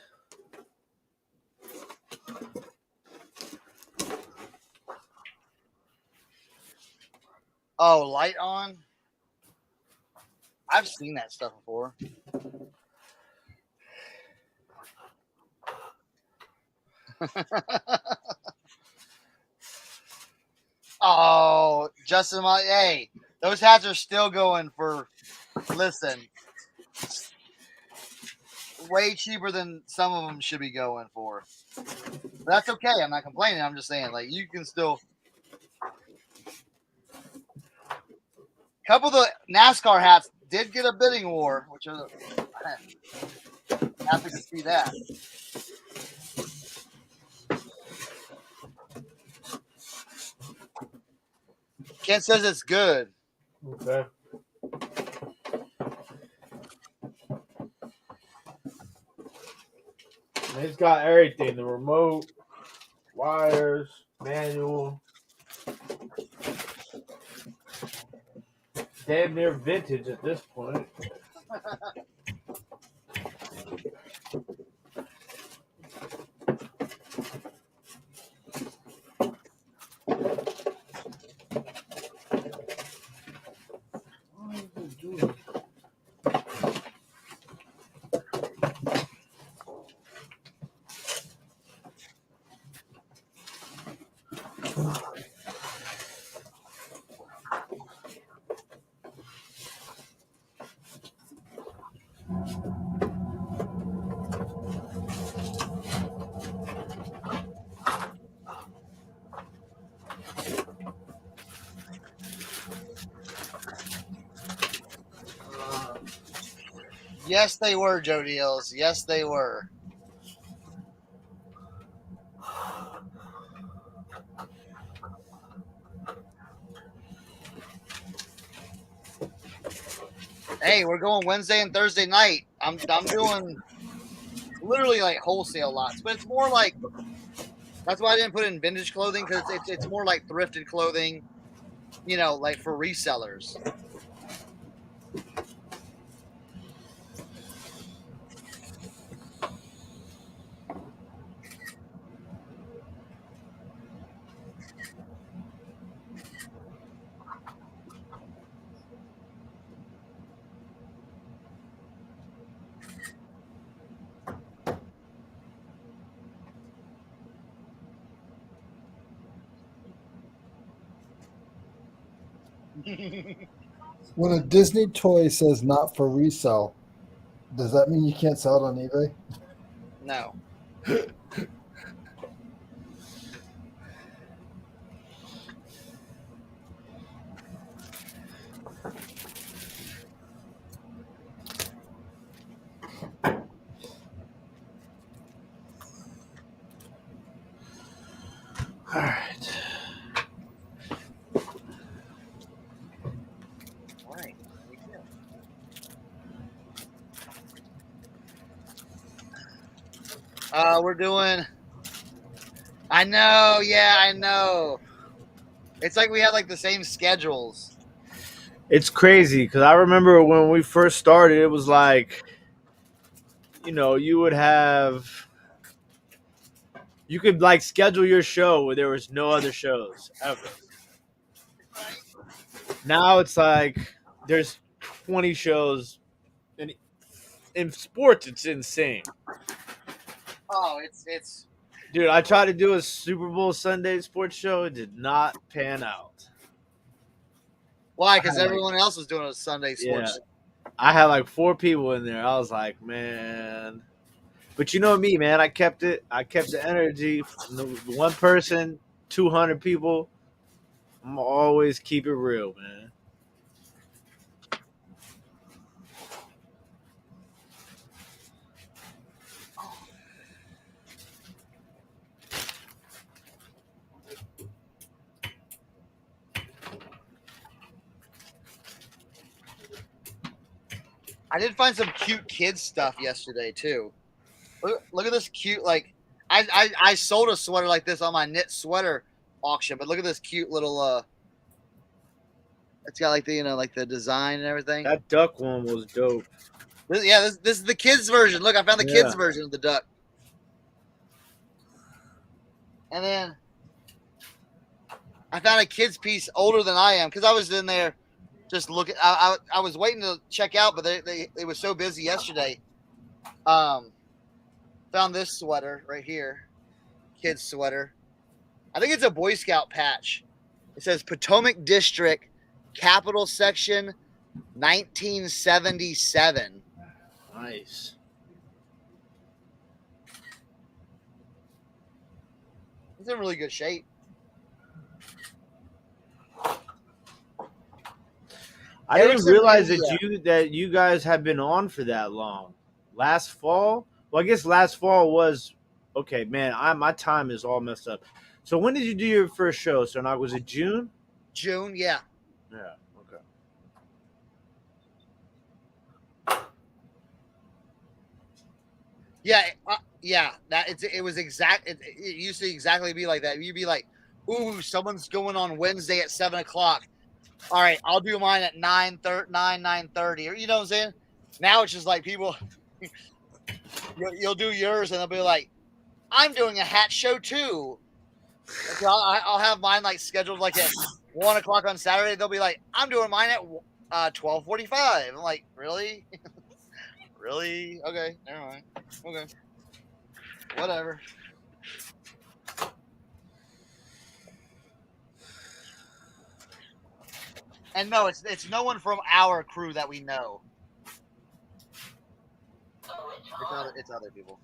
Oh, light on. I've seen that stuff before. Oh, Justin, hey, those hats are still going for. Listen, way cheaper than some of them should be going for. But that's okay. I'm not complaining. I'm just saying, like, you can still. A couple of the NASCAR hats did get a bidding war, which is happy to see that. Ken says it's good. Okay. And it's got everything: the remote, wires, manual. Damn near vintage at this point. Yes, they were, Joe Deals. Yes, they were. Hey, we're going Wednesday and Thursday night. I'm doing literally like wholesale lots, but it's more like that's why I didn't put it in vintage clothing because it's more like thrifted clothing, you know, like for resellers. When a Disney toy says not for resale, does that mean you can't sell it on eBay? No. All right. All right. We're doing. I know. Yeah, I know. It's like we had like the same schedules. It's crazy because I remember when we first started, it was like, you would have, you could like schedule your show where there was no other shows ever. Now it's like there's 20 shows, and in sports, it's insane. Oh, it's. Dude, I tried to do a Super Bowl Sunday sports show. It did not pan out. Why? Because everyone else was doing a Sunday sports. Yeah. I had like 4 people in there. I was like, man. But you know me, man. I kept it. I kept the energy. One person, 200 people. I'm always keep it real, man. I did find some cute kids stuff yesterday too. Look at this cute like I sold a sweater like this on my knit sweater auction, but look at this cute little it's got like the like the design and everything. That duck one was dope. This is the kids version. Look, I found the kids version of the duck. And then I found a kids piece older than I am because I was in there just looking. I was waiting to check out, but they were so busy yesterday. Found this sweater right here, kids sweater. I think it's a Boy Scout patch. It says Potomac District, Capital Section, 1977. Nice. It's in really good shape. I didn't realize that you guys have been on for that long. Last fall? Well, I guess last fall was okay, man. My time is all messed up. So when did you do your first show? So now was it June? June, yeah. Yeah. Okay. Yeah. It was exact. It used to exactly be like that. You'd be like, "Ooh, someone's going on Wednesday at 7:00. All right, I'll do mine at 9:30, or you know what I'm saying." Now it's just like people, you'll do yours, and they'll be like, "I'm doing a hat show too." So I'll have mine like scheduled like at 1:00 on Saturday. They'll be like, "I'm doing mine at 12:45." I'm like, "Really? Really? Okay, never mind. Okay, whatever." And no, it's no one from our crew that we know. It's other people.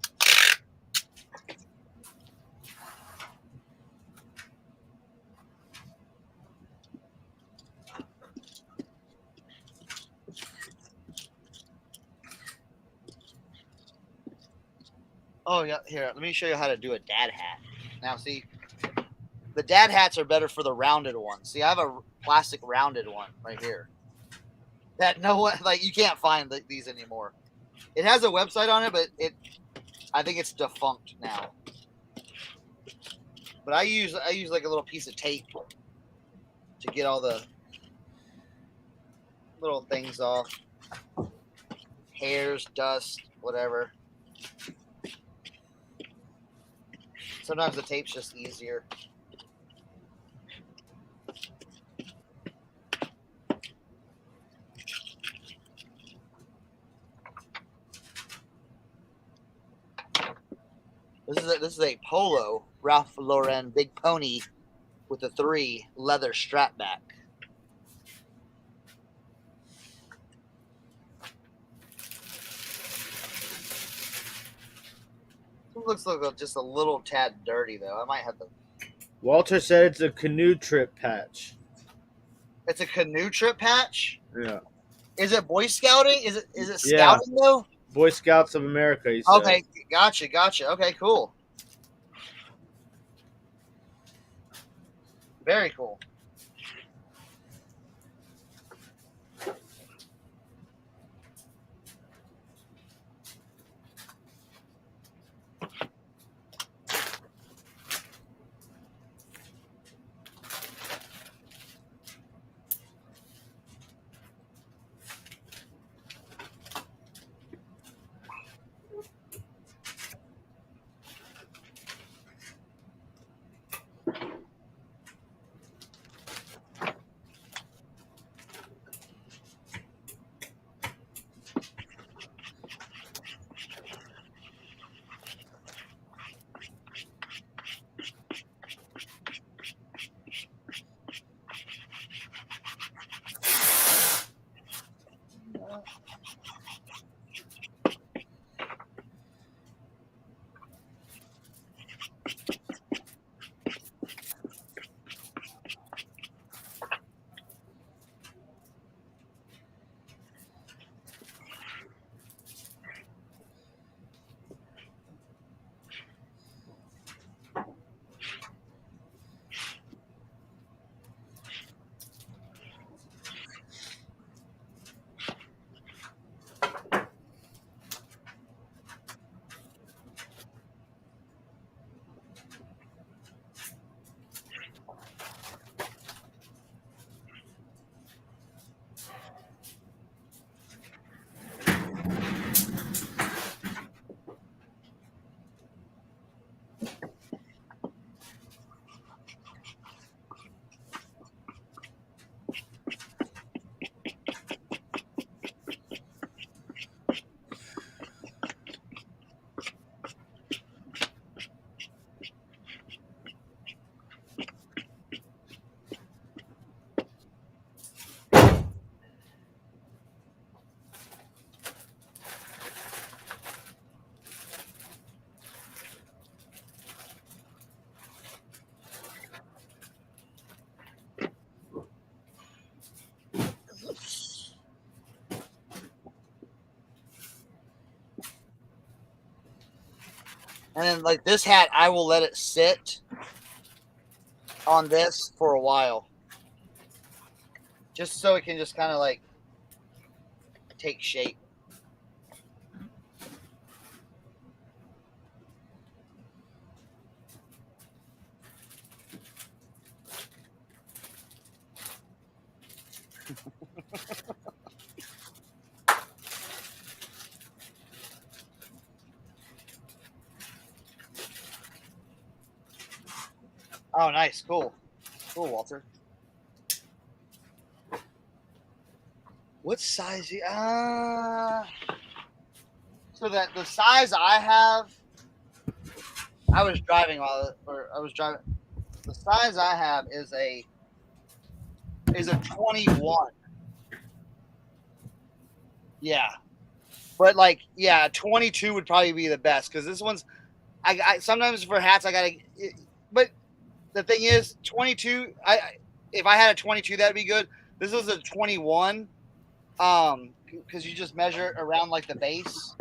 Oh yeah, here. Let me show you how to do a dad hat. Now, see, the dad hats are better for the rounded ones. See, I have a plastic rounded one right here. That no one like you can't find these anymore. It has a website on it, but I think it's defunct now. But I use like a little piece of tape to get all the little things off. Hairs, dust, whatever. Sometimes the tape's just easier. This is a polo Ralph Lauren Big Pony with a 3 leather strap back. It looks like just a little tad dirty though. I might have to. Walter said it's a canoe trip patch. It's a canoe trip patch? Yeah. Is it Boy Scouting? Is it scouting though? Boy Scouts of America, he said. Okay, gotcha. Okay, cool. Very cool. And then like this hat, I will let it sit on this for a while, just so it can just kind of like take shape. Oh, nice. Cool, Walter. What size? So that the size I have, I was driving. The size I have is a 21. Yeah, but like 22 would probably be the best because this one's. I sometimes for hats I gotta, but the thing is 22. If I had a 22 that'd be good. This is a 21. Because you just measure it around like the base.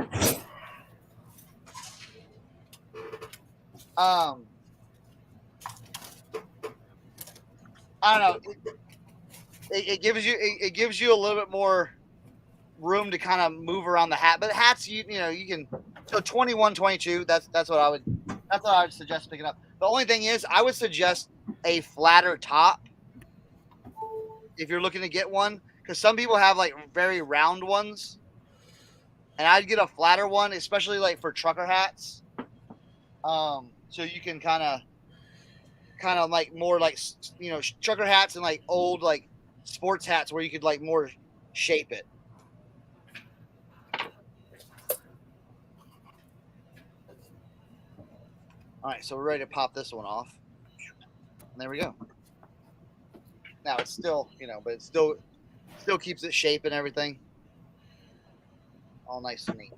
I don't know. It gives you a little bit more room to kind of move around the hat. But hats, you can. So 21, 22. That's what I would suggest picking up. The only thing is, I would suggest a flatter top if you're looking to get one, because some people have like very round ones, and I'd get a flatter one, especially like for trucker hats. So you can kind of like more like trucker hats and like old like sports hats where you could like more shape it. All right, so we're ready to pop this one off. And there we go. Now it's still, but it still keeps its shape and everything. All nice and neat.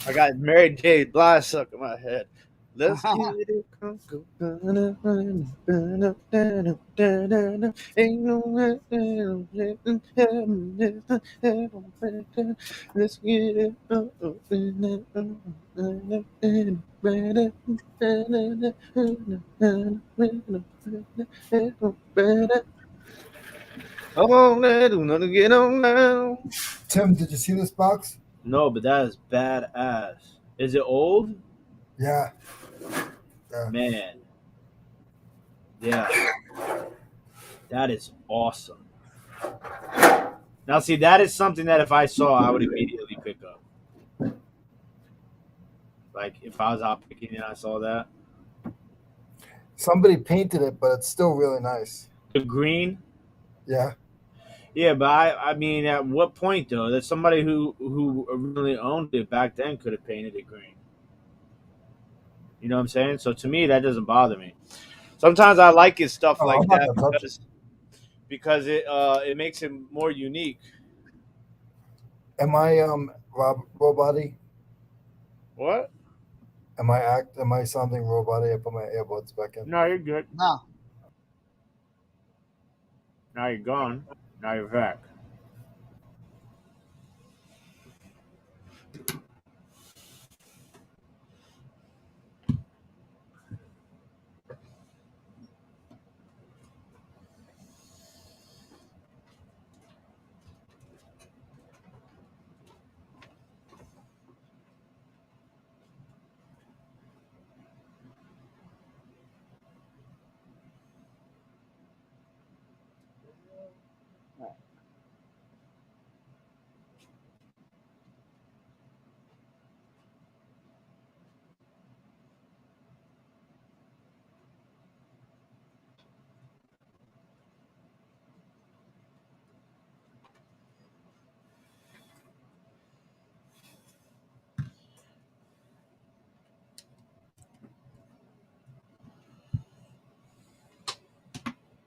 I got Mary J. Blige stuck in my head. Let's get it. Ain't no let's get it. Oh, let them get on now. Tim, did you see this box? No, but that is badass. Is it old? Yeah. Man. Yeah. That is awesome. Now, see, that is something that if I saw, I would immediately pick up. Like, if I was out picking and I saw that. Somebody painted it, but it's still really nice. The green? Yeah. Yeah, but I mean, at what point, though? That somebody who originally owned it back then could have painted it green. You know what I'm saying? So to me, that doesn't bother me. Sometimes I like his stuff like I'm not that gonna touch it. because it makes it more unique. Am I robot-y? What? Am I sounding robot-y? I put my earbuds back in. No, you're good. No. Now you're gone. Now you're back.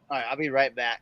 All right, I'll be right back.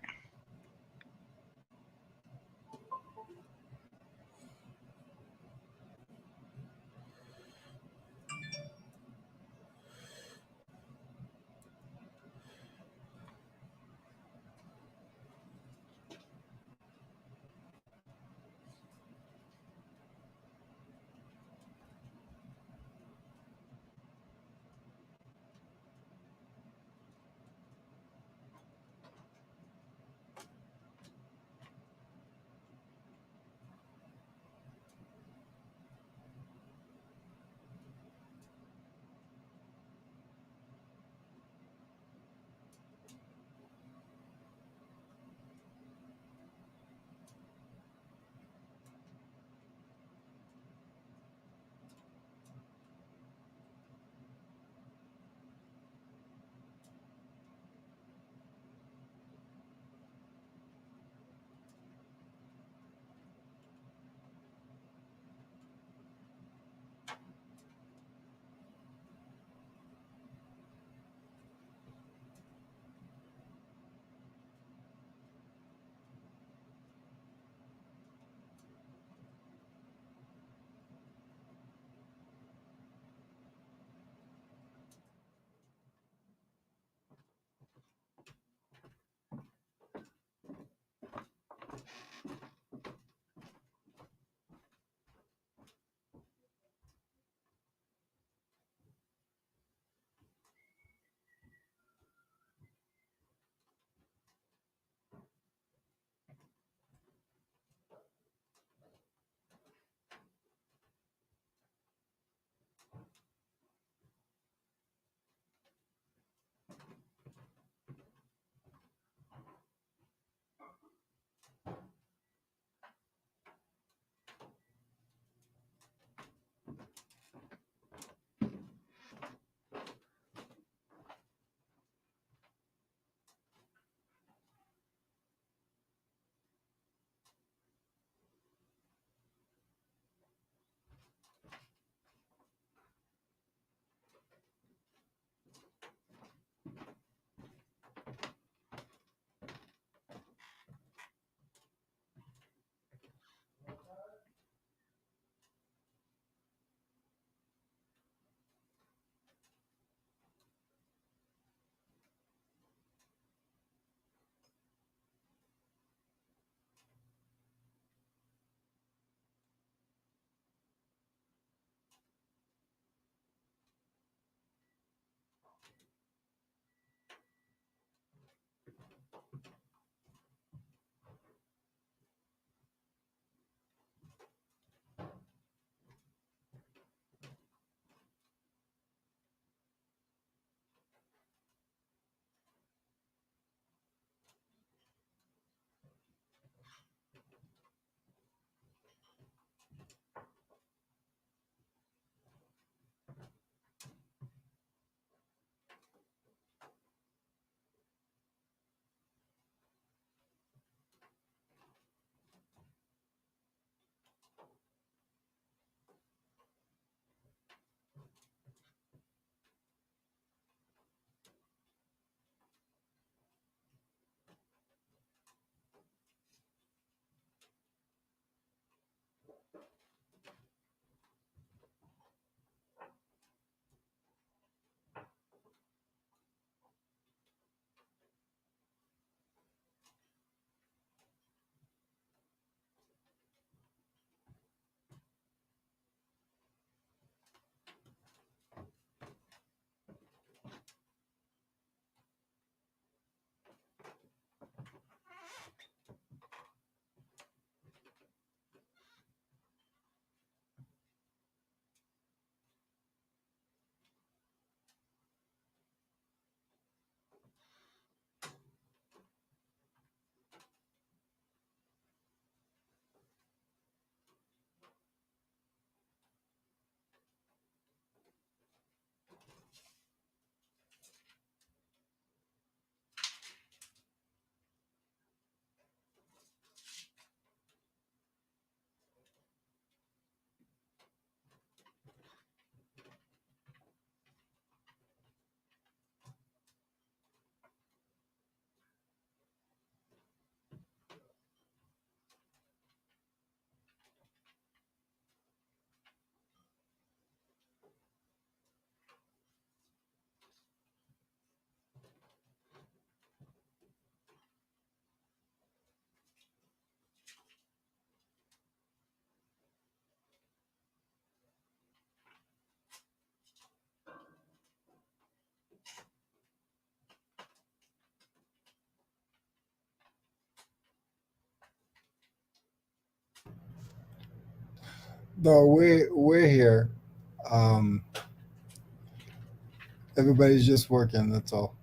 No, we're here. Um, everybody's just working. That's all.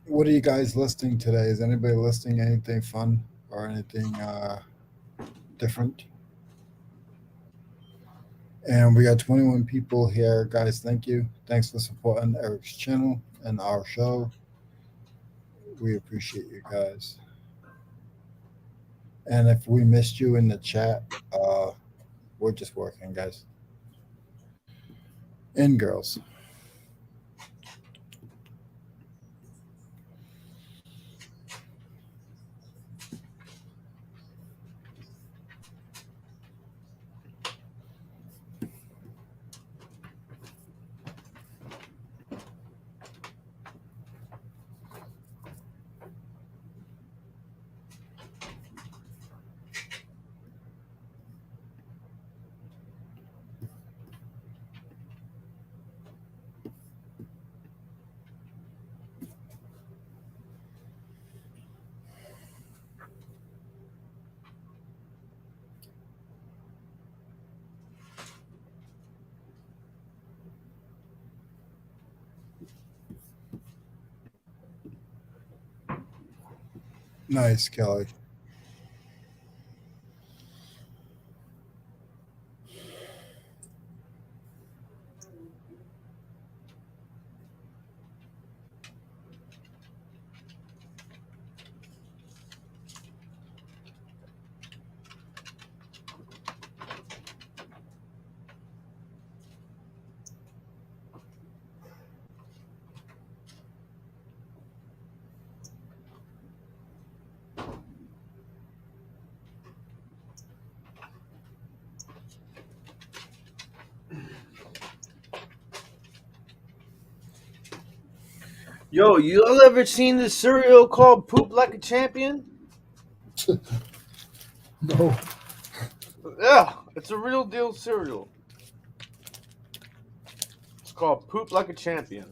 What are you guys listing today? Is anybody listing anything fun or anything different? And we got 21 people here, guys. Thank you. Thanks for supporting Eric's channel and our show. We appreciate you guys. And if we missed you in the chat, we're just working, guys and girls. Nice, Kelly. Yo, you all ever seen this cereal called Poop Like a Champion? No. Yeah, it's a real deal cereal. It's called Poop Like a Champion.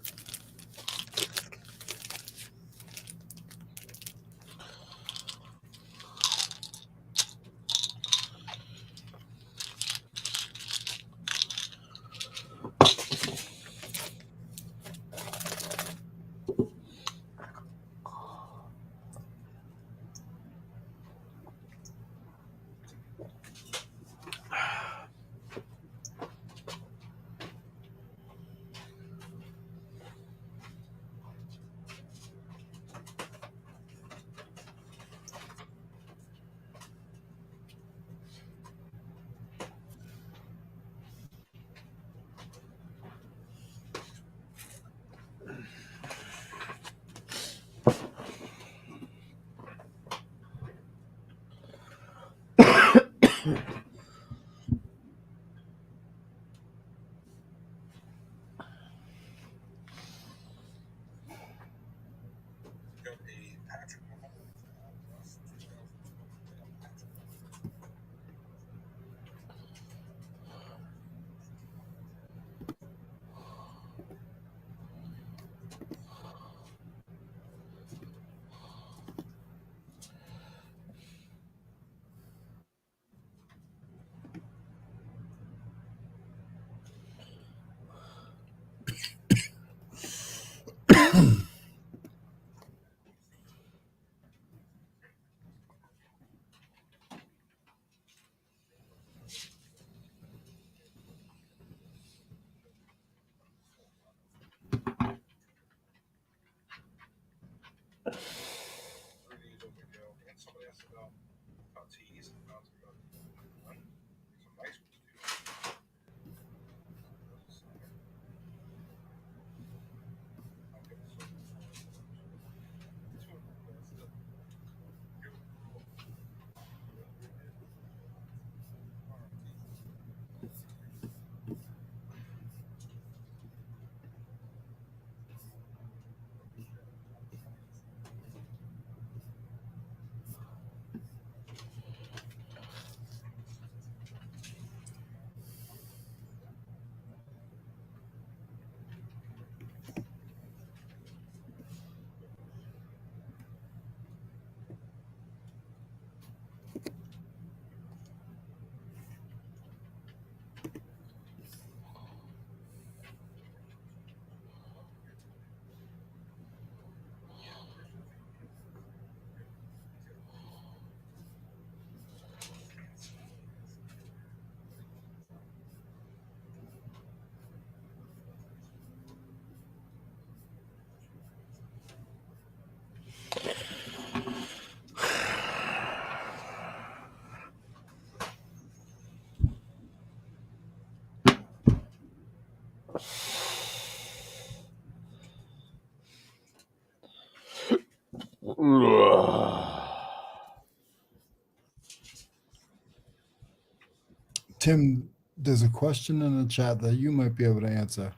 Tim, there's a question in the chat that you might be able to answer.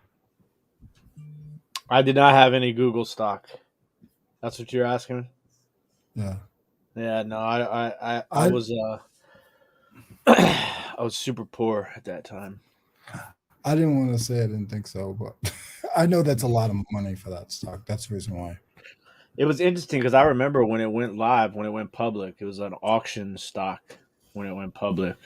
I did not have any Google stock. That's what you're asking? Yeah. Yeah, no, I was I was super poor at that time. I didn't want to say I didn't think so, but I know that's a lot of money for that stock. That's the reason why. It was interesting because I remember when it went live, when it went public, it was an auction stock when it went public.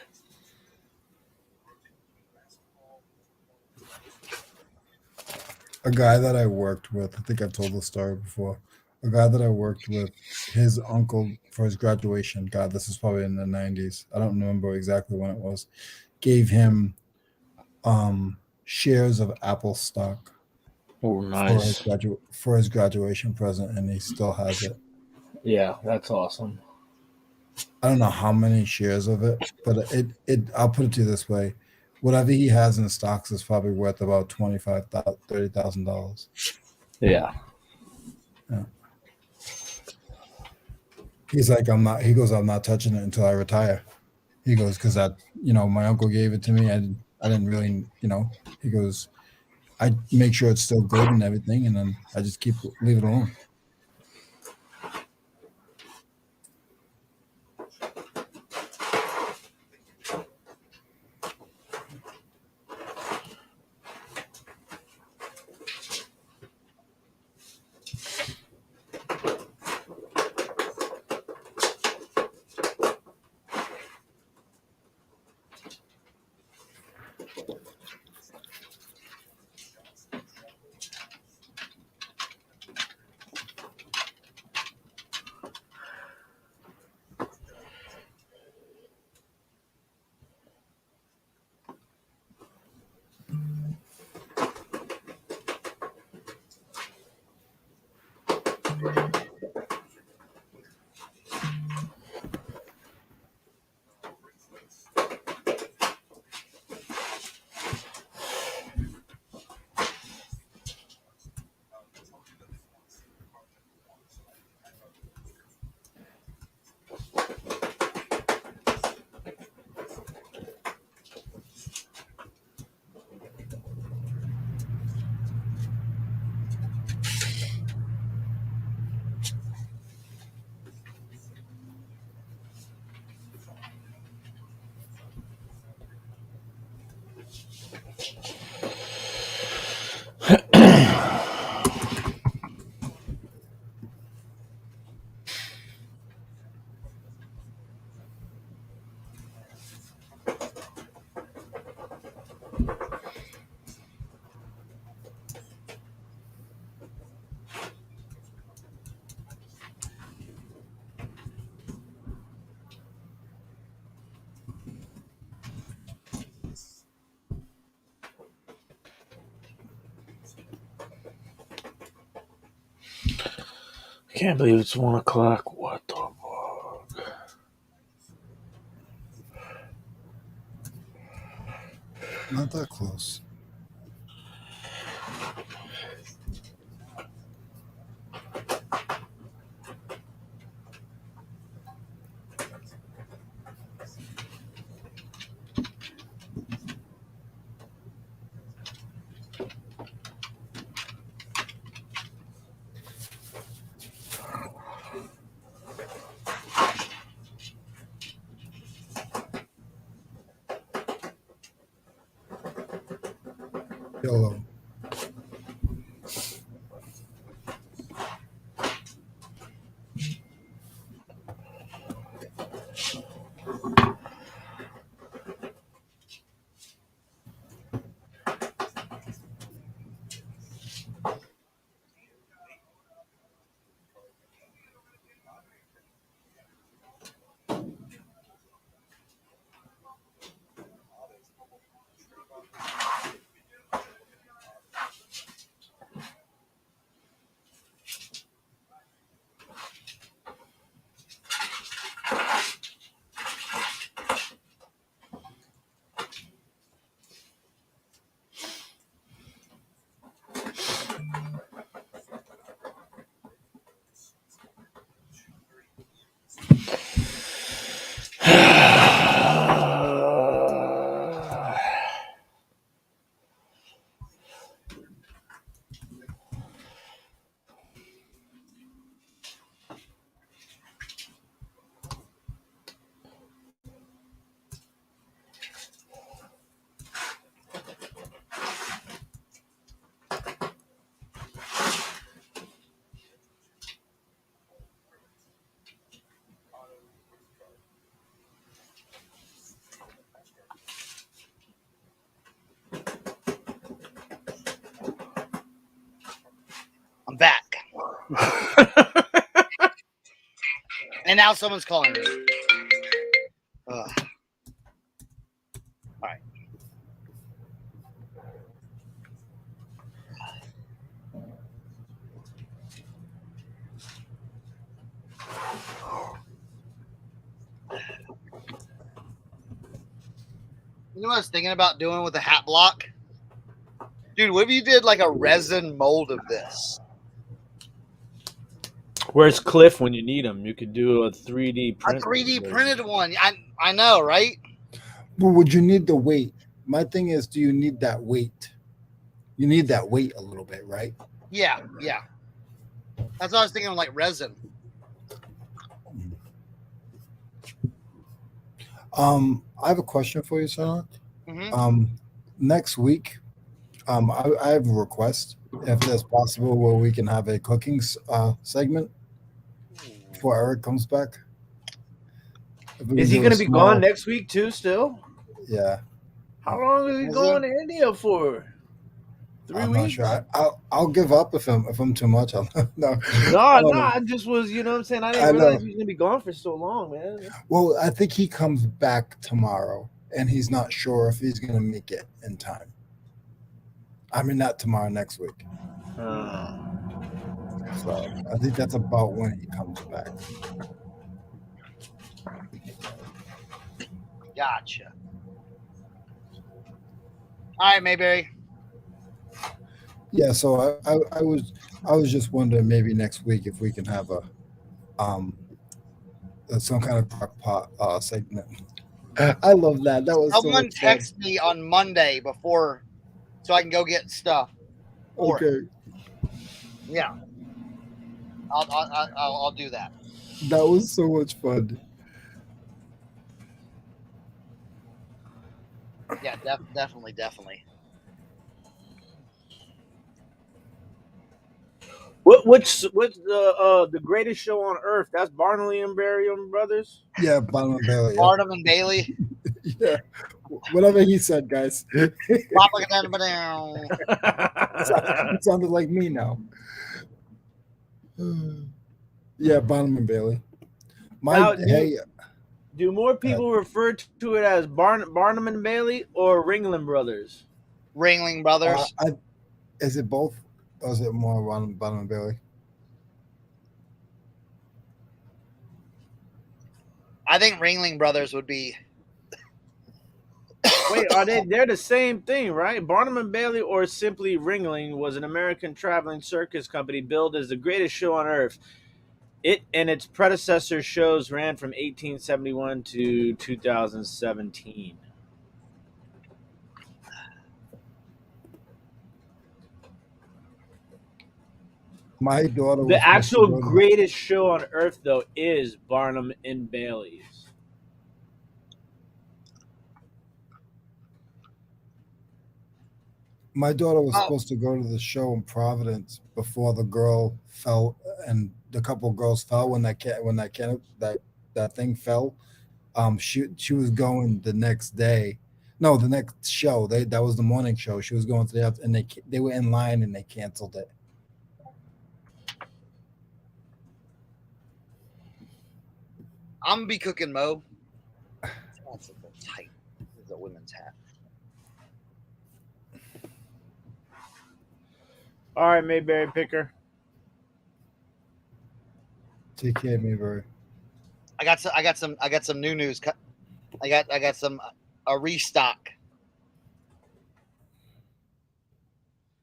A guy that I worked with, I think I've told the story before. A guy that I worked with, his uncle for his graduation, God, this is probably in the 90s. I don't remember exactly when it was, gave him shares of Apple stock Oh, nice. for his graduation present, and he still has it. Yeah, that's awesome. I don't know how many shares of it, but I'll put it to you this way: whatever he has in stocks is probably worth about $30,000. Yeah. He's like, I'm not. He goes, I'm not touching it until I retire. He goes, because my uncle gave it to me. I didn't really, He goes, I make sure it's still good and everything, and then I just leave it alone. I can't believe it's 1 o'clock. What the fuck? Not that close. YOLO. And now someone's calling me. Ugh. All right. You know what I was thinking about doing with the hat block? Dude, what if you did like a resin mold of this? Where's Cliff when you need him? You could do a 3D print. A 3D printed one. I know, right? But would you need the weight? My thing is, do you need that weight? You need that weight a little bit, right? Yeah. That's what I was thinking of, like resin. I have a question for you, Cernoch. Mm-hmm. Next week, I have a request, if that's possible, where we can have a cooking segment before Eric comes back. Is he going to be gone next week too? Still? Yeah. How long is he going to India for? 3 I'm weeks? not sure. I'll give up if I'm too much. No. I just was, you know what I'm saying? I didn't realize he was going to be gone for so long, man. Well, I think he comes back tomorrow, and he's not sure if he's going to make it in time. I mean, not tomorrow, next week. So I think that's about when he comes back. Gotcha. All right, Mayberry. Yeah, so I was just wondering maybe next week if we can have a some kind of crock pot segment. I love that. That was someone so much text me on Monday before, so I can go get stuff. Okay. Yeah. I'll do that. That was so much fun. Yeah, definitely. What's the greatest show on earth? That's Barnley and Barnum Brothers. Yeah, Barnum and Bailey. Barnum and Bailey. Yeah, whatever he said, guys. It sounded like me now. Yeah, Barnum and Bailey. Do more people refer to it as Barnum and Bailey or Ringling Brothers? Ringling Brothers. Is it both? Or is it more Barnum and Bailey? I think Ringling Brothers would be. Wait, they're the same thing, right? Barnum and Bailey, or simply Ringling, was an American traveling circus company billed as the greatest show on earth. It and its predecessor shows ran from 1871 to 2017. My daughter. The actual greatest show on earth, though, is Barnum and Bailey's. My daughter was supposed to go to the show in Providence before the girl fell, and the couple of girls fell when that thing fell. She was going the next day. No, the next show. That was the morning show. She was going to the after, and they were in line and they canceled it. I'm gonna be cooking, Mo. That's a little tight. This is a women's hat. All right, Mayberry Picker. Take care, Mayberry. I got some new news. I got some a restock.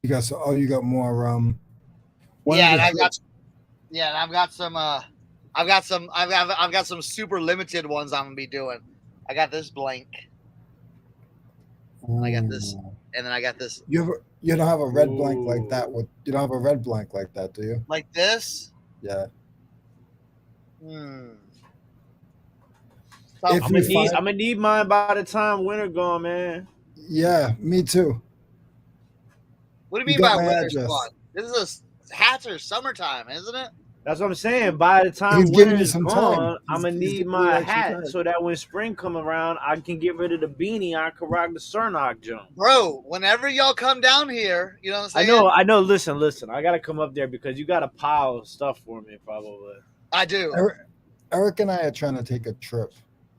You got more I've got some super limited ones I'm gonna be doing. I got this blank. I got this, and then I got this. You don't have a red blank like that. You don't have a red blank like that, do you? Like this? Yeah. I'm gonna need mine by the time winter gone, man. Yeah, me too. What do you mean by winter's gone? Hats are summertime, isn't it? That's what I'm saying. By the time winter is gone, I'm gonna need my hat so that when spring come around, I can get rid of the beanie. I can rock the Cernoch jump. Bro, whenever y'all come down here, you know what I'm saying? I know. Listen. I gotta come up there because you got a pile of stuff for me, probably. I do. Eric and I are trying to take a trip,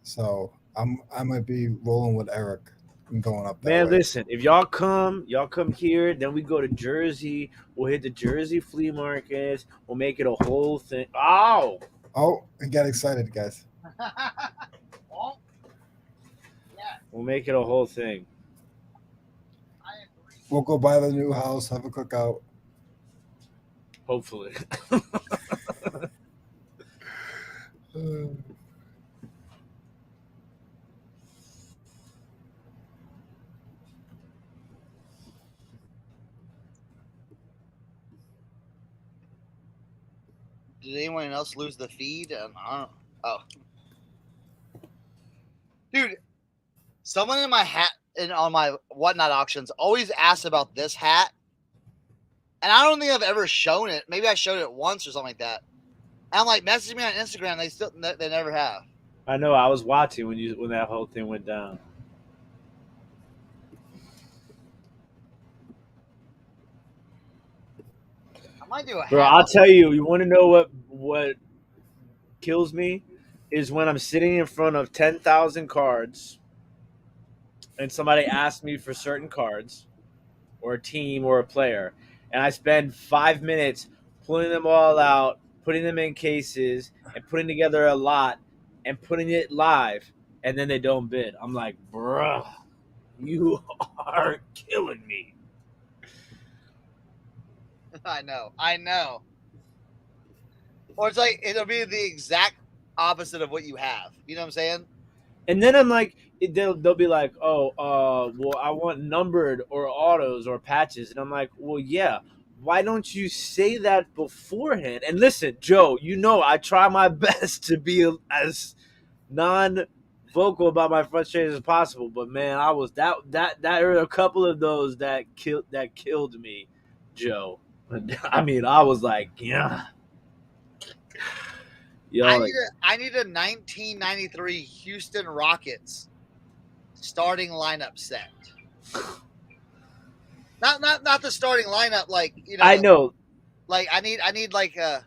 so I might be rolling with Eric and going up that Man, way. listen, if y'all come here, then we go to Jersey. We'll hit the Jersey flea markets. We'll make it a whole thing. Oh, Oh, and get excited, guys. Well, we'll make it a whole thing. I agree. We'll go buy the new house, have a cookout. Hopefully. Uh, Did anyone else lose the feed? I don't. Oh, dude, someone in my hat and on my whatnot auctions always asks about this hat, and I don't think I've ever shown it. Maybe I showed it once or something like that. And I'm like, message me on Instagram. They never have. I know. I was watching when that whole thing went down. I might do a Bro, hat. I'll tell you. You want to know what kills me is when I'm sitting in front of 10,000 cards, and somebody asks me for certain cards, or a team or a player, and I spend 5 minutes pulling them all out, putting them in cases, and putting together a lot and putting it live, and then they don't bid. I'm like, bruh, you are killing me. I know. Or it's like it'll be the exact opposite of what you have. You know what I'm saying? And then I'm like, they'll be like, oh, well, I want numbered or autos or patches, and I'm like, well, yeah. Why don't you say that beforehand? And listen, Joe, I try my best to be as non-vocal about my frustrations as possible, but man, I was that there were a couple of those that killed me, Joe. I mean, I was like, yeah, yo, like, I need a 1993 Houston Rockets starting lineup set. Not the starting lineup, like I know. Like I need like an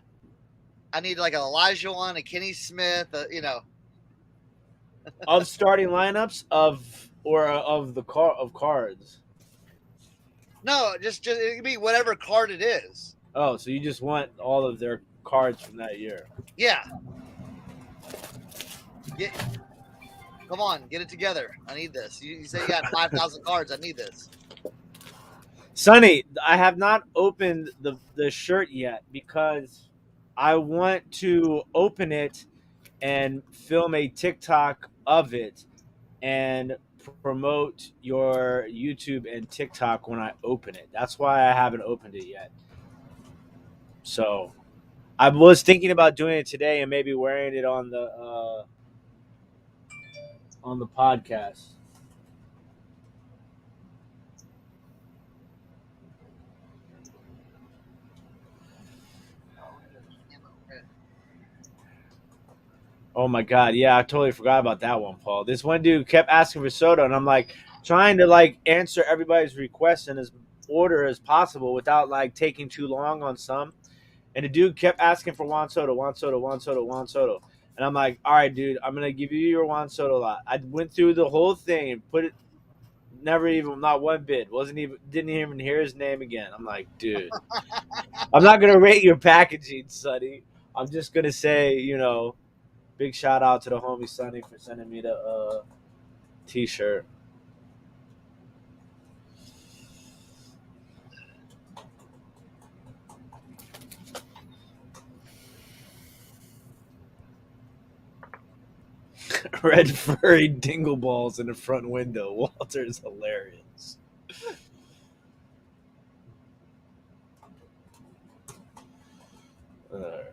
Elijah one, a Kenny Smith, Of starting lineups of the cards. No, just it can be whatever card it is. Oh, so you just want all of their cards from that year? Yeah. Come on, get it together. I need this. You say you got 5,000 cards. I need this. Sonny, I have not opened the shirt yet because I want to open it and film a TikTok of it and promote your YouTube and TikTok when I open it. That's why I haven't opened it yet. So I was thinking about doing it today and maybe wearing it on the podcast. Oh my god, yeah, I totally forgot about that one, Paul. This one dude kept asking for soda, and I'm like trying to answer everybody's requests in as order as possible without taking too long on some. And the dude kept asking for Juan Soto, Juan Soto, Juan Soto, Juan Soto. And I'm like, all right, dude, I'm gonna give you your Juan Soto lot. I went through the whole thing and put it, never even, not one bid. Didn't even hear his name again. I'm like, dude, I'm not gonna rate your packaging, Sonny. I'm just gonna say, big shout out to the homie Sonny for sending me the t-shirt. Red furry dingle balls in the front window. Walter's hilarious. All right.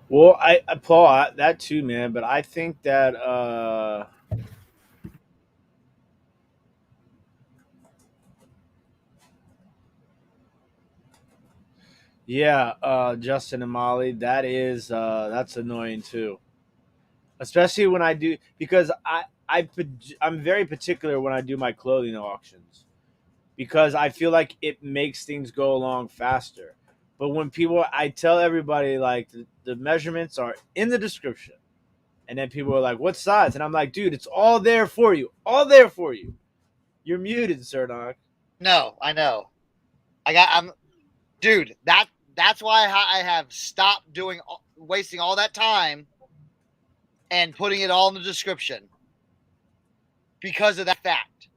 Well, I applaud that too, man. But I think that yeah, Justin and Molly, that's annoying too. Especially when I do because I'm very particular when I do my clothing auctions because I feel like it makes things go along faster. But when people, I tell everybody like the measurements are in the description, and then people are like, "What size?" And I'm like, "Dude, it's all there for you, all there for you." You're muted, Cernoch. No, I know. I'm dude. That's why I have stopped wasting all that time and putting it all in the description because of that fact.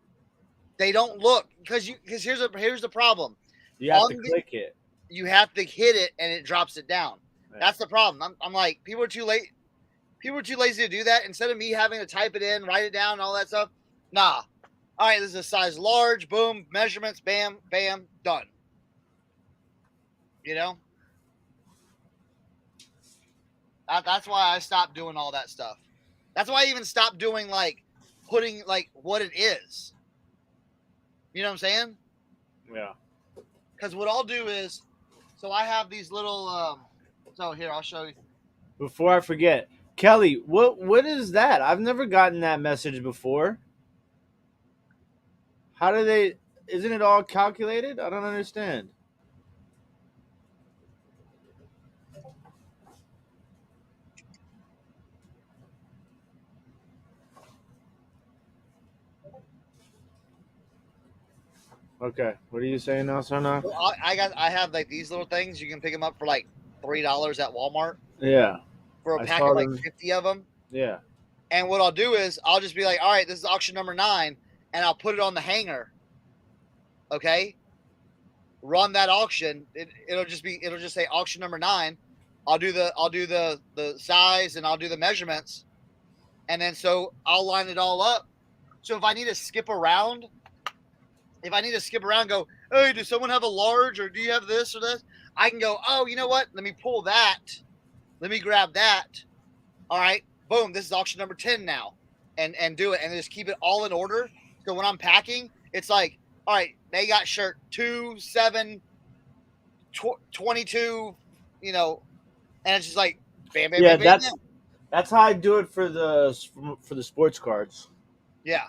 They don't look because here's the problem. You have On to the, click it. you have to hit it and it drops it down. Yeah. That's the problem. I'm like, people are too late. People are too lazy to do that. Instead of me having to type it in, write it down, and all that stuff. Nah. All right, this is a size large. Boom, measurements. Bam, bam, done. You know. That's why I stopped doing all that stuff. That's why I even stopped doing like putting like what it is. You know what I'm saying? Yeah. Because what I'll do is, so I have these little. So here, I'll show you. Before I forget, Kelly, what is that? I've never gotten that message before. How do they? Isn't it all calculated? I don't understand. Okay, what are you saying now, Cernoch? Well, I have like these little things. You can pick them up for like $3 at Walmart Yeah, for a I pack saw of like them. 50 of them. Yeah. And what I'll do is I'll just be like, all right, this is auction number 9, and I'll put it on the hanger. Okay, run that auction. It'll just say auction number 9. I'll do the size and I'll do the measurements, and then so I'll line it all up. So if I need to skip around, go, hey, does someone have a large or do you have this or this? I can go, oh, you know what? Let me pull that. Let me grab that. All right, boom. This is auction number 10 now, and do it and just keep it all in order. So when I'm packing, it's like, all right, they got shirt 2, 7, 22, you know, and it's just like, bam, bam, Yeah, bam, bam, bam. that's how I do it for the sports cards. Yeah.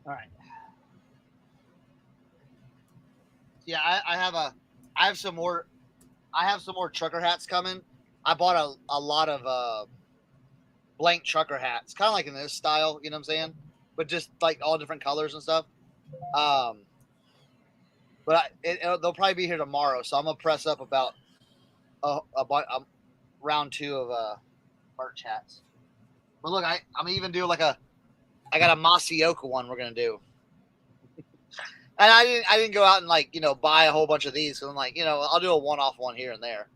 All right. Yeah, I have some more. I have some more trucker hats coming. I bought a lot of blank trucker hats, kind of like in this style. You know what I'm saying? But just like all different colors and stuff. Um, but they'll probably be here tomorrow, so I'm gonna press up about round 2 of merch hats. But look, I'm even doing I got a Masioka one we're gonna do. And I didn't go out and like buy a whole bunch of these because I'm like I'll do a one-off one here and there.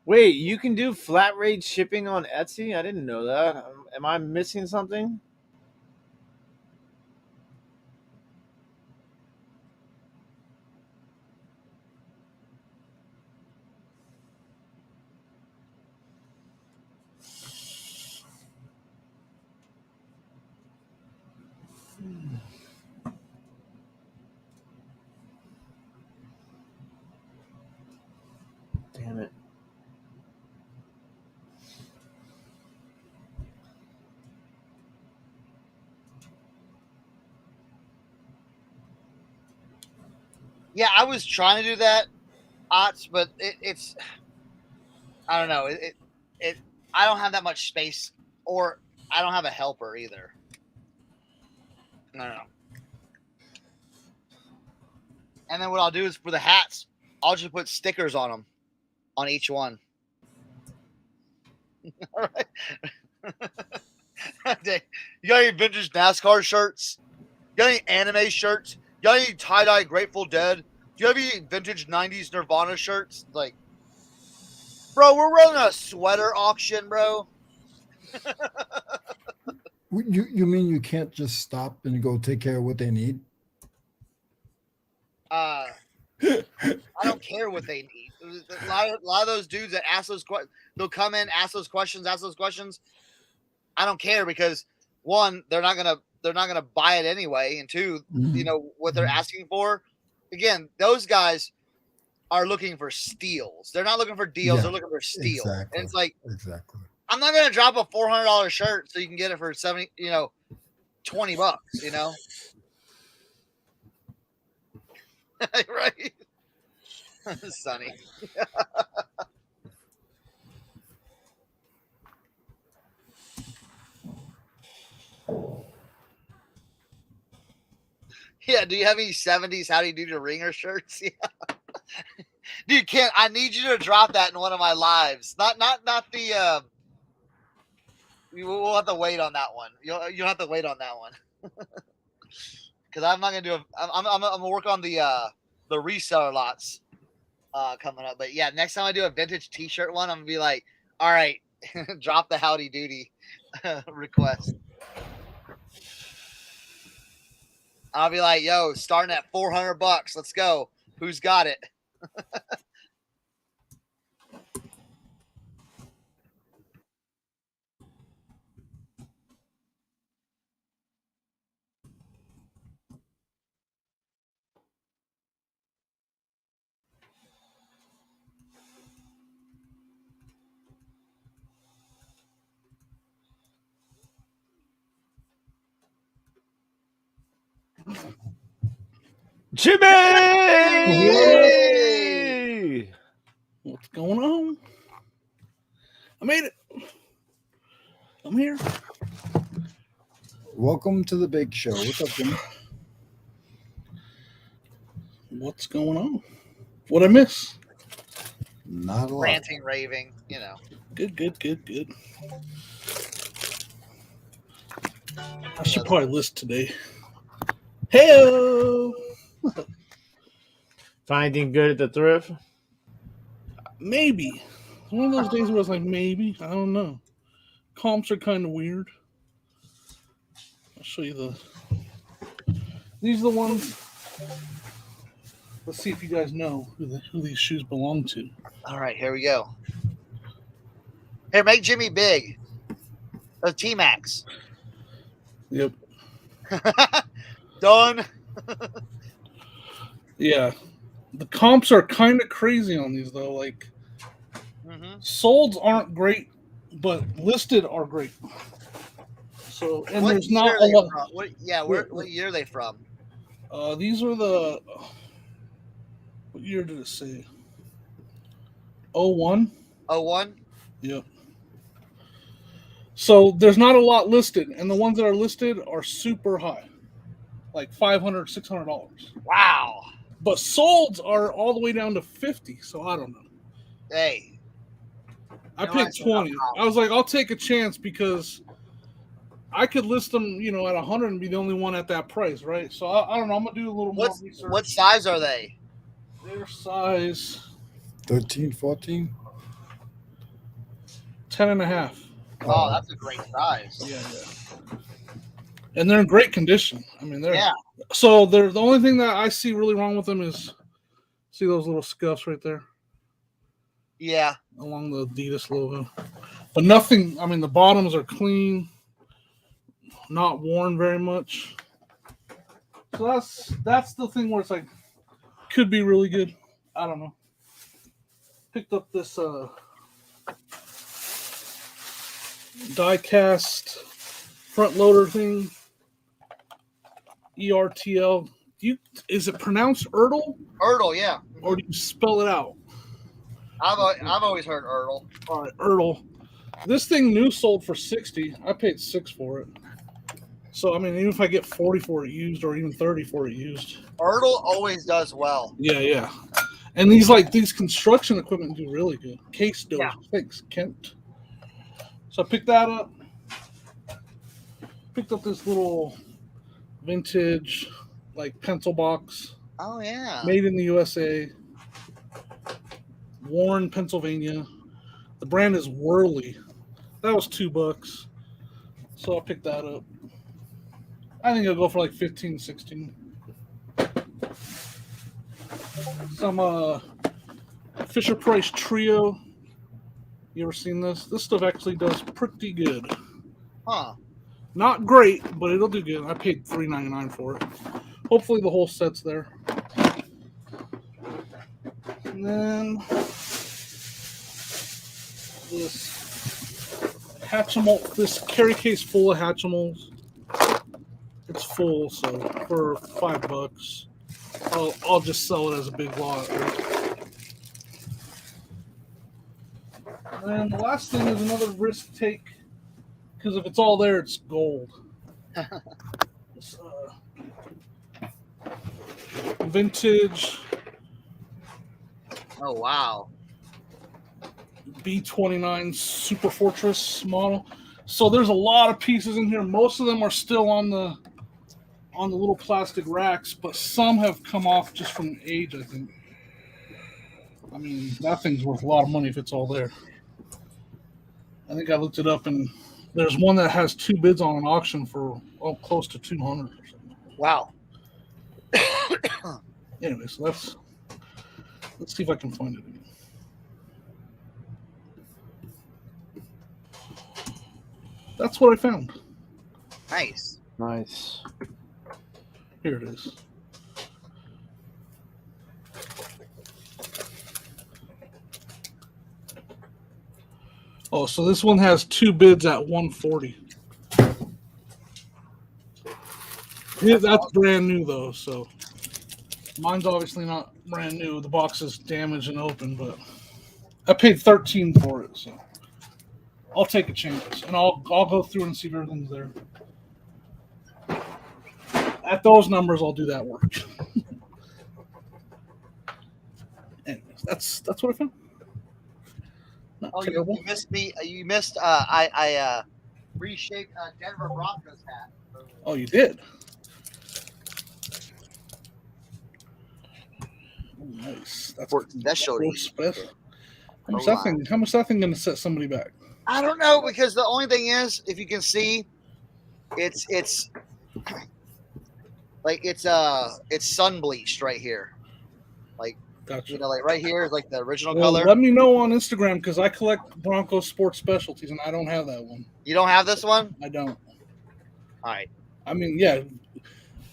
Wait, you can do flat rate shipping on Etsy? I didn't know that. Am I missing something? Damn it. Yeah, I was trying to do that, Ots, but it's I don't know. I don't have that much space, or I don't have a helper either. I don't know. And then what I'll do is for the hats, I'll just put stickers on them, on each one. All right. You got any vintage NASCAR shirts? You got any anime shirts? You got any tie-dye Grateful Dead? Do you have any vintage 90s Nirvana shirts? Like, bro, we're running a sweater auction, bro. You mean you can't just stop and go take care of what they need? I don't care what they need. A lot of those dudes that ask those questions, they'll come in, ask those questions. I don't care because one, they're not gonna buy it anyway, and two, you know what they're asking for. Again, those guys are looking for steals. They're not looking for deals. Yeah, they're looking for steals. exactly. And it's like, exactly. I'm not gonna drop a $400 shirt so you can get it for $20, you know. Right? Sunny. Yeah, do you have any 70s How Do You Do the Ringer shirts? Yeah. Dude, I need you to drop that in one of my lives. Not the we'll have to wait on that one. You'll have to wait on that one. Cuz I'm not going to do I'm going to work on the reseller lots coming up. But yeah, next time I do a vintage t-shirt one, I'm going to be like, "All right, drop the Howdy Doody request." I'll be like, "Yo, starting at $400. Let's go. Who's got it?" Jimmy! Hey! What's going on? I made it. I'm here. Welcome to the big show. What's up, Jimmy? What's going on? What'd I miss? Not a lot. Ranting, raving, you know. Good. I should probably list today. Hey-o! Finding good at the thrift? Maybe. One of those days where I was like, maybe. I don't know. Comps are kind of weird. I'll show you these are the ones. Let's see if you guys know who these shoes belong to. All right, here we go. Here, make Jimmy big. T-Max. Yep. Done. Yeah. The comps are kind of crazy on these, though. Like, solds aren't great, but listed are great. So, and What there's year not are a they lot. from? What year are they from? These are the. What year did it say? 01? 01? Yep. So there's not a lot listed, and the ones that are listed are super high, like $500, $600. Wow. But solds are all the way down to 50. So I don't know. Hey. I picked 20. I was like, I'll take a chance because I could list them, at 100 and be the only one at that price, right? So I don't know. I'm gonna do a little more research. What size are they? Their size 13, 14? 10 and a half. Oh, that's a great size. Yeah. And they're in great condition. I mean, Yeah. So the only thing that I see really wrong with them is see those little scuffs right there. Yeah. Along the Adidas logo. But nothing, I mean, the bottoms are clean, not worn very much. So that's the thing where it's like, could be really good. I don't know. Picked up this die-cast front loader thing. ERTL. Is it pronounced Ertl? Ertl, yeah. Or do you spell it out? I've always heard Ertl. All right, Ertl. This thing new sold for 60. I paid 6 for it. So I mean, even if I get 40 for it used, or even 30 for it used, Ertl always does well. yeah. And these construction equipment do really good. Case doors. Yeah. Thanks, Kent. So I picked that up. Picked up this little vintage, like pencil box, Oh yeah. made in the USA. Warren, Pennsylvania. The brand is Whirly. That was $2. So I picked that up. I think it'll go for like 15, 16. Some Fisher Price Trio. You ever seen this? This stuff actually does pretty good. Huh. Not great, but it'll do good. I paid $3.99 for it. Hopefully the whole set's there. And then this Hatchimal, this carry case full of Hatchimals. It's full, so for $5, I'll just sell it as a big lot. And then the last thing is another risk take, because if it's all there, it's gold. It's, vintage Oh wow. B29 Super Fortress model. So there's a lot of pieces in here. Most of them are still on the little plastic racks, but some have come off just from age, I think. I mean, that thing's worth a lot of money if it's all there. I think I looked it up, and there's one that has 2 bids on an auction for close to 200 or something. Wow. Anyway, so let's see if I can find it again. That's what I found. Nice. Nice. Here it is. Oh, so this one has 2 bids at $140. Yeah, that's brand new though, so mine's obviously not brand new. The box is damaged and open, but I paid $13 for it, so I'll take a chance, and I'll go through and see if everything's there. At those numbers, I'll do that work. Anyways, that's what I found. Not Oh, terrible. you missed me. You missed. I reshaped Denver Broncos hat. Oh, you did. Ooh, nice. That's Special. special. How much that thing gonna set somebody back? I don't know, because the only thing is, if you can see, it's like it's sun bleached right here. Like, Gotcha. you know, like right here is like the original Well, color. let me know on Instagram, because I collect Broncos sports specialties, and I don't have that one. You don't have this one? I don't. All right. I mean, yeah,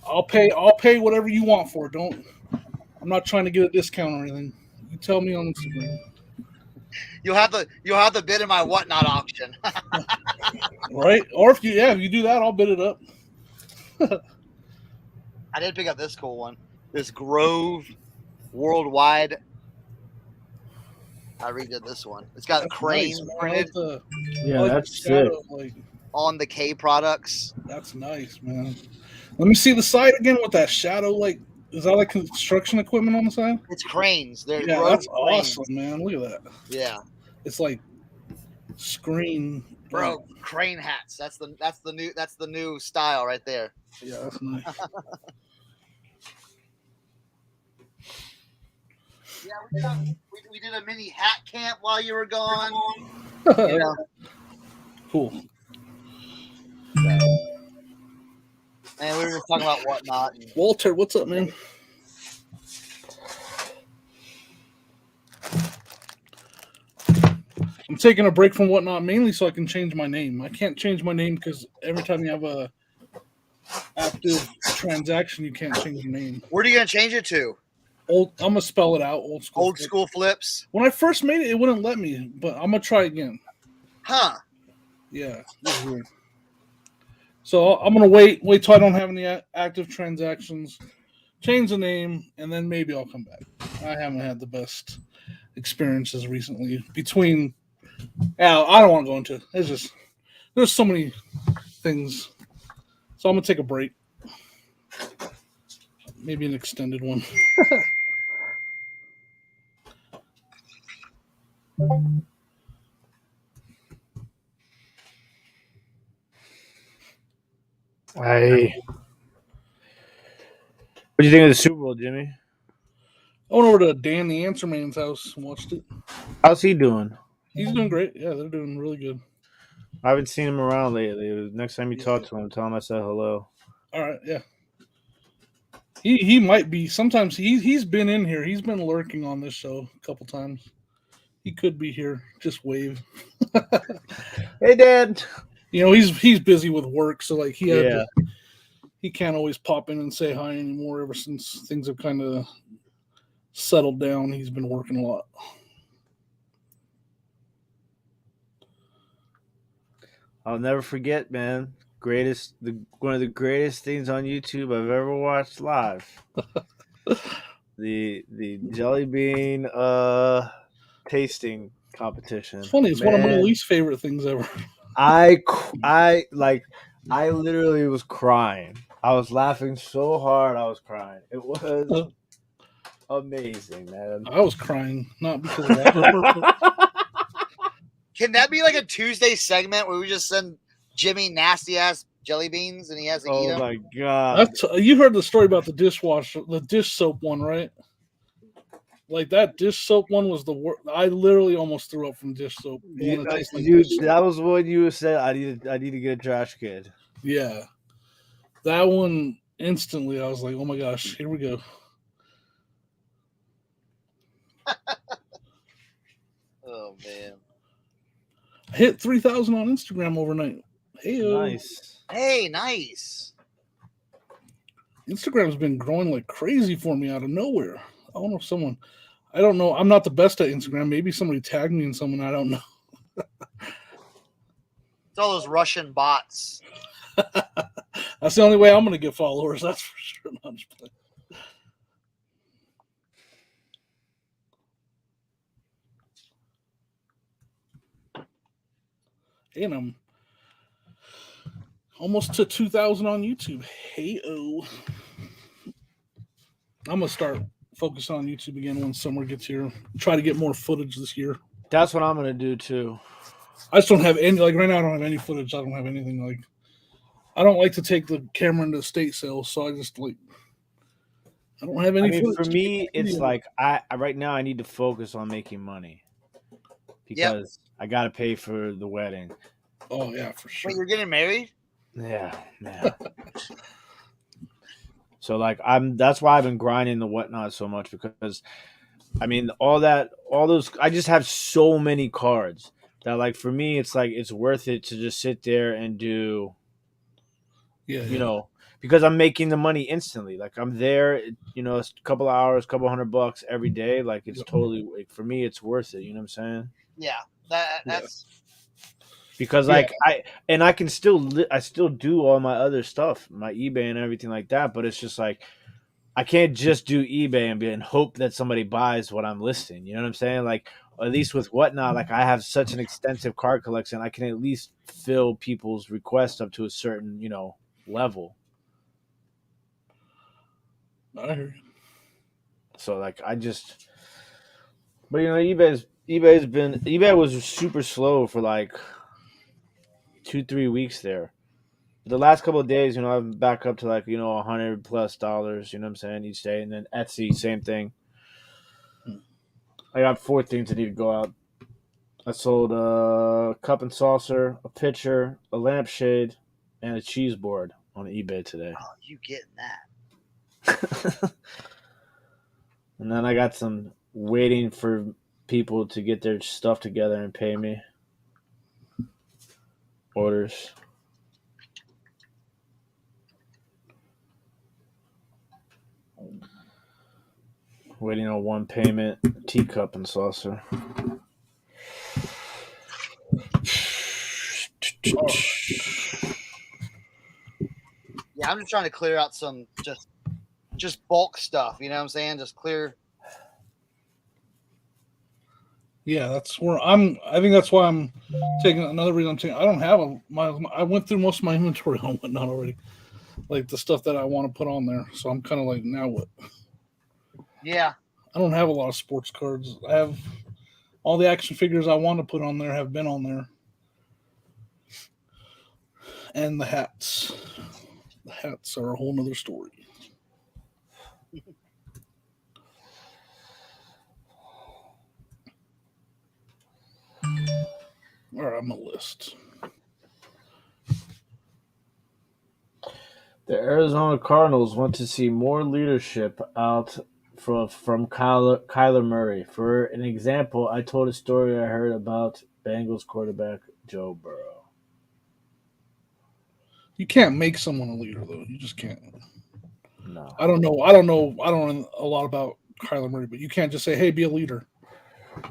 I'll pay whatever you want for it. I'm not trying to get a discount or anything. You tell me on Instagram. You'll have the bid in my whatnot auction. Right? Or if you do that, I'll bid it up. I did pick up this cool one. This Grove Worldwide. I redid this one. It's got That's cranes nice, man. printed Yeah, that's sick. shadow, like, on the K products. that's nice, man. Let me see the side again with that shadow. Like, is that like construction equipment on the side? It's cranes. They're Yeah, Grove that's cranes. awesome, man. Look at that. Yeah, It's like screen, bro, crane hats. That's the new style right there. Yeah, that's nice. Yeah, we did a mini hat camp while you were gone. You know, Cool. and we were just talking about whatnot. And Walter, what's up, man? I'm taking a break from whatnot mainly so I can change my name. I can't change my name because every time you have a active transaction, you can't change your name. What are you gonna change it to? I'm gonna spell it out. Old school. Old school flips. When I first made it, it wouldn't let me, but I'm gonna try again. Huh. Yeah, this is weird. So I'm gonna wait till I don't have any active transactions, change the name, and then maybe I'll come back. I haven't had the best experiences recently. Between, I don't want to go into. It's just there's so many things. So I'm gonna take a break. Maybe an extended one. What do you think of the Super Bowl, Jimmy? I went over to Dan the Answer Man's house and watched it. How's he doing? He's doing great. Yeah, they're doing really good. I haven't seen him around lately. Next time you Yeah. talk to him, tell him I said hello. All right, yeah. He might be. Sometimes he's been in here. He's been lurking on this show a couple times. He could be here. Just wave. Hey, Dad. He's busy with work, so like he can't always pop in and say hi anymore. Ever since things have kind of settled down, he's been working a lot. I'll never forget, man. One of the greatest things on YouTube I've ever watched live. the jelly bean tasting competition. It's funny. It's one of my least favorite things ever. I literally was crying. I was laughing so hard I was crying. It was amazing, man. I was crying, not because of that. Can that be like a Tuesday segment where we just send Jimmy nasty ass jelly beans and he has to eat them? Oh my god! You heard the story about the dish soap one, right? Like that dish soap one was the worst. I literally almost threw up from dish soap. Dude, that was what you said. I need to get a trash can. Yeah, that one instantly. I was like, oh my gosh, here we go. Oh man. I hit 3,000 on Instagram overnight. Hey, nice. Hey, nice. Instagram's been growing like crazy for me out of nowhere. I don't know if I don't know. I'm not the best at Instagram. Maybe somebody tagged me in someone. I don't know. It's all those Russian bots. That's the only way I'm going to get followers. That's for sure. No, I'm just playing. And I'm almost to 2,000 on YouTube. Hey-oh. I'm going to start focusing on YouTube again when summer gets here. Try to get more footage this year. That's what I'm going to do, too. I just don't have any, like right now I don't have any footage. I don't have anything like, I don't like to take the camera into estate sales, so I just like, I don't have any footage. For me, it's like, right now I need to focus on making money. Because I got to pay for the wedding. Oh, yeah, for sure. Wait, you're getting married? Yeah, man. So like that's why I've been grinding the whatnot so much, because I mean all those I just have so many cards that like for me it's like it's worth it to just sit there and do because I'm making the money instantly. Like I'm there, a couple of hours, couple $100 every day. Like it's totally like, for me it's worth it, you know what I'm saying? Yeah. That's because like I can still I still do all my other stuff, my eBay and everything like that, but it's just like I can't just do eBay and hope that somebody buys what I'm listing. You know what I'm saying? Like at least with whatnot, like I have such an extensive card collection, I can at least fill people's requests up to a certain, level. I hear you. So like but eBay was super slow for like 2-3 weeks there. But the last couple of days, I'm back up to like, $100+, you know what I'm saying, each day. And then Etsy, same thing. I got 4 things that need to go out. I sold a cup and saucer, a pitcher, a lampshade, and a cheese board on eBay today. Oh, you getting that. And then I got some waiting for people to get their stuff together and pay me. Orders. Waiting on one payment, teacup and saucer. Yeah, I'm just trying to clear out some just bulk stuff. You know what I'm saying? Just clear. Yeah, that's where I'm. I think that's why I'm taking another reason. I'm taking. I don't have I went through most of my inventory on whatnot already, like the stuff that I want to put on there. So I'm kind of like, now what? Yeah. I don't have a lot of sports cards. I have all the action figures I want to put on there have been on there, and the hats. The hats are a whole nother story. All right, I'm a list. The Arizona Cardinals want to see more leadership out from Kyler Murray. For an example, I told a story I heard about Bengals quarterback Joe Burrow. You can't make someone a leader, though. You just can't. No. I don't know. I don't know a lot about Kyler Murray, but you can't just say, "Hey, be a leader."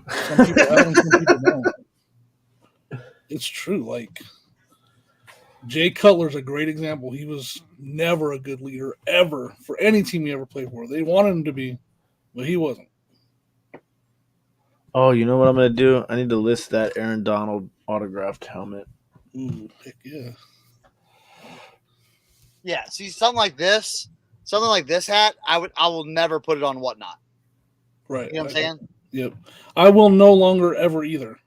Some people have them, some people don't. It's true. Like Jay Cutler's a great example. He was never a good leader ever for any team he ever played for. They wanted him to be, but he wasn't. Oh, you know what I'm going to do? I need to list that Aaron Donald autographed helmet. Ooh, heck yeah. Yeah. See, something like this hat, I will never put it on whatnot. Right. You know what I'm saying? Yep. I will no longer ever either.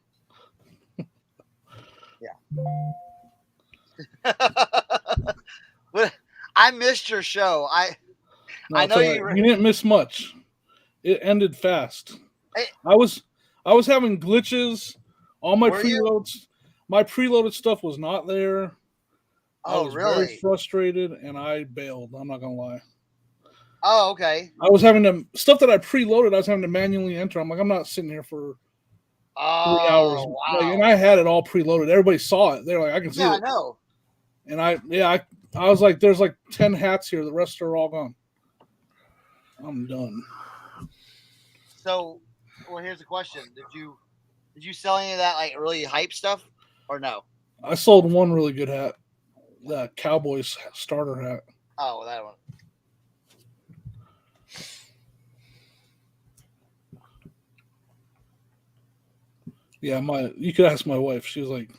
I missed your show. I know you didn't miss much. It ended fast. Hey. I was having glitches. All my preloaded stuff was not there. Oh, I was really? very frustrated, and I bailed. I'm not gonna lie. Oh, okay. I was having to stuff that I preloaded. I was having to manually enter. I'm like, I'm not sitting here for 3 hours. Wow. Like, and I had it all preloaded. Everybody saw it. They're like, I can see it. I know. And I was like, there's like 10 hats here. The rest are all gone. I'm done. So, well, here's the question: Did you sell any of that like really hype stuff, or no? I sold one really good hat, the Cowboys starter hat. Oh, that one. Yeah, you could ask my wife. She was like,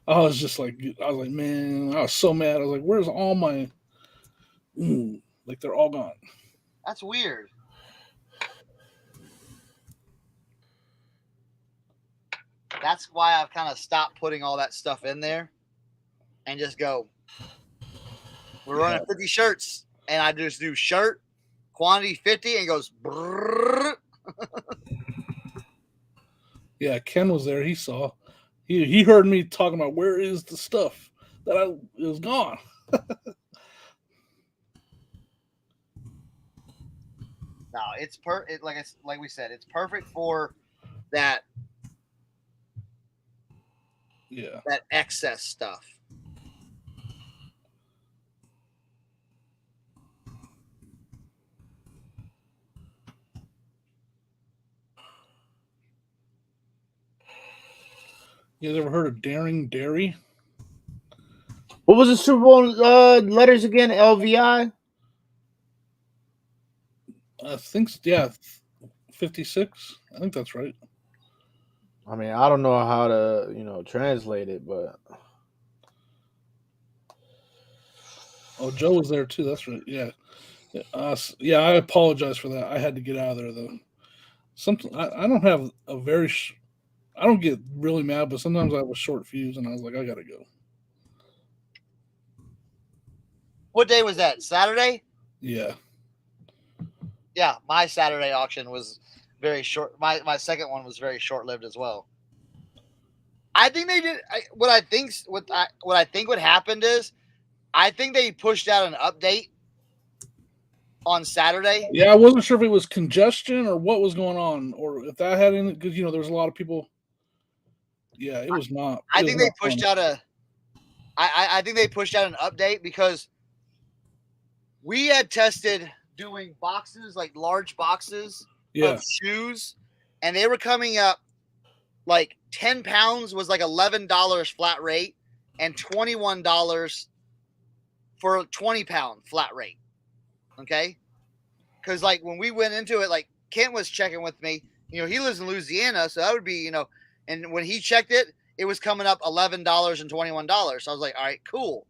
I was like, man, I was so mad. I was like, where's all my, like they're all gone. That's weird. That's why I've kind of stopped putting all that stuff in there, and just go. We're running 50 shirts, and I just do shirt quantity 50, and it goes. Brrr. Yeah, Ken was there. He saw. He heard me talking about where is the stuff that it was gone. No, it's like we said, it's perfect for that. Yeah, that excess stuff. you guys ever heard of Daring Dairy? What was the Super Bowl letters again? LVI? I think, yeah, 56. I think that's right. I mean, I don't know how to, translate it, but. Oh, Joe was there too. That's right. Yeah. Yeah, I apologize for that. I had to get out of there though. I don't have a very. I don't get really mad, but sometimes I have a short fuse, and I was like, I gotta go. What day was that? Saturday? Yeah. Yeah, my Saturday auction was very short. My second one was very short lived as well. I think they did. What I think what happened is, I think they pushed out an update on Saturday. Yeah, I wasn't sure if it was congestion or what was going on, or if that had any, because there was a lot of people. Yeah, it was not. I think they pushed out I think they pushed out an update because we had tested doing boxes, like large boxes of shoes, and they were coming up like 10 pounds was like $11 flat rate and $21 for a 20-pound flat rate. Okay. Because like when we went into it, like Kent was checking with me, You know, he lives in Louisiana, so that would be, you know, and when he checked it, it was coming up $11 and $21. So I was like, all right, cool.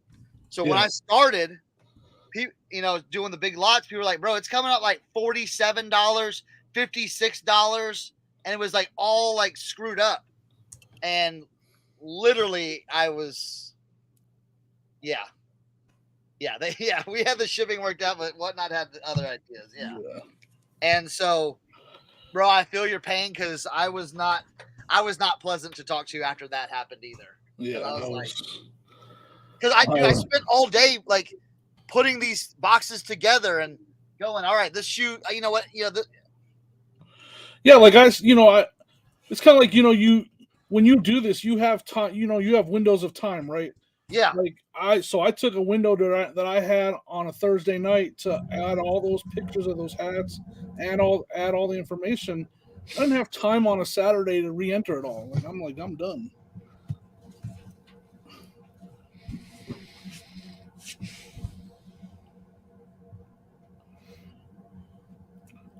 So when I started, you know, doing the big lots, people were like, bro, it's coming up like $47, $56, and it was like all like screwed up. And literally, I was, we had the shipping worked out, but Whatnot had the other ideas, yeah. And so, bro, I feel your pain because I was not pleasant to talk to after that happened either. Yeah, I was like, because I spent all day like putting these boxes together and going, all right, this shoe, you know what, you know, like guys, you know, it's kind of like, you know, when you do this, you have time, you know, you have windows of time, right? Yeah. Like I took a window that I had on a Thursday night to add all those pictures of those hats and add all the information. I didn't have time on a Saturday to re-enter it all. I'm done.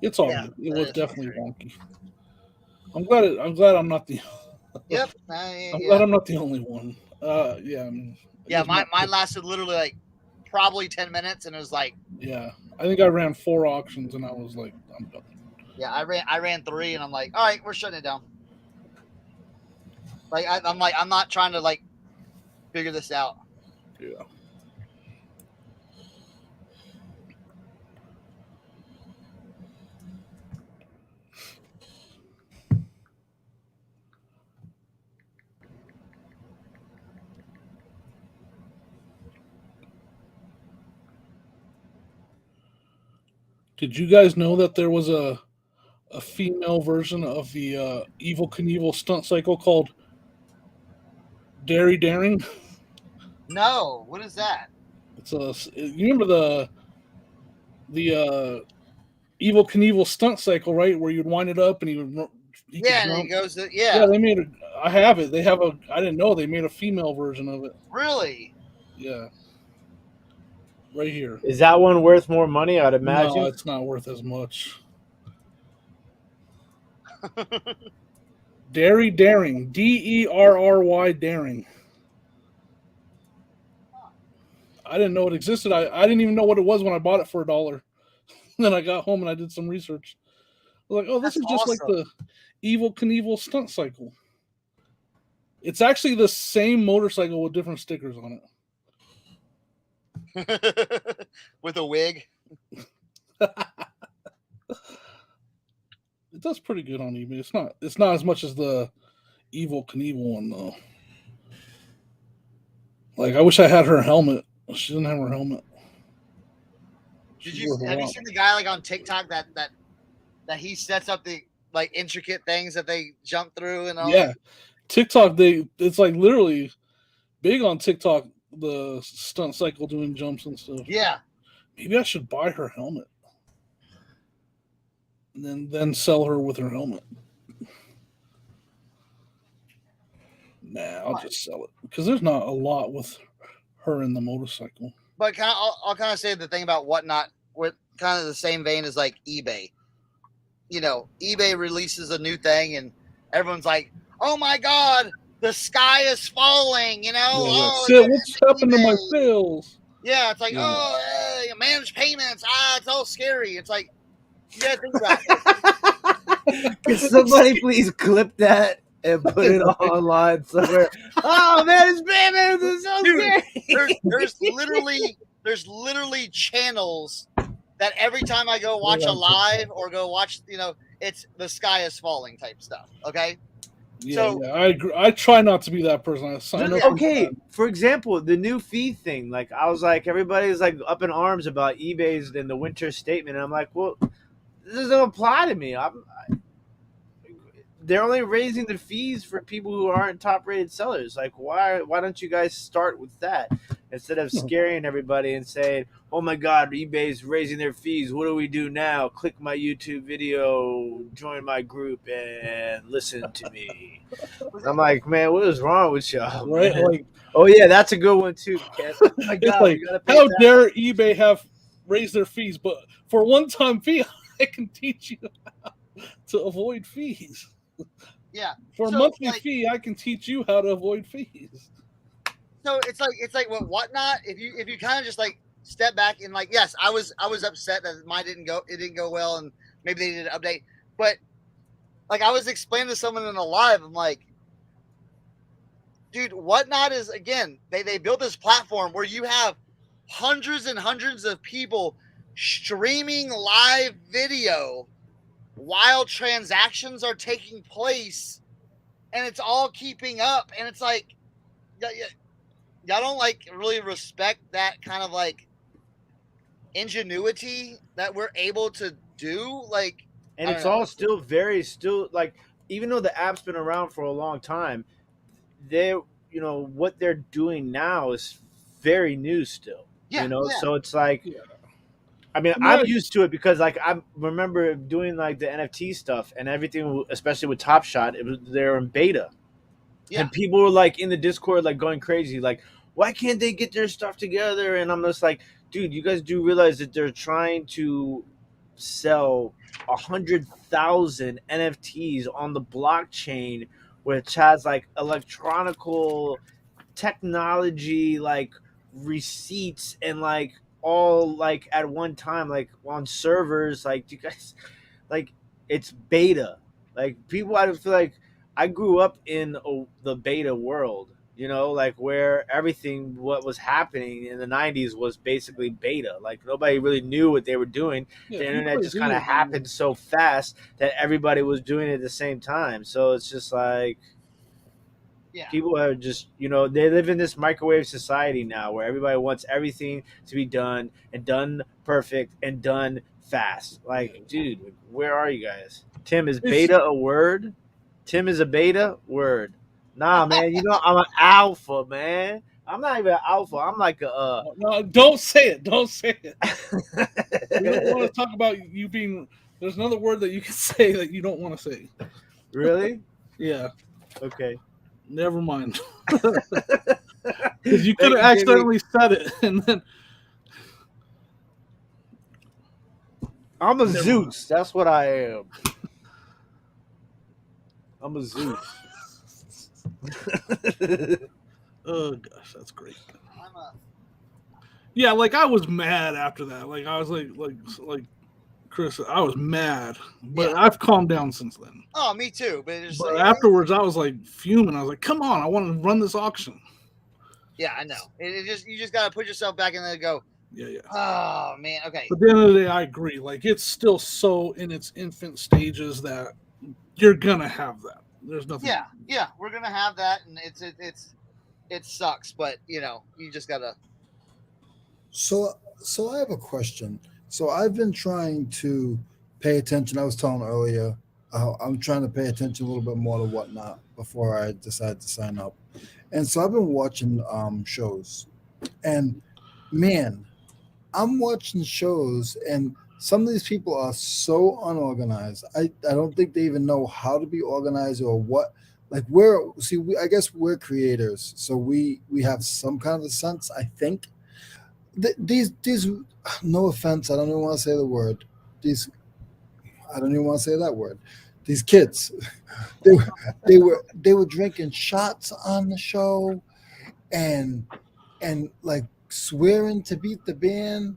It's all good. It was definitely wonky. I'm glad I'm not the. Yep. I'm glad I'm not the only one. Mine lasted literally like probably 10 minutes, and it was like. Yeah, I think I ran 4 auctions, and I was like, I'm done. Yeah, I ran 3, and I'm like, all right, we're shutting it down. Like I'm not trying to like figure this out. Yeah. Did you guys know that there was a female version of the Evil Knievel stunt cycle called Dairy Daring? No, what is that? You remember the Evil Knievel stunt cycle, right? Where you'd wind it up and he goes. Yeah, they made it. I have it. They have I didn't know they made a female version of it. Really? Yeah. Right here. Is that one worth more money? I'd imagine. No, it's not worth as much. Dairy Daring. DERRY Daring. I didn't know it existed. I didn't even know what it was when I bought it for $1. Then I got home and I did some research. I was like, oh, this is just like the Evil Knievel stunt cycle. It's actually the same motorcycle with different stickers on it. With a wig. It does pretty good on eBay. It's not as much as the Evil Knievel one though. Like I wish I had her helmet. She doesn't have her helmet. Have you seen the guy like on TikTok that he sets up the like intricate things that they jump through and all? Yeah. TikTok, it's like literally big on TikTok, the stunt cycle doing jumps and stuff. Yeah. Maybe I should buy her helmet. And then sell her with her helmet. Nah, I'll just sell it. Because there's not a lot with her in the motorcycle. But I'll kind of say the thing about Whatnot, with kind of the same vein as like eBay. You know, eBay releases a new thing and everyone's like, oh my God, the sky is falling, you know? What's happened to my sales? Yeah, it's like, managed payments. It's all scary. It's like, you gotta think about it. Can somebody please clip that and put it online somewhere? Oh, managed payments is so scary. There's literally channels that every time I go watch a live or go watch, you know, it's the sky is falling type stuff. Okay. Yeah, I agree. I try not to be that person. I sign up. Okay, for example, the new fee thing. Like, I was like, everybody's like up in arms about eBay's and the winter statement. And I'm like, well, this doesn't apply to me. They're only raising the fees for people who aren't top-rated sellers. Like, why don't you guys start with that instead of scaring everybody and saying, "Oh my God, eBay's raising their fees. What do we do now? Click my YouTube video, join my group, and listen to me." I'm like, man, what is wrong with y'all? Right? Man? Like, oh yeah, that's a good one too, Ken. Oh my God, like, how dare eBay have raised their fees? But for a one-time fee, I can teach you. to avoid fees. Yeah. For a So, monthly like- fee, I can teach you how to avoid fees. So it's like what whatnot. If you kind of just like step back and like, yes, I was upset that mine didn't go well, and maybe they did an update. But like I was explaining to someone in a live, I'm like, dude, whatnot is again, they built this platform where you have hundreds and hundreds of people streaming live video while transactions are taking place, and it's all keeping up, and it's like, y'all don't like really respect that kind of like ingenuity that we're able to do, like, And I it's don't know. all still like, even though the app's been around for a long time, what they're doing now is very new still. Yeah, yeah. So it's like, Yeah. I mean, Yeah. I'm used to it because like I remember doing like the NFT stuff and everything, especially with Top Shot. They're in beta, Yeah. and people were like in the Discord like going crazy, like, why can't they get their stuff together? And I'm just like, dude, you guys do realize that they're trying to sell 100,000 NFTs on the blockchain, which has like electronical technology, like receipts and like all like at one time, like on servers. Like, do you guys like, it's beta? Like, people, I feel like I grew up in the beta world, like where everything what was happening in the 90s was basically beta. Like, nobody really knew what they were doing. Yeah, The if you internet play just kind of video happened games- so fast that everybody was doing it at the same time. So it's just like, Yeah. people are just, they live in this microwave society now where everybody wants everything to be done and done perfect and done fast. Like, dude, where are you guys? Tim, is beta a word? Tim is a beta word. Nah, man, I'm an alpha, man. I'm not even an alpha. I'm like a No, don't say it. Don't say it. We don't want to talk about you being. There's another word that you can say that you don't want to say. Really? Yeah, Okay. never mind. Because you Thank could have you, Jimmy. accidentally said it, and then I'm a Never Zeus. That's what I am. I'm a Zeus. oh gosh, that's great. I'm a, Yeah, like I was mad after that. Like I was like Chris, I was mad, but Yeah. I've calmed down since then. oh, me too. But it's But like, afterwards, I was like fuming. I was like, "Come on, I want to run this auction." yeah, I know. You just gotta put yourself back in there and go, Yeah. oh man, okay. But at the end of the day, I agree. Like it's still so in its infant stages that you're gonna have that. There's nothing. Yeah, we're gonna have that, and it sucks, but you just gotta. So I have a question. So I've been trying to pay attention. I was telling earlier, I'm trying to pay attention a little bit more to whatnot before I decide to sign up. And so I've been watching shows, and man, I'm watching shows, and some of these people are so unorganized. I don't think they even know how to be organized or what. Like I guess we're creators, so we have some kind of a sense. I think these no offense, I don't even want to say the word. I don't even want to say that word. These kids, they were drinking shots on the show, and like swearing to beat the band.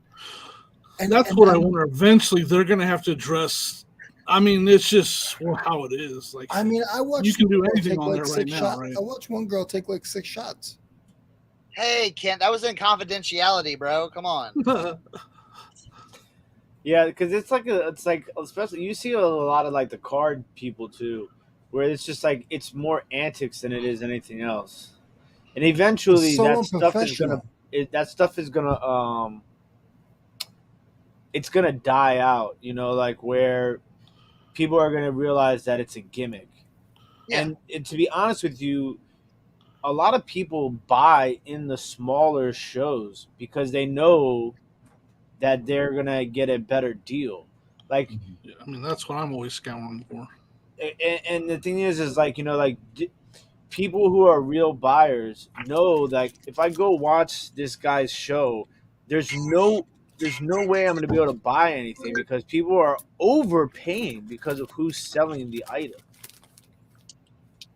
And that's what I wonder. Eventually, they're gonna have to address. I mean, it's just how it is. Like, I mean, I watched you can do one girl anything take on like there right 6 now, shots. right? I watched one girl take like 6 shots. Hey, Kent, that was in confidentiality, bro. Come on. Yeah, because it's like especially you see a lot of like the card people too, where it's just like it's more antics than it is anything else, and eventually It's so that stuff is gonna it's gonna die out. Like where people are gonna realize that it's a gimmick, Yeah. and to be honest with you, a lot of people buy in the smaller shows because they know that they're gonna get a better deal. Like, Yeah, I mean, that's what I'm always scouring for. and the thing is like people who are real buyers know, like, if I go watch this guy's show, there's no there's no way I'm going to be able to buy anything because people are overpaying because of who's selling the item.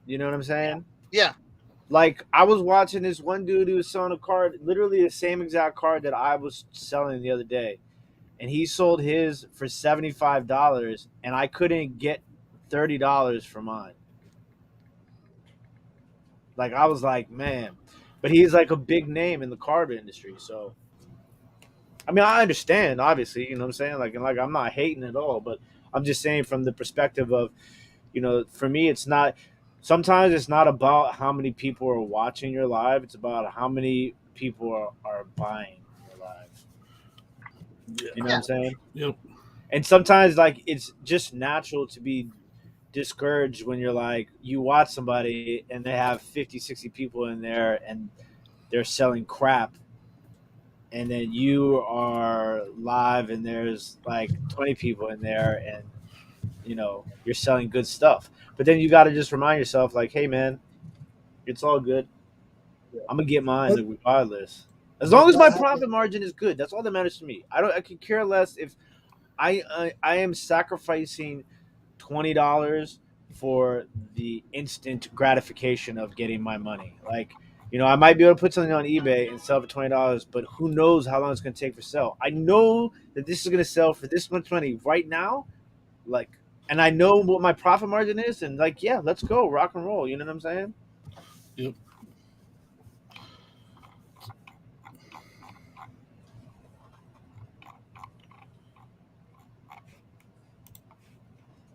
You know what I'm saying? Yeah. Like, I was watching this one dude who was selling a card, literally the same exact card that I was selling the other day. And he sold his for $75, and I couldn't get $30 for mine. Like, I was like, man. But he's like a big name in the card industry, so. I mean, I understand, obviously, you know what I'm saying? Like, I'm not hating at all, but I'm just saying from the perspective of, you know, for me, it's not, sometimes it's not about how many people are watching your live. It's about how many people are buying your live. You know what I'm saying? Yep. And sometimes, like, it's just natural to be discouraged when you're like, you watch somebody and they have 50, 60 people in there and they're selling crap. And then you are live and there's like 20 people in there and, you know, you're selling good stuff. But then you got to just remind yourself, like, hey, man, it's all good. I'm going to get mine regardless. As long as my profit margin is good, that's all that matters to me. I could care less if I am sacrificing $20 for the instant gratification of getting my money. Like, you know, I might be able to put something on eBay and sell for $20, but who knows how long it's going to take for sale. I know that this is going to sell for this much money right now, like, and I know what my profit margin is, and like, yeah, let's go rock and roll. You know what I'm saying? Yep.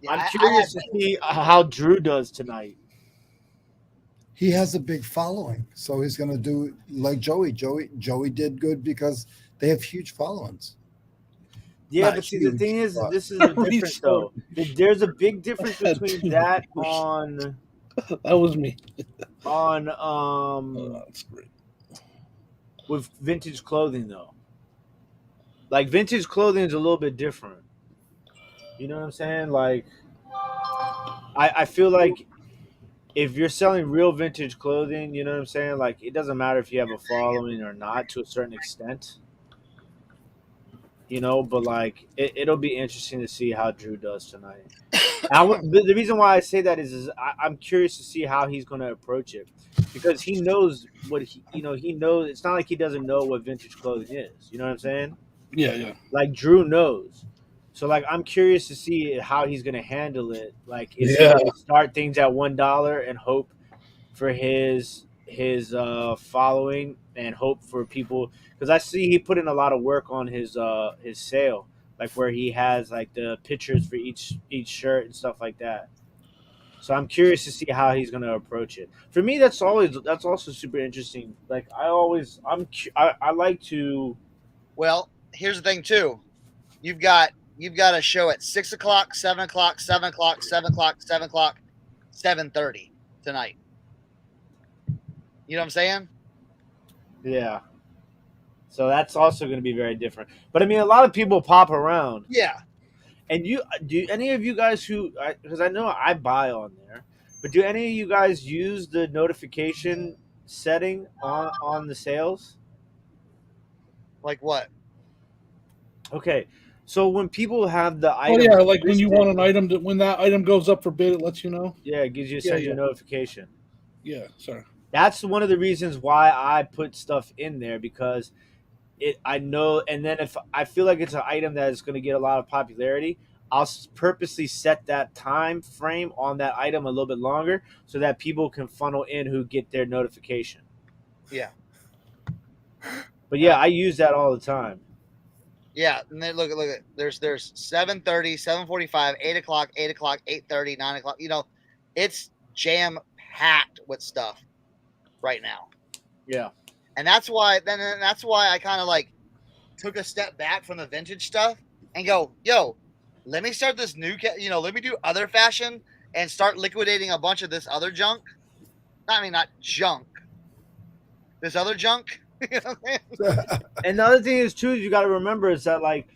Yeah, I'm curious to see how Drew does tonight. He has a big following, so he's going to do like Joey. Joey did good because they have huge followings. Yeah, Not but see, the huge, thing is, but- this is the difference, though. There's a big difference between that on That was me. That's great. with vintage clothing, though. Like, vintage clothing is a little bit different. You know what I'm saying? Like, I feel like if you're selling real vintage clothing, you know what I'm saying? Like, it doesn't matter if you have a following or not to a certain extent. You know, but like, it'll be interesting to see how Drew does tonight. The reason why I say that is I'm curious to see how he's going to approach it, because he knows what he knows. It's not like he doesn't know what vintage clothing is. You know what I'm saying? Yeah. Like, Drew knows. So, like, I'm curious to see how he's going to handle it. Like, is he Yeah. going to start things at $1 and hope for his following and hope for people? Because I see he put in a lot of work on his sale, like where he has like the pictures for each shirt and stuff like that. So I'm curious to see how he's going to approach it. For me, that's also super interesting. Like, I like to. Well, here's the thing too. You've got a show at 6 o'clock, 7 o'clock, 7 o'clock, 7 o'clock, 7 o'clock, 7:30 tonight. You know what I'm saying? Yeah. So that's also going to be very different. But I mean, a lot of people pop around. Yeah. And do any of you guys because I know I buy on there, but do any of you guys use the notification setting on the sales? Like what? Okay. So when people have the Oh item, yeah, like when you listed, want an item when that item goes up for bid, it lets you know. yeah, it sends you a notification. Yeah, sorry. That's one of the reasons why I put stuff in there, because I know, and then if I feel like it's an item that is going to get a lot of popularity, I'll purposely set that time frame on that item a little bit longer so that people can funnel in who get their notification. Yeah. But yeah, I use that all the time. Yeah, and then look at there's 7:30, 7:45, 8 o'clock, 8 o'clock, 8:30, 9 o'clock. You know, it's jam packed with stuff right now. Yeah. And that's why I kind of like took a step back from the vintage stuff and go, yo, let me start this new, let me do other fashion and start liquidating a bunch of this other junk. Not junk. This other junk. You know what I mean? And the other thing is too, you got to remember is that, like,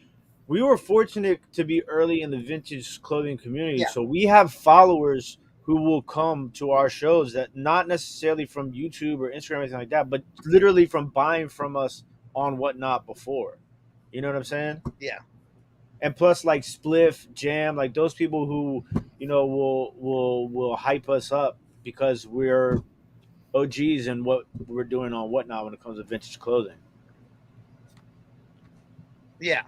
we were fortunate to be early in the vintage clothing community. Yeah. So we have followers who will come to our shows that not necessarily from YouTube or Instagram or anything like that, but literally from buying from us on Whatnot before. You know what I'm saying? Yeah. And plus, like Spliff, Jam, like those people who, will hype us up because we're OGs in what we're doing on Whatnot when it comes to vintage clothing. Yeah.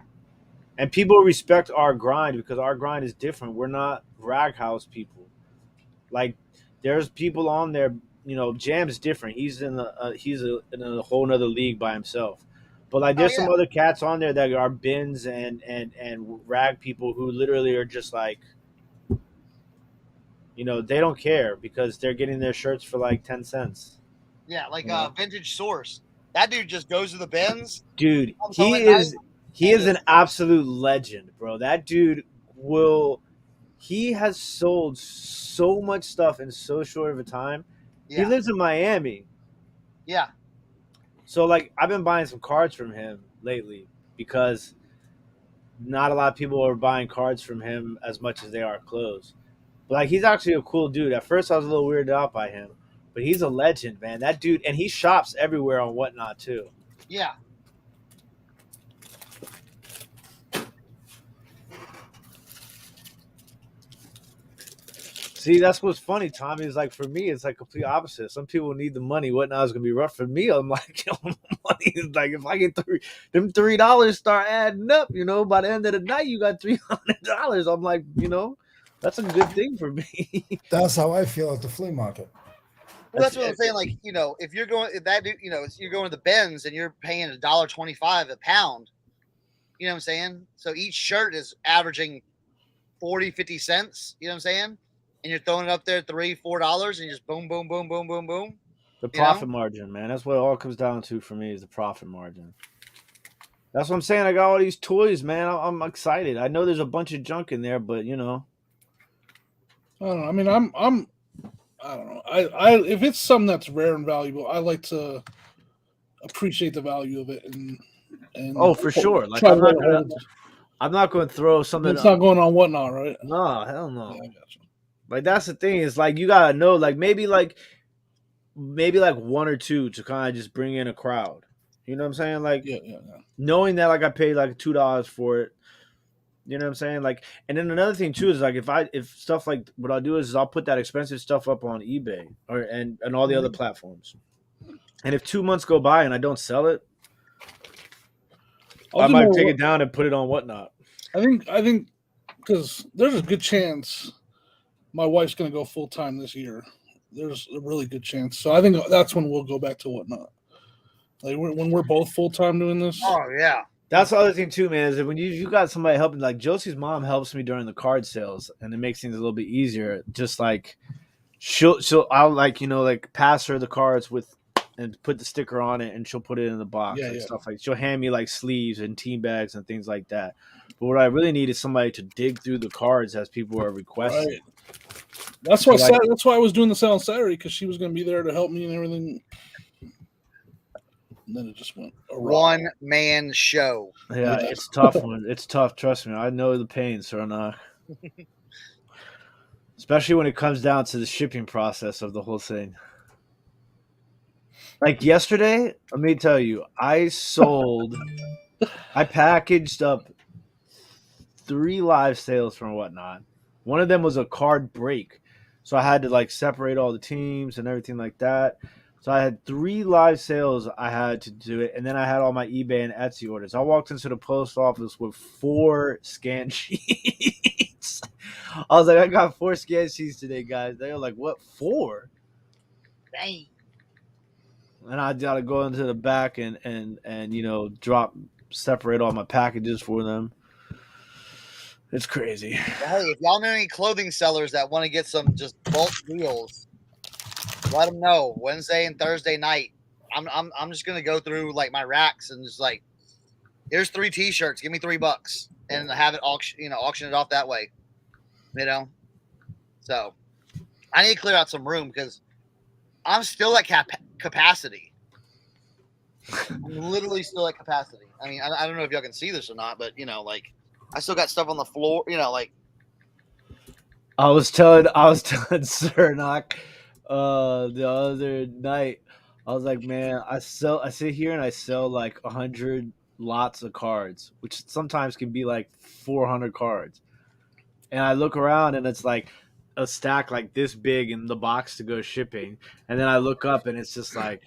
And people respect our grind because our grind is different. We're not rag house people. Like there's people on there. Jam's different. He's in a whole nother league by himself. But like, there's some other cats on there that are bins and rag people who literally are just like, they don't care because they're getting their shirts for like 10 cents. Yeah, like Vintage Source. That dude just goes to the bins. Dude, he is an absolute legend, bro. That dude he has sold so much stuff in so short of a time. Yeah. He lives in Miami. Yeah. So like I've been buying some cards from him lately because not a lot of people are buying cards from him as much as they are clothes. But like he's actually a cool dude. At first I was a little weirded out by him, but he's a legend, man. That dude, and he shops everywhere on Whatnot too. Yeah. See, that's what's funny, Tommy. Is like for me, it's like complete opposite. Some people need the money. Whatnot is gonna be rough for me. I'm like, money is like if I get them $3 start adding up, by the end of the night you got $300. I'm like, that's a good thing for me. That's how I feel at the flea market. Well, that's what I'm saying. Like, if you're going you're going to the Benz and you're paying $1.25 a pound. You know what I'm saying? So each shirt is averaging 40, 50 cents. You know what I'm saying? And you're throwing it up there $3-4 and you just boom, boom, boom, boom, boom, boom. The profit margin, man. That's what it all comes down to for me is the profit margin. That's what I'm saying. I got all these toys, man. I'm excited. I know there's a bunch of junk in there, but I don't know. I mean, I don't know. I if it's something that's rare and valuable, I like to appreciate the value of it and for sure. Like I'm not going to throw something. It's not going on Whatnot, right? No, hell no. Yeah, I got you. Like that's the thing is like you gotta know like maybe like one or two to kind of just bring in a crowd. You know what I'm saying? Like knowing that like I paid like $2 for it. You know what I'm saying? Like, and then another thing too is like if stuff like what I'll do is I'll put that expensive stuff up on eBay and all the other platforms. And if 2 months go by and I don't sell it, I might take it down and put it on Whatnot. I think because there's a good chance my wife's going to go full time this year. There's a really good chance. So I think that's when we'll go back to Whatnot. Like when we're both full time doing this. Oh yeah. That's the other thing too, man, is that when you got somebody helping, like Josie's mom helps me during the card sales, and it makes things a little bit easier. Just like I'll like pass her the cards and put the sticker on it, and she'll put it in the box and stuff like. She'll hand me like sleeves and team bags and things like that. But what I really need is somebody to dig through the cards as people are requesting. Right. That's why that's why I was doing the sale on Saturday because she was going to be there to help me and everything. And then it just went one man show. Yeah, it's tough. It's tough. Trust me, I know the pain, Cernoch. Especially when it comes down to the shipping process of the whole thing. Like yesterday, let me tell you, I packaged up 3 live sales from Whatnot. One of them was a card break, so I had to like separate all the teams and everything like that. So I had 3 live sales I had to do it, and then I had all my eBay and Etsy orders. I walked into the post office with 4 scan sheets. I was like, I got 4 scan sheets today, guys. They were like, what, 4? Dang. And I got to go into the back and separate all my packages for them. It's crazy. Hey, if y'all know any clothing sellers that want to get some just bulk deals, let them know. Wednesday and Thursday night, I'm just gonna go through like my racks and just like, here's 3 T-shirts, give me $3, and have it auction it off that way. So I need to clear out some room because I'm still at capacity. I'm literally still at capacity. I mean, I don't know if y'all can see this or not, but like I still got stuff on the floor. Like I was telling Cernoch the other night. I was like, man, I sit here and I sell like 100 lots of cards, which sometimes can be like 400 cards. And I look around and it's like a stack like this big in the box to go shipping. And then I look up and it's just like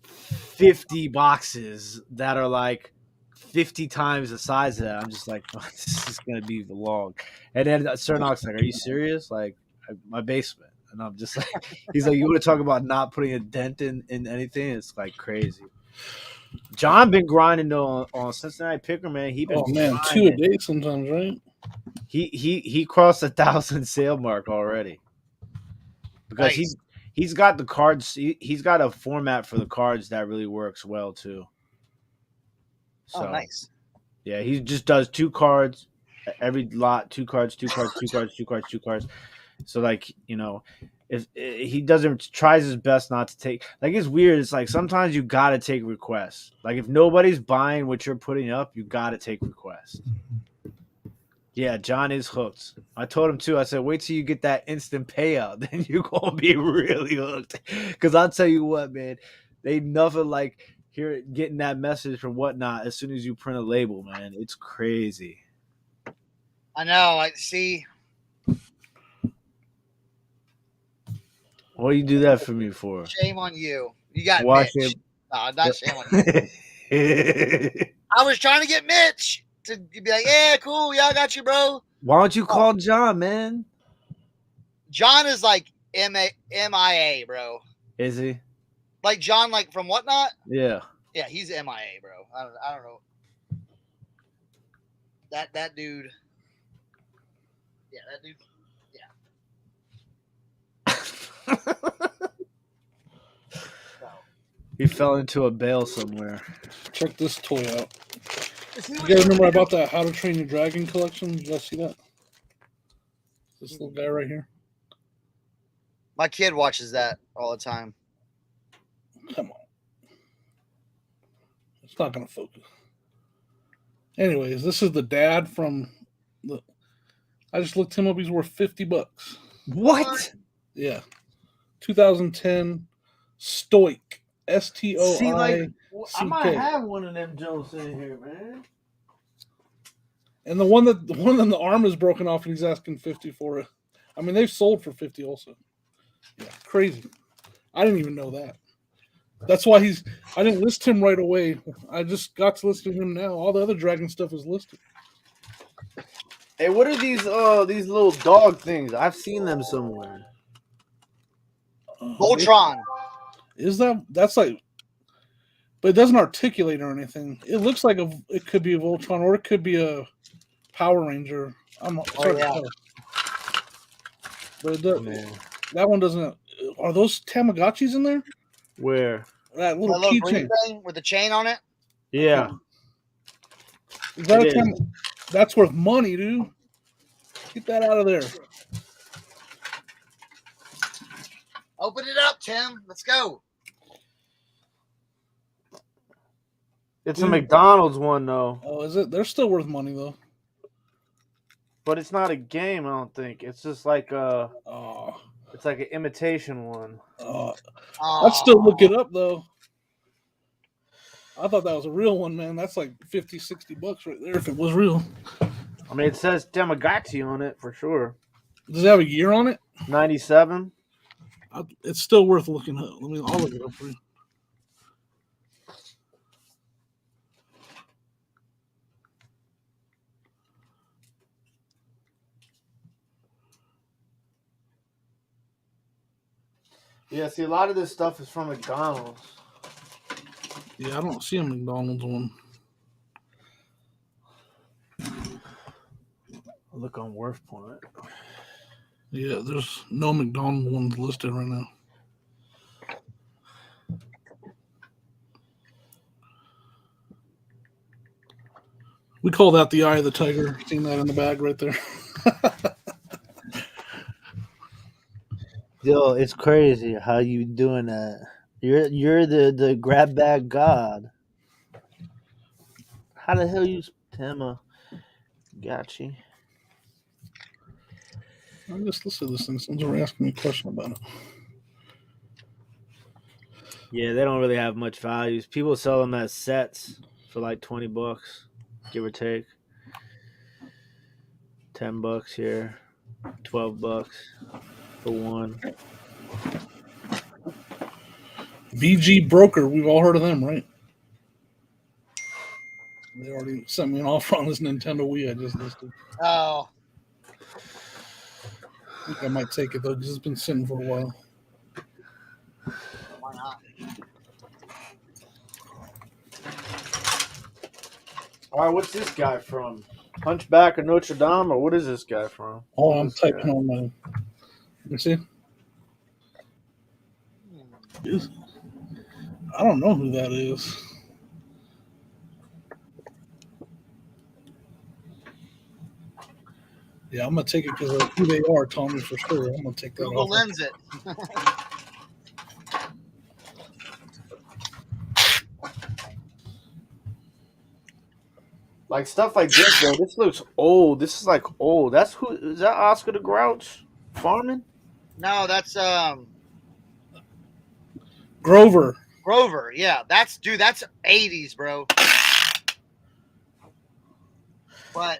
50 boxes that are like 50 times the size of that. I'm just like, oh, this is going to be long. And then Cernoch's like, are you serious? Like, my basement. And I'm just like, he's like, you want to talk about not putting a dent in anything? It's like crazy. John been grinding though on Cincinnati Picker, man. He been grinding. 2 a day sometimes, right? He crossed 1,000 sale mark already because Nice. he's got the cards. He's got a format for the cards that really works well too. So, nice. Yeah, he just does 2 cards every lot, 2 cards, 2 cards, 2 cards, 2 cards, 2 cards. So like, you know, if he tries his best not to take, like, it's weird. It's like sometimes you got to take requests. Like if nobody's buying what you're putting up, you got to take requests. Yeah, John is hooked. I told him too. I said, wait till you get that instant payout. Then you're going to be really hooked. Because I'll tell you what, man, they nothing like getting that message from Whatnot as soon as you print a label, man. It's crazy. I know. I see. What do you do that for me for? Shame on you. You got Watch Mitch. it. No, not shame on you. I was trying to get Mitch to be like, yeah, cool. Yeah, I got you, bro. Why don't you call John, man? John is like MIA, bro. Is he? Like John, like from Whatnot? Yeah. Yeah, he's MIA, bro. I don't know. That dude. Yeah, that dude. He fell into a bale somewhere. Check this toy out. You guys remember I bought that How to Train Your Dragon collection? Did you guys see that? This little guy right here. My kid watches that all the time. Come on. It's not going to focus. Anyways, this is the dad from the... I just looked him up. He's worth $50. What? Yeah. 2010 Stoic. STOICK. See, like, I might have one of them Jones in here, man. And the one that the arm is broken off, and he's asking $50 for it. I mean, they've sold for $50 also. Yeah, crazy. I didn't even know that. That's why I didn't list him right away. I just got to list him now. All the other dragon stuff is listed. Hey, what are these little dog things? I've seen them somewhere. Voltron. Is that's like, but it doesn't articulate or anything. It looks like it could be a Voltron or it could be a Power Ranger. I'm not sure. But it does, that one doesn't. Are those Tamagotchis in there? Where? That little keychain with the chain on it. Yeah. Is that that's worth money, dude. Get that out of there. Open it up, Tim. Let's go. It's a McDonald's one, though. Oh, is it? They're still worth money, though. But it's not a game, I don't think. It's just like it's like an imitation one. I'd still look it up, though. I thought that was a real one, man. That's like $50-$60 right there if it was real. I mean, it says Tamagotchi on it for sure. Does it have a year on it? 97. It's still worth looking up. I'll look it up for you. Yeah, see, a lot of this stuff is from McDonald's. Yeah, I don't see a McDonald's one. I'll look on Worth Point. Yeah, there's no McDonald's ones listed right now. We call that the eye of the tiger. Seen that in the bag right there. Yo, it's crazy how you doing that. You're the grab bag god. How the hell you Tamagotchi? I just listed this thing. Someone's already asking me a question about it. Yeah, they don't really have much values. People sell them as sets for like $20, give or take. $10 here, $12 for one. VG Broker, we've all heard of them, right? They already sent me an offer on this Nintendo Wii I just listed. Oh, I think I might take it though because it's been sitting for a while. why not? All right, what's this guy from? Hunchback of Notre Dame, or what is this guy from? Oh, I'm typing on my. Let me see. I don't know who that is. Yeah, I'm gonna take it because who they are, Tommy, for sure. I'm gonna take that Google off. Lens it. Like stuff like this, bro. This looks old. This is like old. That's who is that? Oscar the Grouch farming? No, that's Grover. Grover. Yeah, that's 80s, bro. But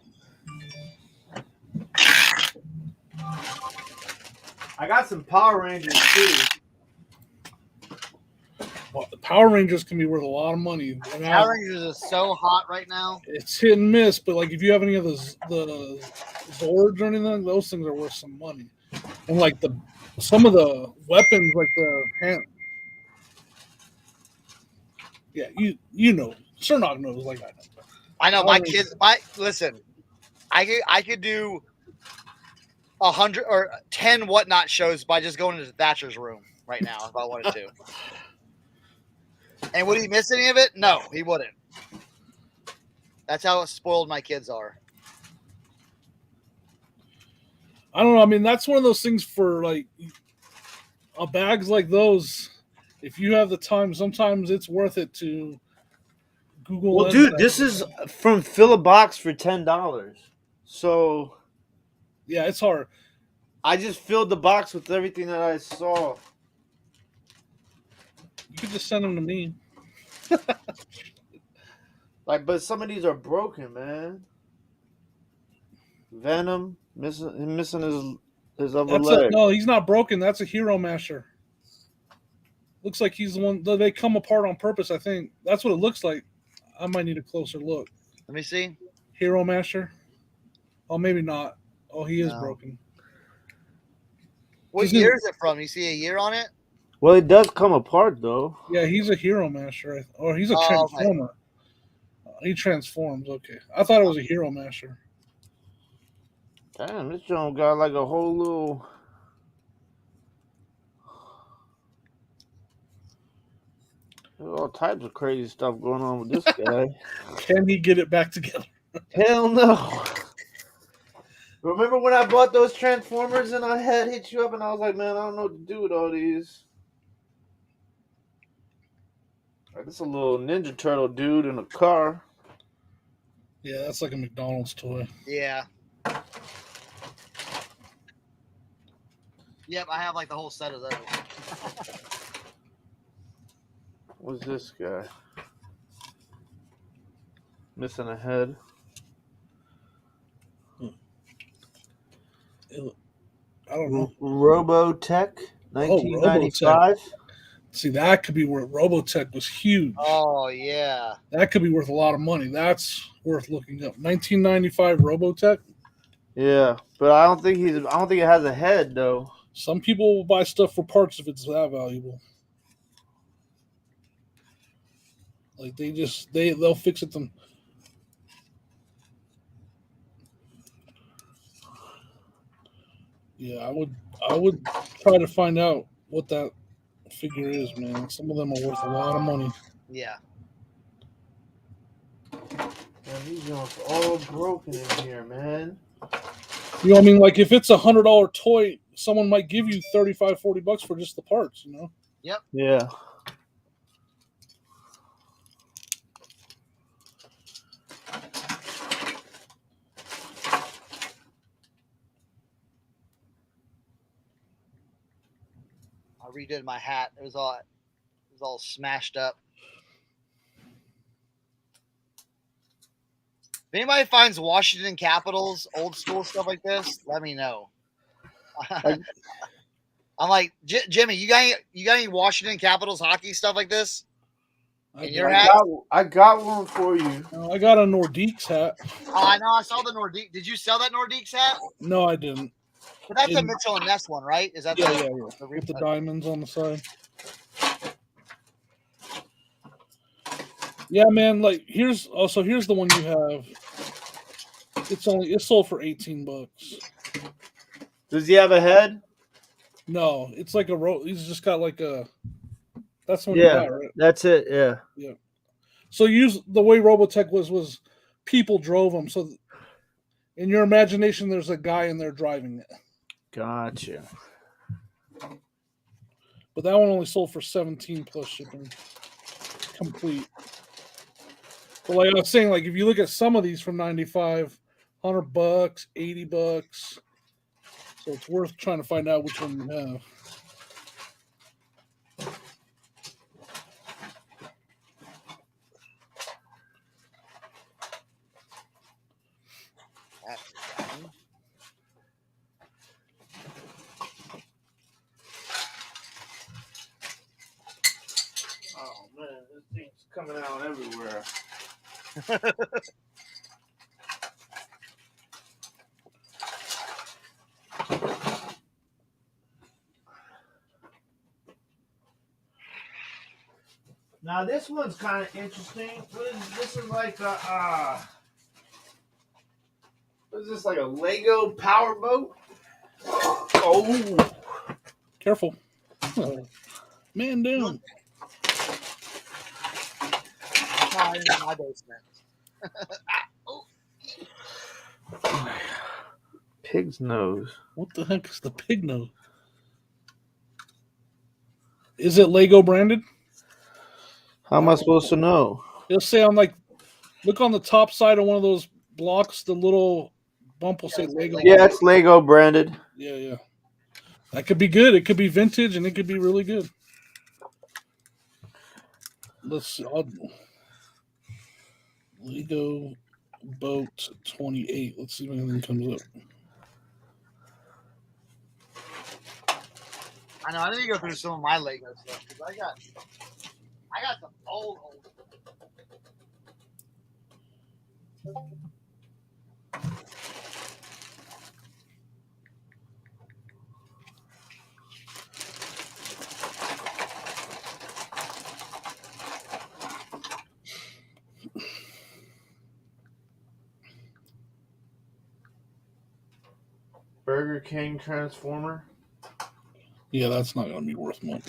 I got some Power Rangers too. Well, the Power Rangers can be worth a lot of money. Power Rangers is so hot right now. It's hit and miss, but like if you have any of the Zords or anything, those things are worth some money. And like some of the weapons, like the hand. Yeah, you know, Cernoch knows like I know. I know my kids. Listen, I could do 100 or 10 whatnot shows by just going into Thatcher's room right now if I wanted to. And would he miss any of it? No, he wouldn't. That's how spoiled my kids are. I don't know. I mean, that's one of those things for like bags like those. If you have the time, sometimes it's worth it to Google. Well, dude, this is from Fill a Box for $10. So yeah, it's hard. I just filled the box with everything that I saw. You could just send them to me. Like, but some of these are broken, man. Venom missing his upper leg. No, he's not broken. That's a Hero Masher. Looks like he's the one. They come apart on purpose. I think that's what it looks like. I might need a closer look. Let me see. Hero Masher. Oh, maybe not. Oh, he is broken. What year is it from? You see a year on it? Well, it does come apart though. Yeah, he's a Hero Masher, or he's a Transformer. Okay. He transforms. Okay, I thought it was a Hero Masher. Damn, this joint got like a whole little. There's all types of crazy stuff going on with this guy. Can he get it back together? Hell no. Remember when I bought those Transformers and I had hit you up and I was like, man, I don't know what to do with all these. Like, this is a little Ninja Turtle dude in a car. Yeah, that's like a McDonald's toy. Yeah. Yep, I have like the whole set of those. What's this guy? Missing a head. I don't know. Robotech, 1995. Robotech. See, that could be where Robotech was huge. Oh yeah, that could be worth a lot of money. That's worth looking up. 1995 Robotech. Yeah, but I don't think it has a head though. Some people will buy stuff for parts if it's that valuable. Like they'll fix it them. Yeah, I would try to find out what that figure is, man. Some of them are worth a lot of money. Yeah. Man, these are all broken in here, man. You know what I mean? Like if it's $100 toy, someone might give you $35-$40 for just the parts, you know? Yep. Yeah. I redid my hat. It was all smashed up. If anybody finds Washington Capitals old school stuff like this, let me know. I'm like, Jimmy, you got any Washington Capitals hockey stuff like this? In your hat? I got one for you. I got a Nordiques hat. Oh, I know. I saw the Nordique. Did you sell that Nordiques hat? No, I didn't. But that's a Mitchell and Ness one, right? Is that yeah. With the diamonds on the side. Yeah, man. Like here's the one you have. It's sold for $18. Does he have a head? No, it's like he's just got like a. That's the one Yeah, you got, right? that's it. Yeah. Yeah. So the way Robotech was people drove them. So in your imagination, there's a guy in there driving it. Gotcha. But that one only sold for 17 plus shipping, complete. But like I was saying, like if you look at some of these from '95, $100, $80. So it's worth trying to find out which one you have. Oh man, this thing's coming out everywhere. Now this one's kind of interesting. This is like a what is this, like a Lego power boat? Oh, Careful. Oh, man down. in my basement. pig's nose. What the heck is the pig nose? Is it Lego branded? How am I supposed to know? It'll say on look on the top side of one of those blocks, the little bump will say Lego. Yeah, it's Lego branded. Yeah. That could be good. It could be vintage and it could be really good. Let's see. Lego Boat 28. Let's see if anything comes up. I know. I need to go through some of my Lego stuff because I got some old. Burger King Transformer. Yeah, that's not going to be worth much.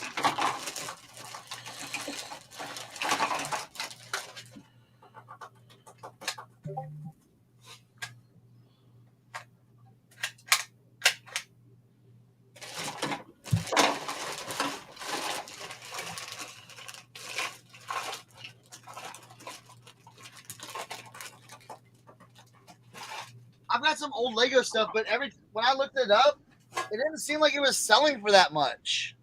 I've got some old Lego stuff, but when I looked it up, it didn't seem like it was selling for that much.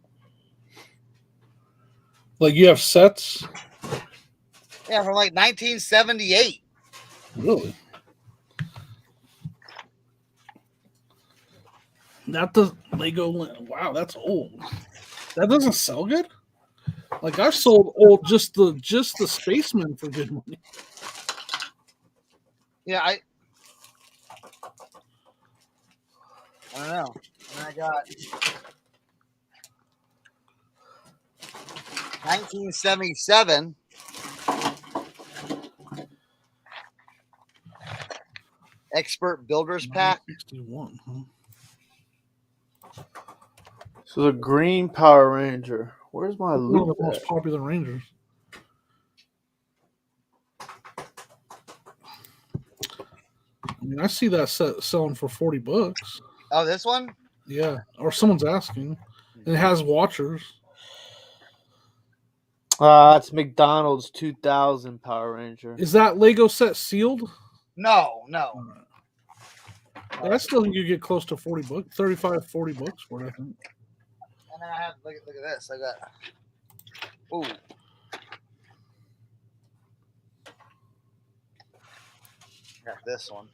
Like you have sets? Yeah, from like 1978. Really? Not the Lego. Wow, that's old. That doesn't sell good. Like I've sold old just the Spaceman for good money. Yeah, I don't know. And I got 1977 Expert Builders Pack. 61, huh? This is a green Power Ranger. Where's my One of loop? the most popular Rangers. I mean, I see that set selling for $40. Oh, this one? Yeah, or someone's asking. And it has watchers. It's McDonald's 2000 Power Ranger. Is that Lego set sealed? No. I still think you get close to $40, $35, $40 for it, I think. And then I have look at this. I got Got this one.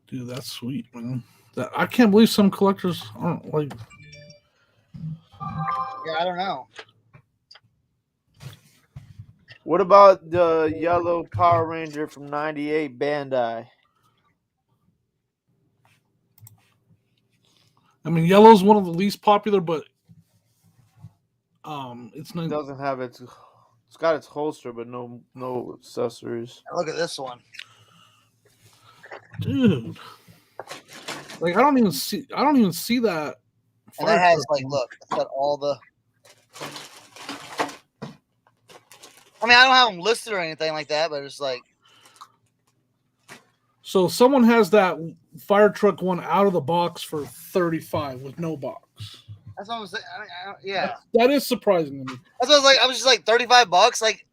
Dude, that's sweet, man. I can't believe some collectors aren't like. Yeah, I don't know. What about the yellow Power Ranger from '98 Bandai? I mean, yellow's one of the least popular, but it's It not. doesn't have its. It's got its holster, but no accessories. Look at this one. Dude, like I don't even see that. And that has truck like, one. look, it's got all the. I mean, I don't have them listed or anything like that, but it's like. So someone has that fire truck one out of the box for $35 with no box. That's what I'm saying. Yeah, That is surprising to me. that's what I was like. I was just like $35. Like,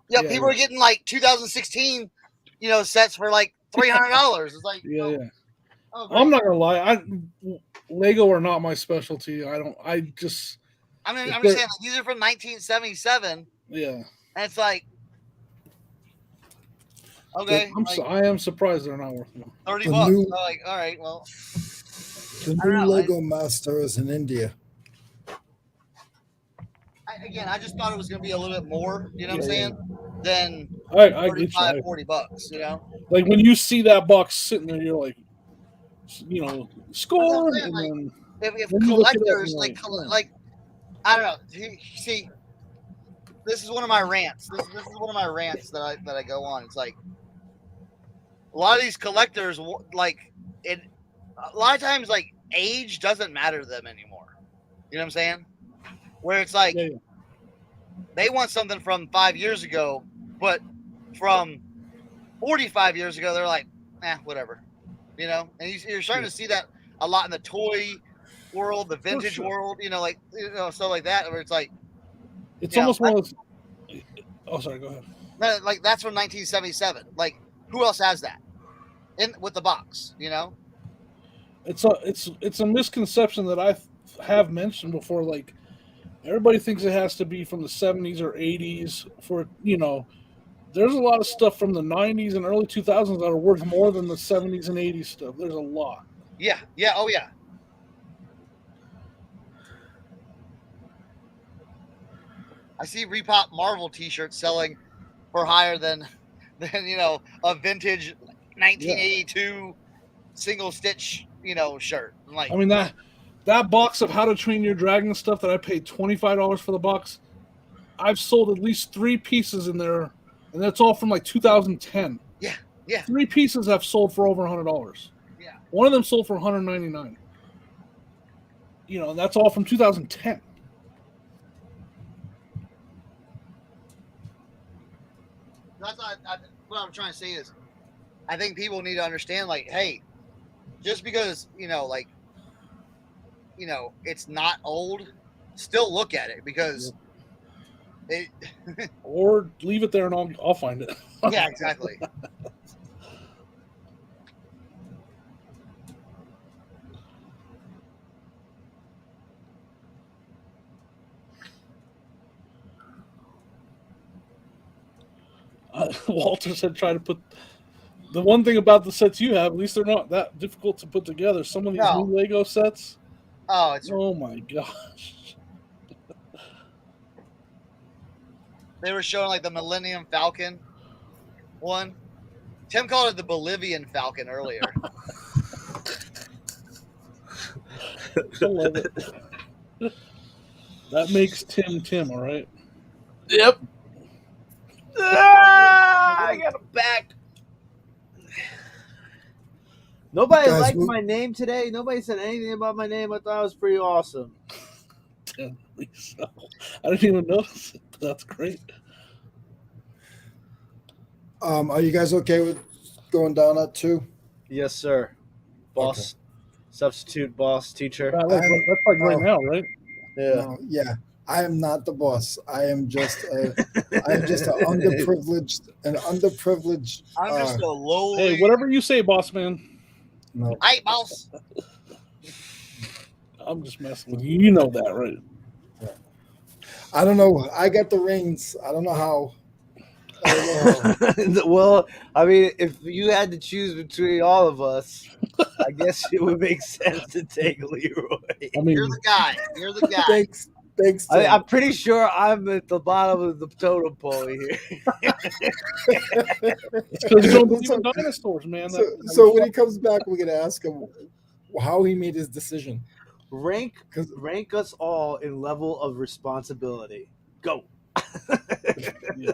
Yeah, people are getting like 2016, sets for like $300. It's like, Yeah. Oh, great. I'm not gonna lie. Lego are not my specialty. I mean, I'm just saying, like, these are from 1977, yeah. and it's like, okay, I am surprised they're not worth more. $30. The new- So like, all right, well, The I don't new know, Lego Master is in India. I just thought it was going to be a little bit more, you know what I'm saying, than I get $35, you. $40, Like when you see that box sitting there, you're like, score. That's what I'm saying, And like, then if when you look at it, collectors you're like, I don't know. See, this is one of my rants. This is one of my rants that I go on. It's like a lot of these collectors, like, a lot of times, like, age doesn't matter to them anymore. You know what I'm saying? Where it's like Yeah. they want something from 5 years ago, but from 45 years ago, they're like, whatever. And you're starting to see that a lot in the toy world, the vintage world, stuff like that, where it's like, it's almost one of those. Oh, sorry. Go ahead. like, that's from 1977. Like, who else has that with the box? It's a misconception that I have mentioned before. Like everybody thinks it has to be from the 70s or 80s for There's a lot of stuff from the 90s and early 2000s that are worth more than the 70s and 80s stuff. There's a lot. Yeah. Oh yeah. I see Repop Marvel T-shirts selling for higher than a vintage 1982 single stitch shirt. Like, I mean that box of How to Train Your Dragon stuff that I paid $25 for the box, I've sold at least 3 pieces in there, and that's all from like 2010. Yeah. 3 pieces have sold for over $100. Yeah. One of them sold for $199. And that's all from 2010. That's what I'm trying to say is, I think people need to understand, like, hey, just because it's not old, still look at it because it. Or leave it there and I'll find it. Yeah, exactly. Walter said try to put the one thing about the sets you have, at least they're not that difficult to put together. Some of these new Lego sets, oh my gosh. They were showing like the Millennium Falcon one. Tim called it the Bolivian Falcon earlier. I love it. That makes Tim, all right? Yep. I got him back. Nobody Guys, liked my name today. Nobody said anything about my name. I thought it was pretty awesome. I didn't even notice it. That's great. Are you guys okay with going down at 2? Yes, sir. Boss, substitute boss, teacher. That's like right now, right? Yeah. No, yeah. I am not the boss. I am just an underprivileged. I'm just a lowly. Hey, whatever you say, boss man. No. Hey, boss. I'm just messing with you. You know that, right? I don't know. I got the reins. I don't know how. I know. Well, I mean, if you had to choose between all of us, I guess it would make sense to take Leroy. I mean, You're the guy. You're the guy. Thanks, Tim. I'm pretty sure I'm at the bottom of the totem pole here. it's because you don't believe in dinosaurs, man. So when he comes back, we're gonna ask him how he made his decision. Rank 'Cause- us all in level of responsibility. Go. yeah.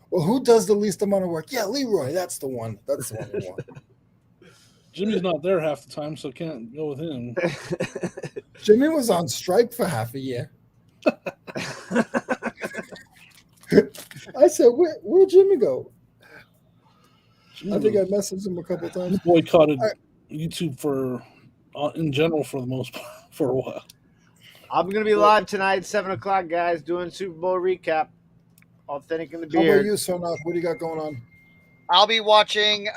Well, who does the least amount of work? Yeah, Leroy. That's the one. That's the one we want. Jimmy's not there half the time, so can't go with him. Jimmy was on strike for half a year. I said, where'd Jimmy go? I think I messaged him a couple times. Boycotted YouTube for, in general, for the most part, for a while. I'm gonna be live tonight, 7:00, guys, doing Super Bowl recap. Authentic in the How about beard. you, Cernoch? What do you got going on? I'll be watching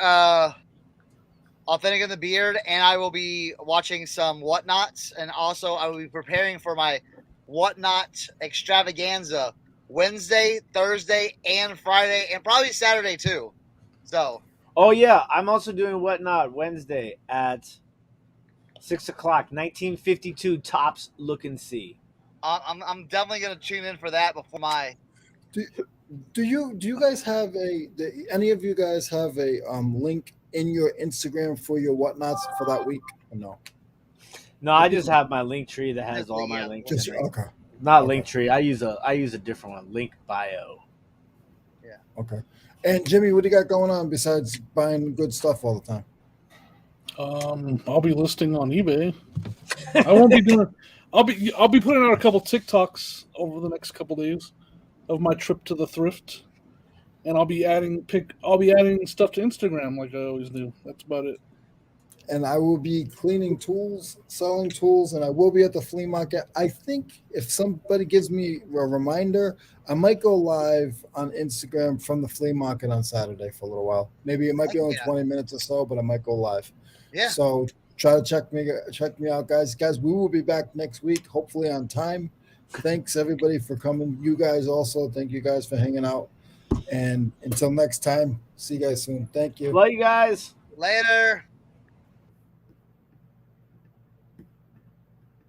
Authentic in the Beard, and I will be watching some Whatnots, and also I will be preparing for my Whatnot extravaganza Wednesday, Thursday, and Friday, and probably Saturday too. So Oh yeah, I'm also doing Whatnot Wednesday at 6:00. 1952 Tops Look and See. I'm definitely gonna tune in for that before my. Do you guys have any of you guys have a link in your Instagram for your whatnots for that week? Or no. No, I just have my link tree that has all my Yeah. links. Just in it. okay. Not okay. link tree. I use a different one. Link bio. Okay. And Jimmy, what do you got going on besides buying good stuff all the time? I'll be listing on eBay. I won't be doing. I'll be putting out a couple TikToks over the next couple days of my trip to the thrift, and I'll be adding stuff to Instagram like I always do. That's about it. And I will be cleaning tools, selling tools, and I will be at the flea market. I think if somebody gives me a reminder, I might go live on Instagram from the flea market on Saturday for a little while. Maybe it might be only 20 minutes or so, but I might go live. Yeah. So try to check me out, guys. Guys, we will be back next week, hopefully on time. Thanks everybody for coming. You guys also, thank you guys for hanging out. And until next time, see you guys soon. Thank you. Love you guys. Later.